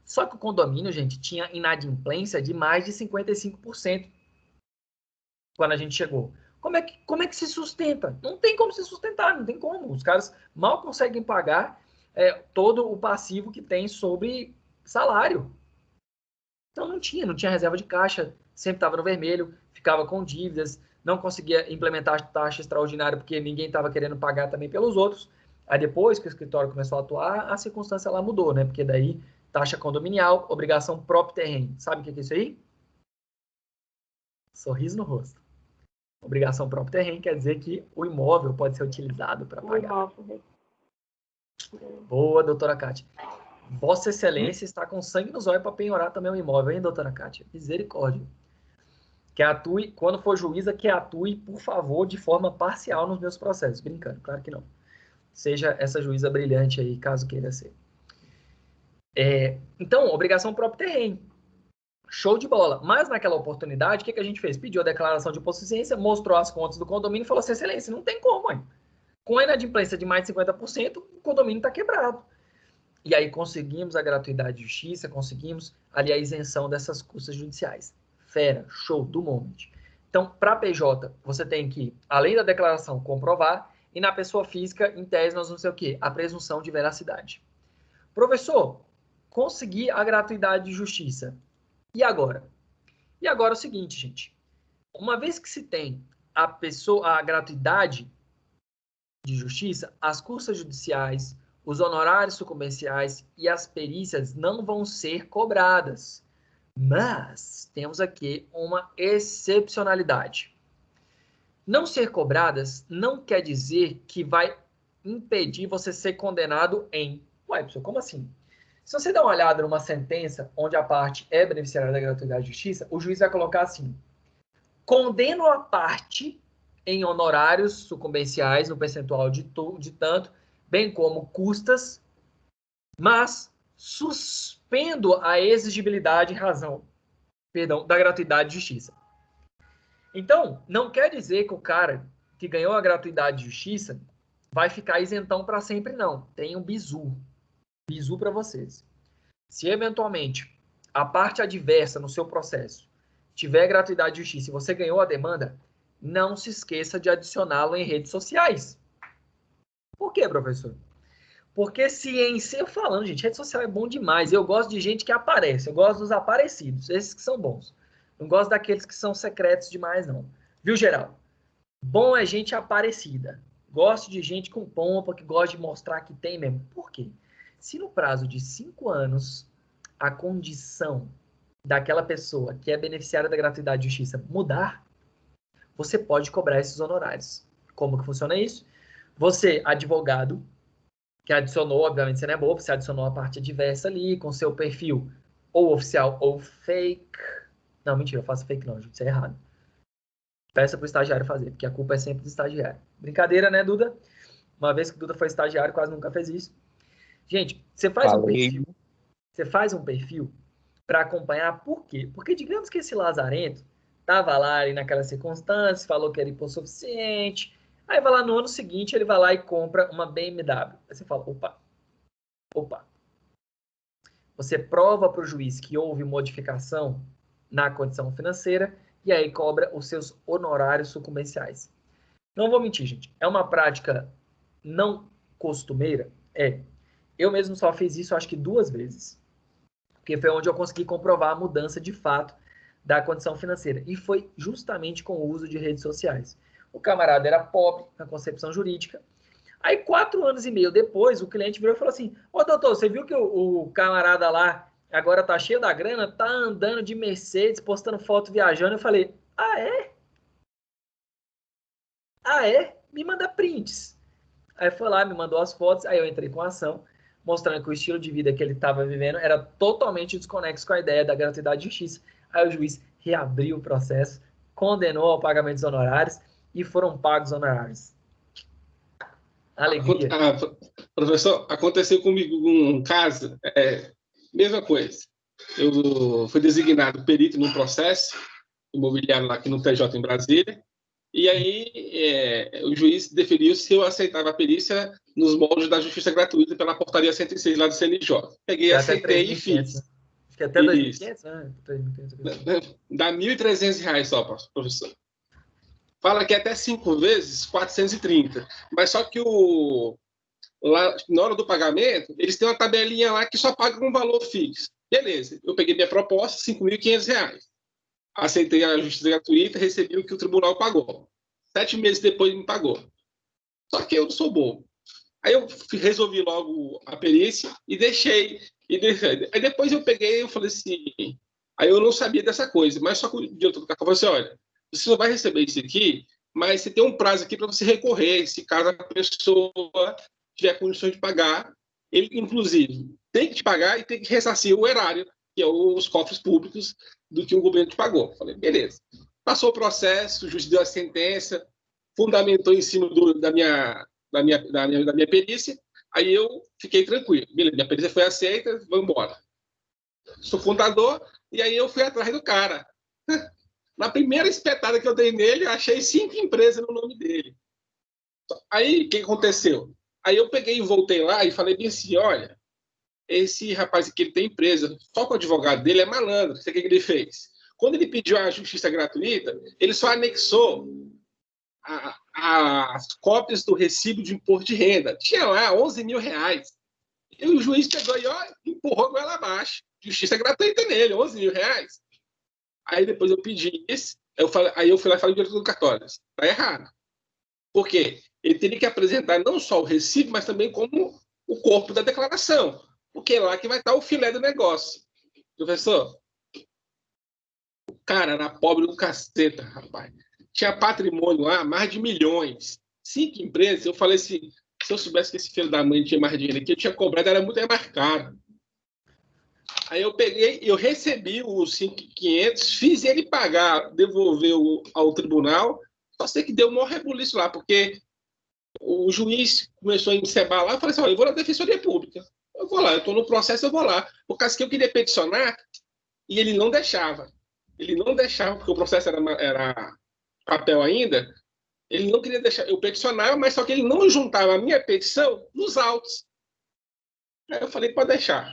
Speaker 1: Só que o condomínio, gente, tinha inadimplência de mais de 55% quando a gente chegou. Como é que se sustenta? Não tem como se sustentar, não tem como. Os caras mal conseguem pagar todo o passivo que tem sobre salário. Então não tinha reserva de caixa, sempre estava no vermelho, ficava com dívidas, não conseguia implementar taxa extraordinária porque ninguém estava querendo pagar também pelos outros. Aí depois que o escritório começou a atuar, a circunstância lá mudou, né? Porque daí taxa condominial, obrigação próprio terreno. Sabe o que é isso aí? Sorriso no rosto. Obrigação próprio terreno quer dizer que o imóvel pode ser utilizado para pagar. Boa, doutora Kátia. Vossa Excelência está com sangue nos olhos para penhorar também o imóvel, hein, doutora Kátia? Misericórdia. Que atue, quando for juíza, que atue, por favor, de forma parcial nos meus processos. Brincando, claro que não. Seja essa juíza brilhante aí, caso queira ser. Então, obrigação próprio terreno. Show de bola. Mas naquela oportunidade, o que a gente fez? Pediu a declaração de hipossuficiência, mostrou as contas do condomínio e falou assim, excelência, não tem como, mãe. Com a inadimplência de mais de 50%, o condomínio está quebrado. E aí conseguimos a gratuidade de justiça, conseguimos ali a isenção dessas custas judiciais. Fera, show do moment. Então, para PJ, você tem que, além da declaração, comprovar, e na pessoa física, em tese, nós vamos ter o quê? A presunção de veracidade. Professor, consegui a gratuidade de justiça. E agora? E agora é o seguinte, gente. Uma vez que se tem a gratuidade de justiça, as custas judiciais, os honorários sucumbenciais e as perícias não vão ser cobradas. Mas temos aqui uma excepcionalidade. Não ser cobradas não quer dizer que vai impedir você ser condenado em... Ué, professor, como assim? Se você dá uma olhada numa sentença onde a parte é beneficiária da gratuidade de justiça, o juiz vai colocar assim: condeno a parte em honorários sucumbenciais no percentual de tanto, bem como custas, mas suspendo a exigibilidade em razão, da gratuidade de justiça. Então, não quer dizer que o cara que ganhou a gratuidade de justiça vai ficar isentão para sempre, não. Tem um bizu para vocês. Se eventualmente a parte adversa no seu processo tiver gratuidade de justiça e você ganhou a demanda, não se esqueça de adicioná-lo em redes sociais. Por quê, professor? Porque ciência, eu falando, gente, rede social é bom demais. Eu gosto de gente que aparece, eu gosto dos aparecidos, esses que são bons. Não gosto daqueles que são secretos demais, não. Viu, geral? Bom é gente aparecida. Gosto de gente com pompa, que gosta de mostrar que tem mesmo. Por quê? Se no prazo de 5 anos a condição daquela pessoa que é beneficiária da gratuidade de justiça mudar, você pode cobrar esses honorários. Como que funciona isso? Você, advogado, que adicionou, obviamente você não é bobo, você adicionou a parte adversa ali, com seu perfil ou oficial ou fake. Não, mentira, eu faço fake não, gente, isso é errado. Peça para o estagiário fazer, porque a culpa é sempre do estagiário. Brincadeira, né, Duda? Uma vez que Duda foi estagiário, quase nunca fez isso. Gente, você faz um perfil para acompanhar, por quê? Porque digamos que esse lazarento estava lá ali naquelas circunstâncias, falou que era hipossuficiente, aí vai lá no ano seguinte, ele vai lá e compra uma BMW. Aí você fala, opa. Você prova para o juiz que houve modificação na condição financeira e aí cobra os seus honorários sucumbenciais. Não vou mentir, gente. É uma prática não costumeira? Eu mesmo só fiz isso, acho que 2 vezes. Porque foi onde eu consegui comprovar a mudança de fato da condição financeira. E foi justamente com o uso de redes sociais. O camarada era pobre na concepção jurídica. Aí, 4 anos e meio depois, o cliente virou e falou assim: ô, doutor, você viu que o camarada lá agora tá cheio da grana, tá andando de Mercedes, postando foto viajando? Eu falei: ah, é? Ah, é? Me manda prints. Aí foi lá, me mandou as fotos, aí eu entrei com a ação, mostrando que o estilo de vida que ele estava vivendo era totalmente desconexo com a ideia da gratuidade de justiça. Aí o juiz reabriu o processo, condenou ao pagamento dos honorários e foram pagos honorários. Alegria.
Speaker 8: Professor, aconteceu comigo um caso, mesma coisa. Eu fui designado perito num processo imobiliário lá aqui no TJ em Brasília, e aí o juiz deferiu se eu aceitava a perícia nos moldes da justiça gratuita pela portaria 106 lá do CNJ. Peguei, aceitei e fiz.
Speaker 1: Acho que até 2.500, né?
Speaker 8: Dá R$ 1.300 só, professor. Fala que é até 5 vezes 430. Mas só que lá, na hora do pagamento, eles têm uma tabelinha lá que só paga com um valor fixo. Beleza. Eu peguei minha proposta, R$ 5.500. Aceitei a justiça gratuita, recebi o que o tribunal pagou. 7 meses depois me pagou. Só que eu não sou bobo. Aí eu resolvi logo a perícia e deixei. Aí depois eu peguei e falei assim... Aí eu não sabia dessa coisa, mas só que o diretor do CACA falou assim, olha, você não vai receber isso aqui, mas você tem um prazo aqui para você recorrer, se caso a pessoa tiver condições de pagar. Ele, inclusive, tem que te pagar e tem que ressarcir o erário, que é os cofres públicos do que o governo te pagou. Falei, beleza. Passou o processo, o juiz deu a sentença, fundamentou em cima da minha perícia. Aí eu fiquei tranquilo. Beleza, minha perícia foi aceita, vamos embora. Sou contador, e aí eu fui atrás do cara. Na primeira espetada que eu dei nele, eu achei 5 empresas no nome dele. Aí, o que aconteceu? Aí eu peguei e voltei lá e falei bem assim, olha, esse rapaz aqui, ele tem empresa, só que o advogado dele é malandro. Você o que ele fez? Quando ele pediu a justiça gratuita, ele só anexou as cópias do recibo de imposto de renda. Tinha lá 11 mil reais. E o juiz pegou e empurrou com ela abaixo. Justiça gratuita nele, 11 mil reais. Aí depois eu pedi isso, aí eu fui lá e falei diretor do cartório. Está errado. Por quê? Ele teria que apresentar não só o recibo, mas também como o corpo da declaração. Porque é lá que vai estar o filé do negócio. Professor, o cara era pobre do caceta, rapaz. Tinha patrimônio lá, mais de milhões. 5 empresas. Eu falei assim, se eu soubesse que esse filho da mãe tinha mais dinheiro aqui, eu tinha cobrado, era muito mais caro. Aí eu peguei, eu recebi os 5.500, fiz ele pagar, devolver ao tribunal, só sei que deu um maior rebuliço lá, porque o juiz começou a encebar lá, eu falei assim, olha, eu vou na Defensoria Pública. Eu vou lá, eu estou no processo, eu vou lá. Por causa que eu queria peticionar, e ele não deixava. Ele não deixava, porque o processo era papel ainda, ele não queria deixar eu peticionar, mas só que ele não juntava a minha petição nos autos. Aí eu falei, pode deixar.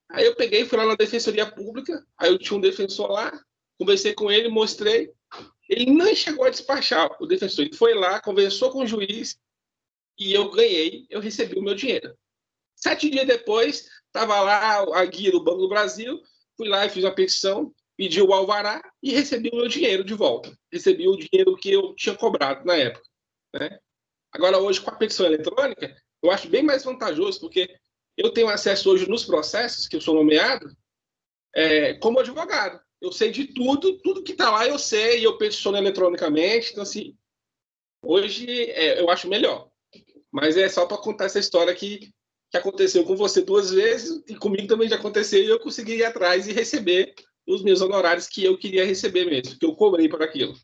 Speaker 8: Aí eu peguei, fui lá na Defensoria Pública, aí eu tinha um defensor lá, conversei com ele, mostrei, ele não chegou a despachar o defensor, ele foi lá, conversou com o juiz, e eu ganhei, eu recebi o meu dinheiro. 7 dias depois, estava lá a guia do Banco do Brasil, fui lá e fiz a petição, pedi o alvará e recebi o meu dinheiro de volta. Recebi o dinheiro que eu tinha cobrado na época. Né? Agora, hoje, com a petição eletrônica, eu acho bem mais vantajoso, porque eu tenho acesso hoje nos processos, que eu sou nomeado, como advogado. Eu sei de tudo que está lá eu sei, e eu peticiono eletronicamente. Então, assim, hoje eu acho melhor. Mas é só para contar essa história que aconteceu com você 2 vezes, e comigo também já aconteceu, e eu consegui ir atrás e receber os meus honorários que eu queria receber mesmo, que eu cobrei por aquilo.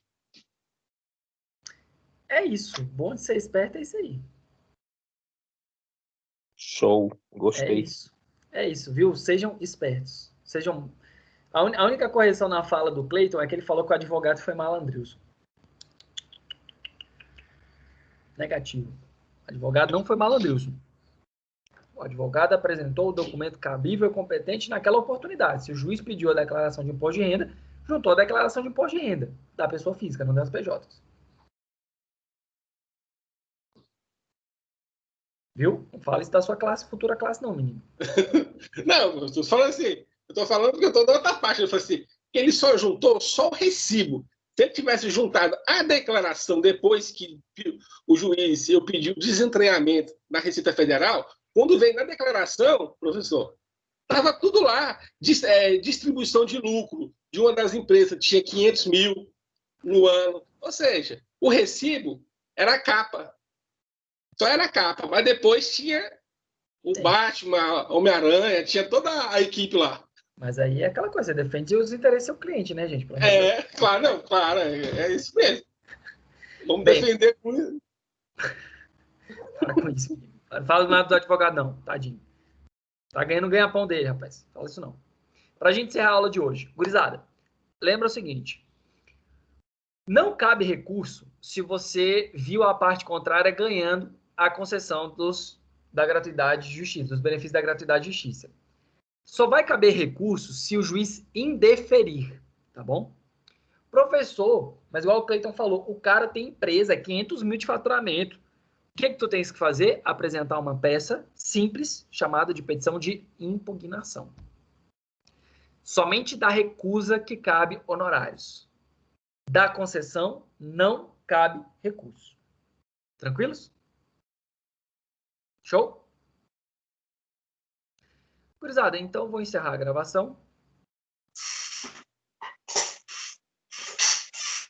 Speaker 1: É isso. Bom de ser esperto é isso aí.
Speaker 2: Show. Gostei.
Speaker 1: É isso, viu? Sejam espertos. A única correção na fala do Cleiton é que ele falou que o advogado foi malandrilson. Negativo. O advogado não foi malandrilson. O advogado apresentou o documento cabível e competente naquela oportunidade. Se o juiz pediu a declaração de imposto de renda, juntou a declaração de imposto de renda da pessoa física, não das PJs. Viu? Não fala isso da sua classe, futura classe, não, menino.
Speaker 8: Não, eu estou falando assim. Eu estou falando porque eu estou na outra parte. Eu falei assim, que ele só juntou só o recibo. Se ele tivesse juntado a declaração depois que o juiz, eu pedi o desentranhamento na Receita Federal, quando veio na declaração, professor, estava tudo lá. Distribuição de lucro de uma das empresas, tinha 500 mil no ano. Ou seja, o recibo era a capa. Só era a capa, mas depois tinha o Batman, Homem-Aranha, tinha toda a equipe lá.
Speaker 1: Mas aí é aquela coisa, você defende os interesses do cliente, né, gente?
Speaker 8: Claro, é isso mesmo. Vamos defender com isso.
Speaker 1: Para com isso. Não fala nada do advogado, não, tadinho. Tá ganhando ganha-pão dele, rapaz. Fala isso não. Pra gente encerrar a aula de hoje. Gurizada, lembra o seguinte. Não cabe recurso se você viu a parte contrária ganhando a concessão da gratuidade de justiça, dos benefícios da gratuidade de justiça. Só vai caber recurso se o juiz indeferir, tá bom? Professor, mas igual o Cleiton falou, o cara tem empresa, 500 mil de faturamento. O que tu tens que fazer? Apresentar uma peça simples, chamada de petição de impugnação. Somente da recusa que cabe honorários. Da concessão não cabe recurso. Tranquilos? Show? Gurizada, então vou encerrar a gravação.